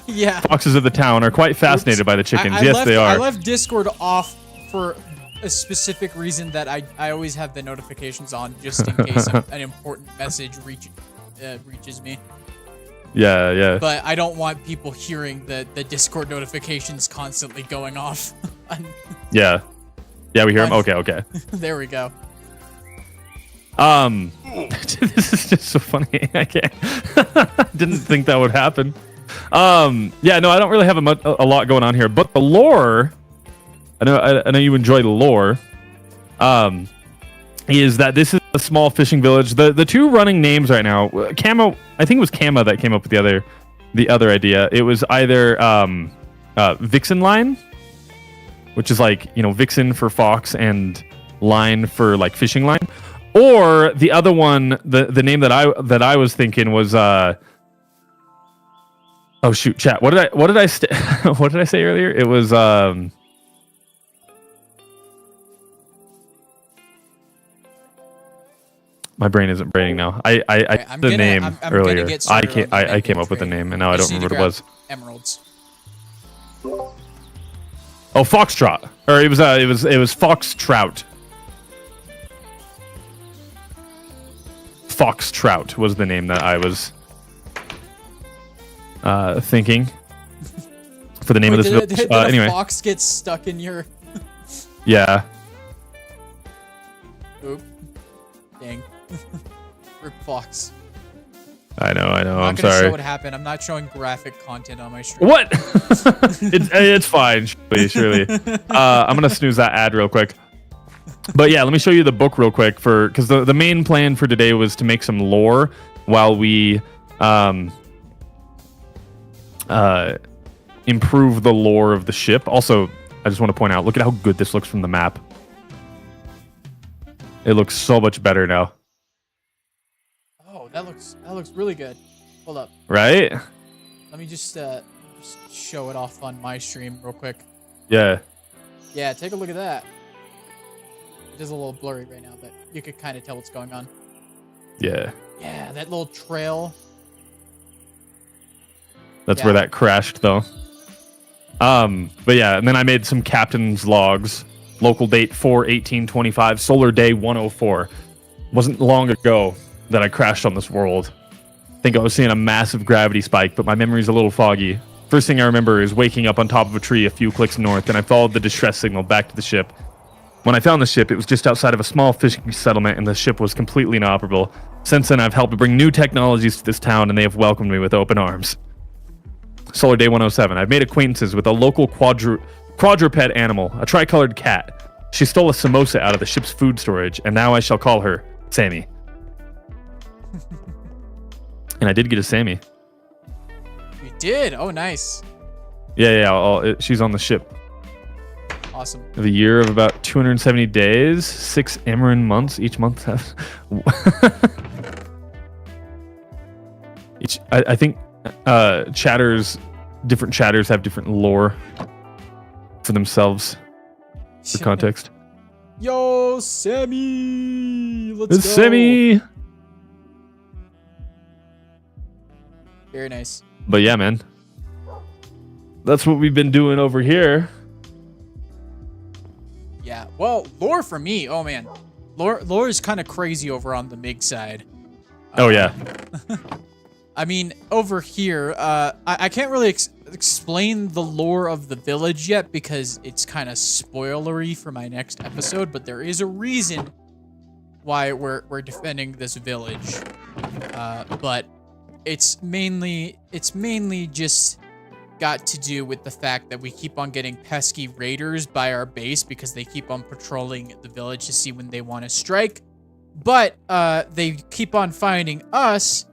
Yeah. Foxes of the town are quite fascinated by the chickens. Yes, they are. I left Discord off for a specific reason that I always have the notifications on just in case an important message reaches me. Yeah, yeah. But I don't want people hearing the Discord notifications constantly going off. Yeah. Yeah, we hear them? Okay, okay. There we go. This is just so funny. I can't. Didn't think that would happen. Yeah, no, I don't really have a lot going on here, but the lore, I know you enjoy the lore, is that this is a small fishing village. The two running names right now, Camo, I think it was Kama that came up with the other idea. It was either Vixen Line, which is like, you know, Vixen for fox and line for like fishing line. Or the other one, the name that I was thinking was oh shoot, chat. What did I say earlier? It was my brain isn't braining now. I the name earlier. I came up with the name and now I don't remember what it was. Emeralds. Oh, Foxtrot. Or it was Foxtrout. Foxtrout was the name that I was thinking for the name of this village. Did anyway, a fox get stuck in your... Yeah. Oop. Dang. Rip fox. I know. I'm not gonna sorry. show what happened. I'm not showing graphic content on my stream. What? it's fine. Surely. I'm gonna snooze that ad real quick. But yeah, let me show you the book real quick because the main plan for today was to make some lore while we improve the lore of the ship. Also, I just want to point out, look at how good this looks from the map. It looks so much better now. Oh, that looks really good. Hold up. Right? Let me just show it off on my stream real quick. Yeah. Yeah, take a look at that. It is a little blurry right now, but you could kind of tell what's going on. Yeah. Yeah, that little trail. That's where that crashed, though. But yeah, and then I made some captain's logs. Local date 4/18/25, solar day 104. Wasn't long ago that I crashed on this world. I think I was seeing a massive gravity spike, but my memory's a little foggy. First thing I remember is waking up on top of a tree a few clicks north, and I followed the distress signal back to the ship. When I found the ship, it was just outside of a small fishing settlement, and the ship was completely inoperable. Since then, I've helped bring new technologies to this town, and they have welcomed me with open arms. Solar Day 107. I've made acquaintances with a local quadruped animal, a tricolored cat. She stole a samosa out of the ship's food storage, and now I shall call her Sammy. And I did get a Sammy. You did? Oh, nice. Yeah. She's on the ship. Awesome. The year of about 270 days, 6 Amaran months. Each month has. I think different chatters have different lore for themselves, for context. Yo, Sammy! Let's go. Sammy! Very nice. But yeah, man. That's what we've been doing over here. Yeah. Well, lore for me. Oh, man. Lore is kind of crazy over on the MiG side. Oh, yeah. I mean, over here, I can't really explain the lore of the village yet because it's kind of spoilery for my next episode, but there is a reason why we're defending this village. But it's mainly just got to do with the fact that we keep on getting pesky raiders by our base because they keep on patrolling the village to see when they want to strike. But they keep on finding us,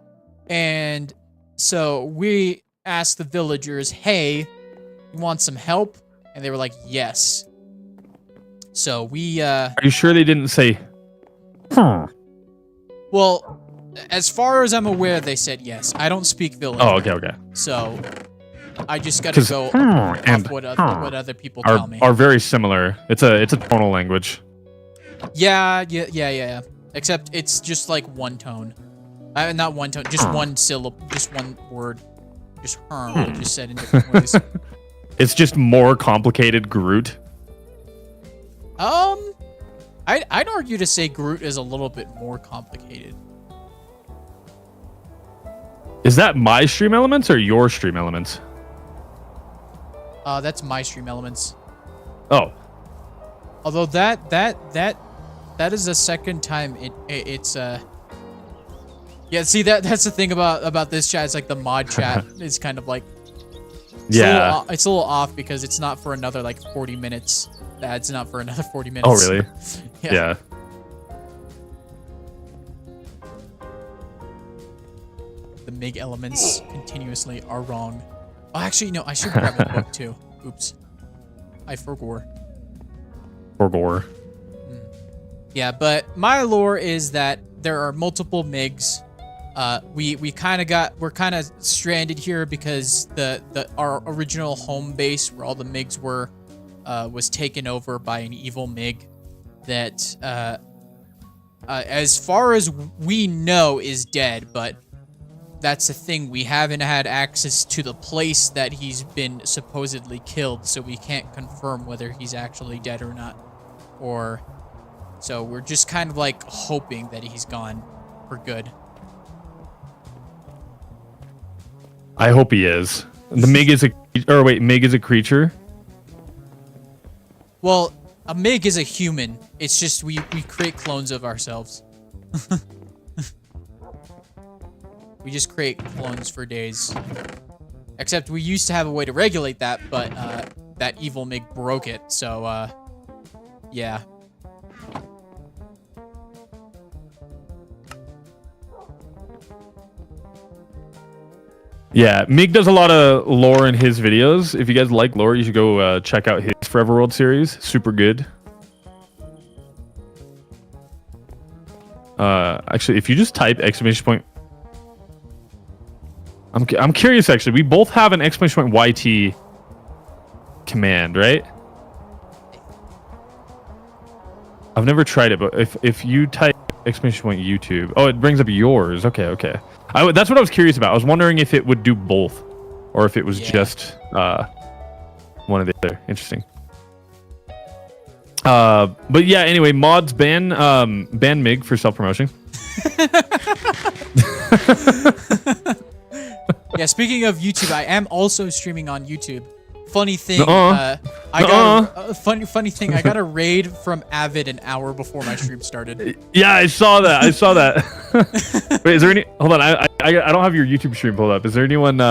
and so we asked the villagers, hey, you want some help? And they were like, yes. So we... Are you sure they didn't say, huh? Well, as far as I'm aware, they said yes. I don't speak village. Oh, okay. So I just got to go off what other people tell me. Are very similar. It's a tonal language. Yeah. Except it's just like one tone. Not one tone, just one syllable, just one word. Just just said in different ways. It's just more complicated Groot. I'd argue to say Groot is a little bit more complicated. Is that my stream elements or your stream elements? That's my stream elements. Oh. Although that is the second time it's yeah, see that's the thing about this chat. It's like the mod chat is kind of like it's a little off because it's not for another like 40 minutes. That's not for another 40 minutes. Oh really? Yeah. The MiG elements continuously are wrong. Oh, actually, no, I should grab a book too. Oops. I forgot. Yeah, but my lore is that there are multiple MiGs. We're kind of stranded here because our original home base where all the MiGs were was taken over by an evil MiG that as far as we know is dead, but that's the thing, we haven't had access to the place that he's been supposedly killed, so we can't confirm whether he's actually dead or not. So we're just kind of like hoping that he's gone for good. I hope he is. The MiG is MiG is a creature? Well, a MiG is a human. It's just we create clones of ourselves. We just create clones for days. Except we used to have a way to regulate that, but that evil MiG broke it, so yeah. Yeah, Mig does a lot of lore in his videos. If you guys like lore, you should go check out his Forever World series. Super good. Actually, if you just type exclamation point... I'm curious, actually. We both have an exclamation point YT command, right? I've never tried it, but if you type exclamation point YouTube... Oh, it brings up yours. Okay. That's what I was curious about. I was wondering if it would do both, or if it was just one or the other. Interesting. But yeah, anyway, mods ban MiG for self-promotion. Yeah, speaking of YouTube, I am also streaming on YouTube. funny thing. Nuh-uh. I got a funny thing. I got a raid from Avid an hour before my stream started. Yeah, I saw that. I saw that. Wait, is there any? Hold on. I don't have your YouTube stream pulled up. Is there anyone?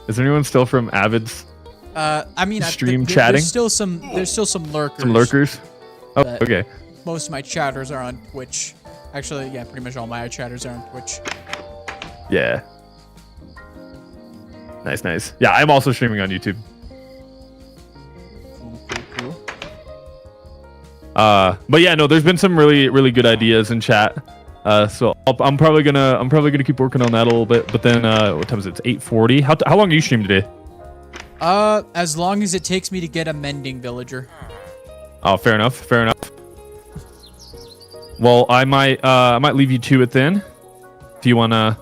Is there anyone still from Avid's? I mean, stream chatting. There's still some lurkers. Some lurkers. Oh, okay. Most of my chatters are on Twitch. Actually, yeah, pretty much all my chatters are on Twitch. Yeah. Nice. Yeah, I'm also streaming on YouTube. Cool. But yeah, no, there's been some really good ideas in chat. So I'm probably gonna keep working on that a little bit. But then, what time is it? It's 8:40. How long are you streaming today? As long as it takes me to get a mending villager. Oh, fair enough. Well, I might leave you to it then. If you wanna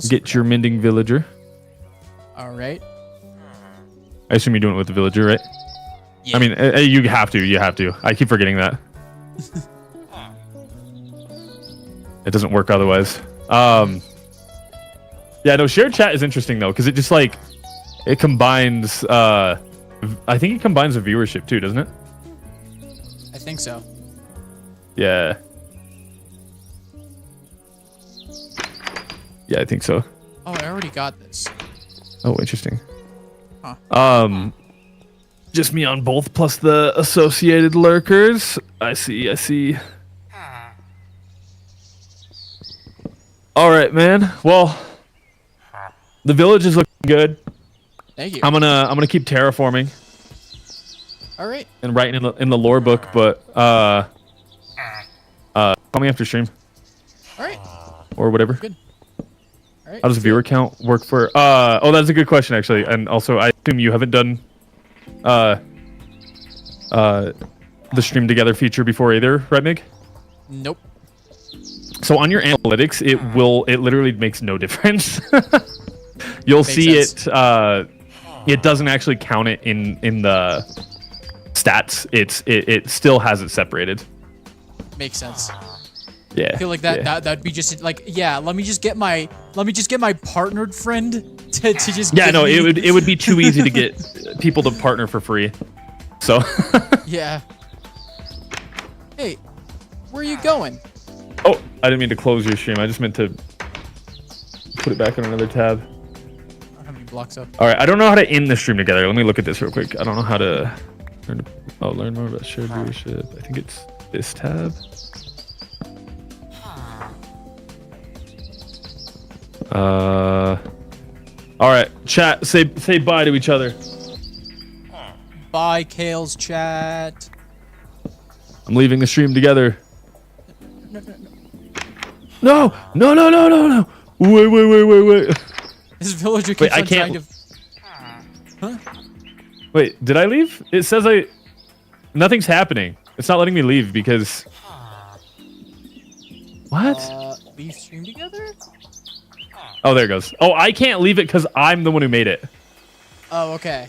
get your mending villager. All right. I assume you're doing it with the villager, right? Yeah. I mean, you have to. I keep forgetting that. It doesn't work otherwise. Yeah, no, shared chat is interesting though, because it just like it combines. I think it combines the viewership too, doesn't it? I think so. Yeah. Yeah, I think so. Oh, I already got this. Oh, interesting. Huh. Just me on both plus the associated lurkers. I see. All right, man. Well, the village is looking good. Thank you. I'm gonna keep terraforming. All right. And writing in the lore book, but call me after stream. All right. Or whatever. Good. All right. How does viewer count work for? Oh, that's a good question actually. And also, I assume you haven't done the stream together feature before either, right, Mig? Nope. So on your analytics, it literally makes no difference. You'll see sense. it doesn't actually count it in the stats. It still has it separated. Makes sense. Yeah. I feel like that'd be just like, yeah, let me just get my partnered friend to just Yeah, give no, me... it would be too easy to get people to partner for free. So Yeah. Hey, where are you going? Oh, I didn't mean to close your stream. I just meant to put it back on another tab. I don't have any blocks up. All right, I don't know how to end the stream together. Let me look at this real quick. I don't know how to learn more about shared viewership. I think it's this tab. All right, chat. Say bye to each other. Bye, Kale's chat. I'm leaving the stream together. No. No. Wait. This villager keeps on trying to... Huh? Wait, did I leave? It says nothing's happening. It's not letting me leave because... What? Leave stream together? Oh, there it goes. Oh, I can't leave it because I'm the one who made it. Oh, okay.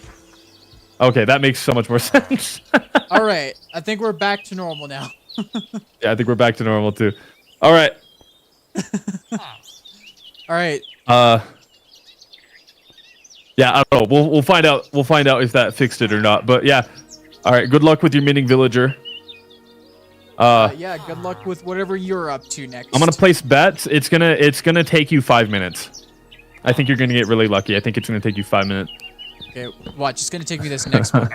Okay, that makes so much more sense. All right. I think we're back to normal now. Yeah, I think we're back to normal too. All right. All right. Yeah, I don't know. We'll find out. We'll find out if that fixed it or not. But yeah. All right. Good luck with your mending villager. Yeah. Good luck with whatever you're up to next. I'm gonna place bets. It's gonna take you 5 minutes. I think you're gonna get really lucky. I think it's gonna take you 5 minutes. Okay. Watch. It's gonna take me this next one.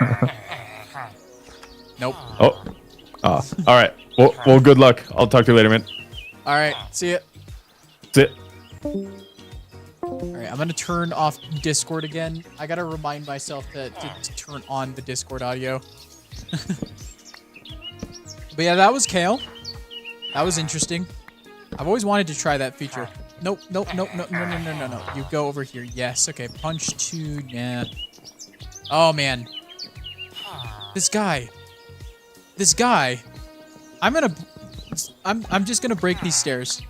Nope. Oh. All right. Well, good luck. I'll talk to you later, man. All right. See ya. That's it. All right. I'm gonna turn off Discord again. I gotta remind myself to turn on the Discord audio. But yeah, that was Kale. That was interesting. I've always wanted to try that feature. Nope. No. You go over here. Yes. Okay. Punch 2. Yeah. Oh man. This guy. I'm just gonna break these stairs.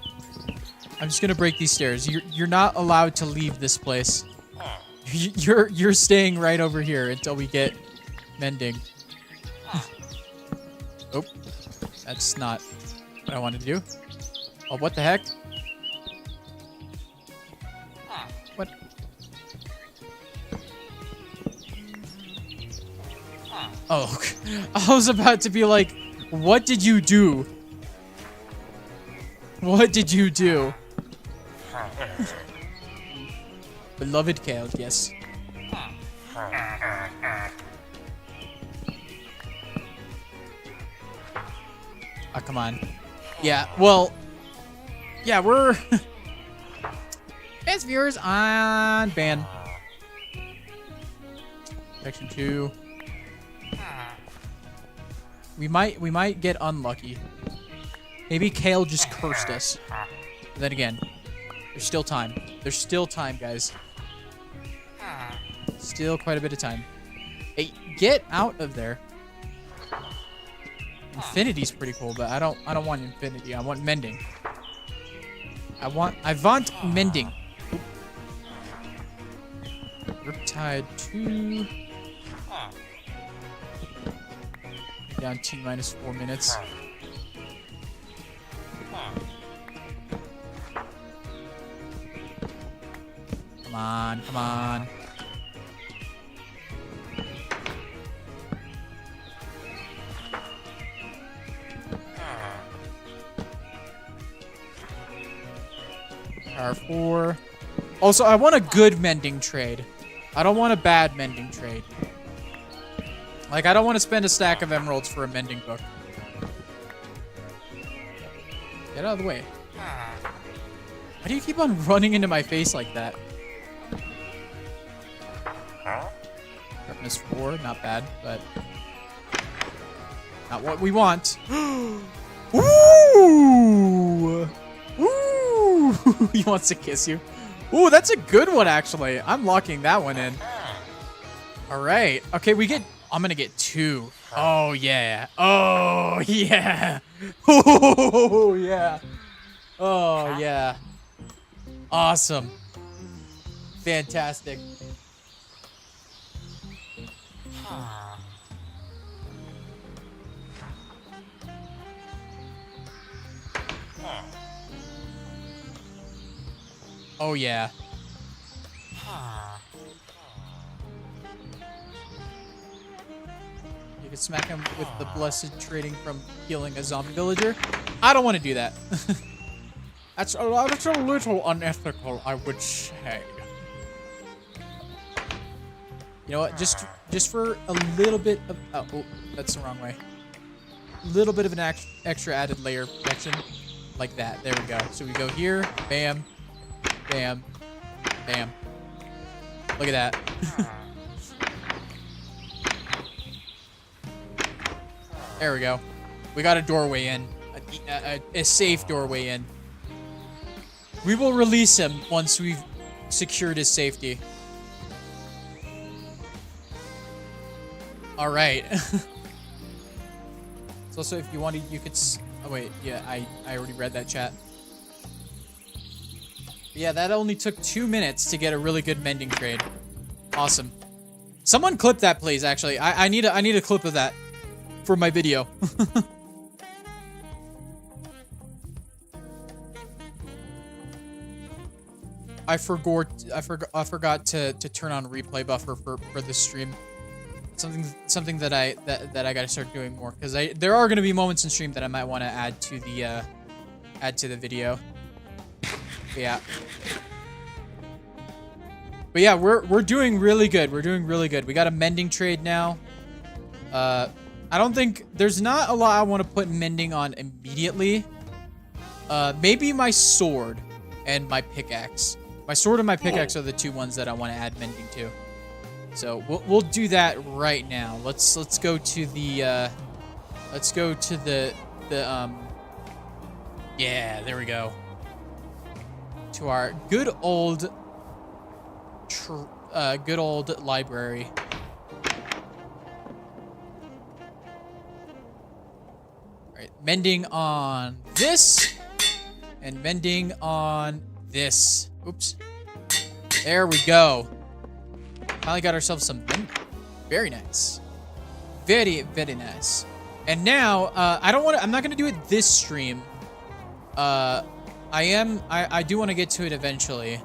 You're not allowed to leave this place. You're staying right over here until we get mending. Oh, that's not what I wanted to do. Oh, what the heck? What? Oh, I was about to be like, what did you do? What did you do? Beloved Kale, yes. Oh, come on. Yeah, well, yeah, we're as viewers on ban. Section 2. We might get unlucky. Maybe Kale just cursed us. But then again, there's still time. There's still time, guys. Still quite a bit of time. Hey, get out of there. Infinity's pretty cool, but I don't want infinity. I want mending. I want mending. Riptide 2. Down T-4 minutes. Come on, come on. Power 4. Also, I want a good mending trade. I don't want a bad mending trade. Like, I don't want to spend a stack of emeralds for a mending book. Get out of the way. Why do you keep on running into my face like that? Sharpness 4, not bad, but not what we want. Ooh! Ooh! He wants to kiss you. Ooh, that's a good one, actually. I'm locking that one in. All right. Okay, we get... I'm gonna get 2. Oh, yeah. Oh, yeah. Oh, yeah. Oh, yeah. Awesome. Fantastic. Oh, yeah. You can smack him with the blessed trading from healing a zombie villager. I don't want to do that. That's a little unethical, I would say. You know what? Just for a little bit of... Oh, that's the wrong way. A little bit of an extra added layer of protection. Like that. There we go. So we go here. Bam. Bam. Bam. Look at that. There we go. We got a doorway in. A safe doorway in. We will release him once we've secured his safety. All right. So also, if you wanted, you could... Oh, wait. Yeah, I already read that chat. Yeah, that only took 2 minutes to get a really good mending trade. Awesome. Someone clip that, please, actually. I need a clip of that for my video. I forgot to turn on replay buffer for this stream. Something that I gotta start doing more, because there are gonna be moments in stream that I might want to add to the video. Yeah. But yeah, we're doing really good. We're doing really good. We got a mending trade now. I don't think there's not a lot I want to put mending on immediately. Maybe my sword and my pickaxe. My sword and my pickaxe are the 2 ones that I want to add mending to. So we'll do that right now. Let's go to the yeah, there we go. To our good old library. All right, mending on this and mending on this. Oops. There we go. Finally got ourselves some mending. Very nice. Very, very nice. And now, I'm not gonna do it this stream. I do want to get to it eventually.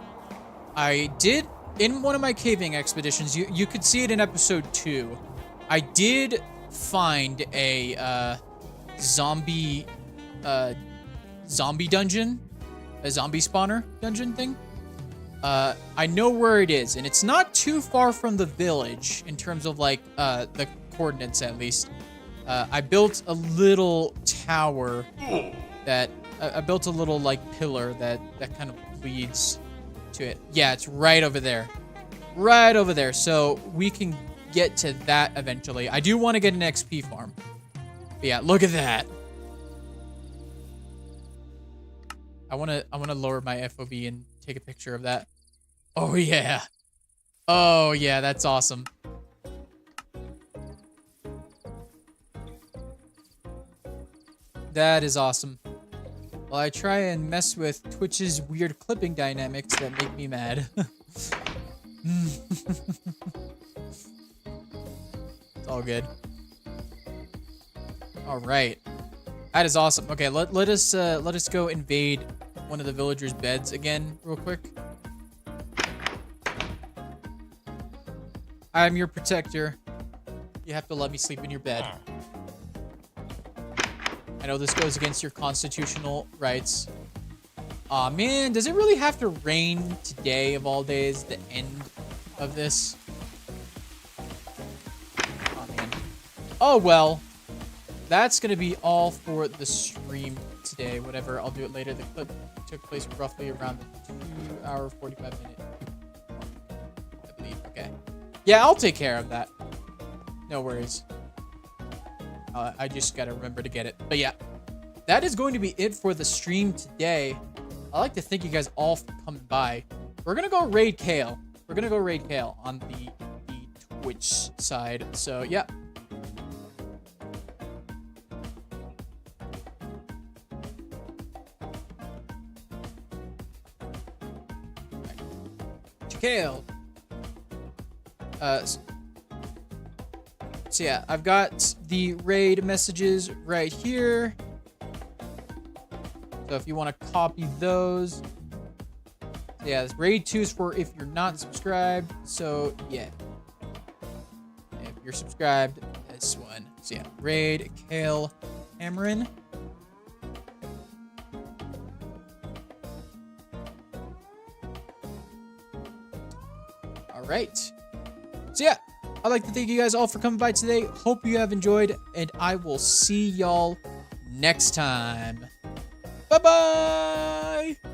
I did, in one of my caving expeditions, you could see it in episode 2. I did find a zombie dungeon, a zombie spawner dungeon thing. I know where it is, and it's not too far from the village in terms of like the coordinates at least. I built a little tower that I built a little like pillar that kind of leads to it. Yeah, it's right over there. Right over there. So we can get to that eventually. I do want to get an XP farm. But yeah, look at that. I want to lower my FOV and take a picture of that. Oh yeah. Oh yeah, that's awesome. That is awesome. Well, I try and mess with Twitch's weird clipping dynamics that make me mad. It's all good. All right. That is awesome. Okay, let us go invade one of the villagers' beds again real quick. I'm your protector. You have to let me sleep in your bed. I know this goes against your constitutional rights. Aw, man, does it really have to rain today of all days, the end of this? Oh, man. Oh, well. That's going to be all for the stream today. Whatever, I'll do it later. The clip took place roughly around the 2-hour, 45-minute mark, I believe. Okay. Yeah, I'll take care of that. No worries. I just got to remember to get it. But yeah, that is going to be it for the stream today. I'd like to thank you guys all for coming by. We're going to go raid Kale. We're going to go raid Kale on the Twitch side. So, yeah. Kale. So yeah, I've got the raid messages right here. So if you want to copy those. So yeah, this raid 2 is for if you're not subscribed. So yeah. If you're subscribed, this one. So yeah, raid Kale Cameron. All right. So yeah, I'd like to thank you guys all for coming by today. Hope you have enjoyed, and I will see y'all next time. Bye-bye!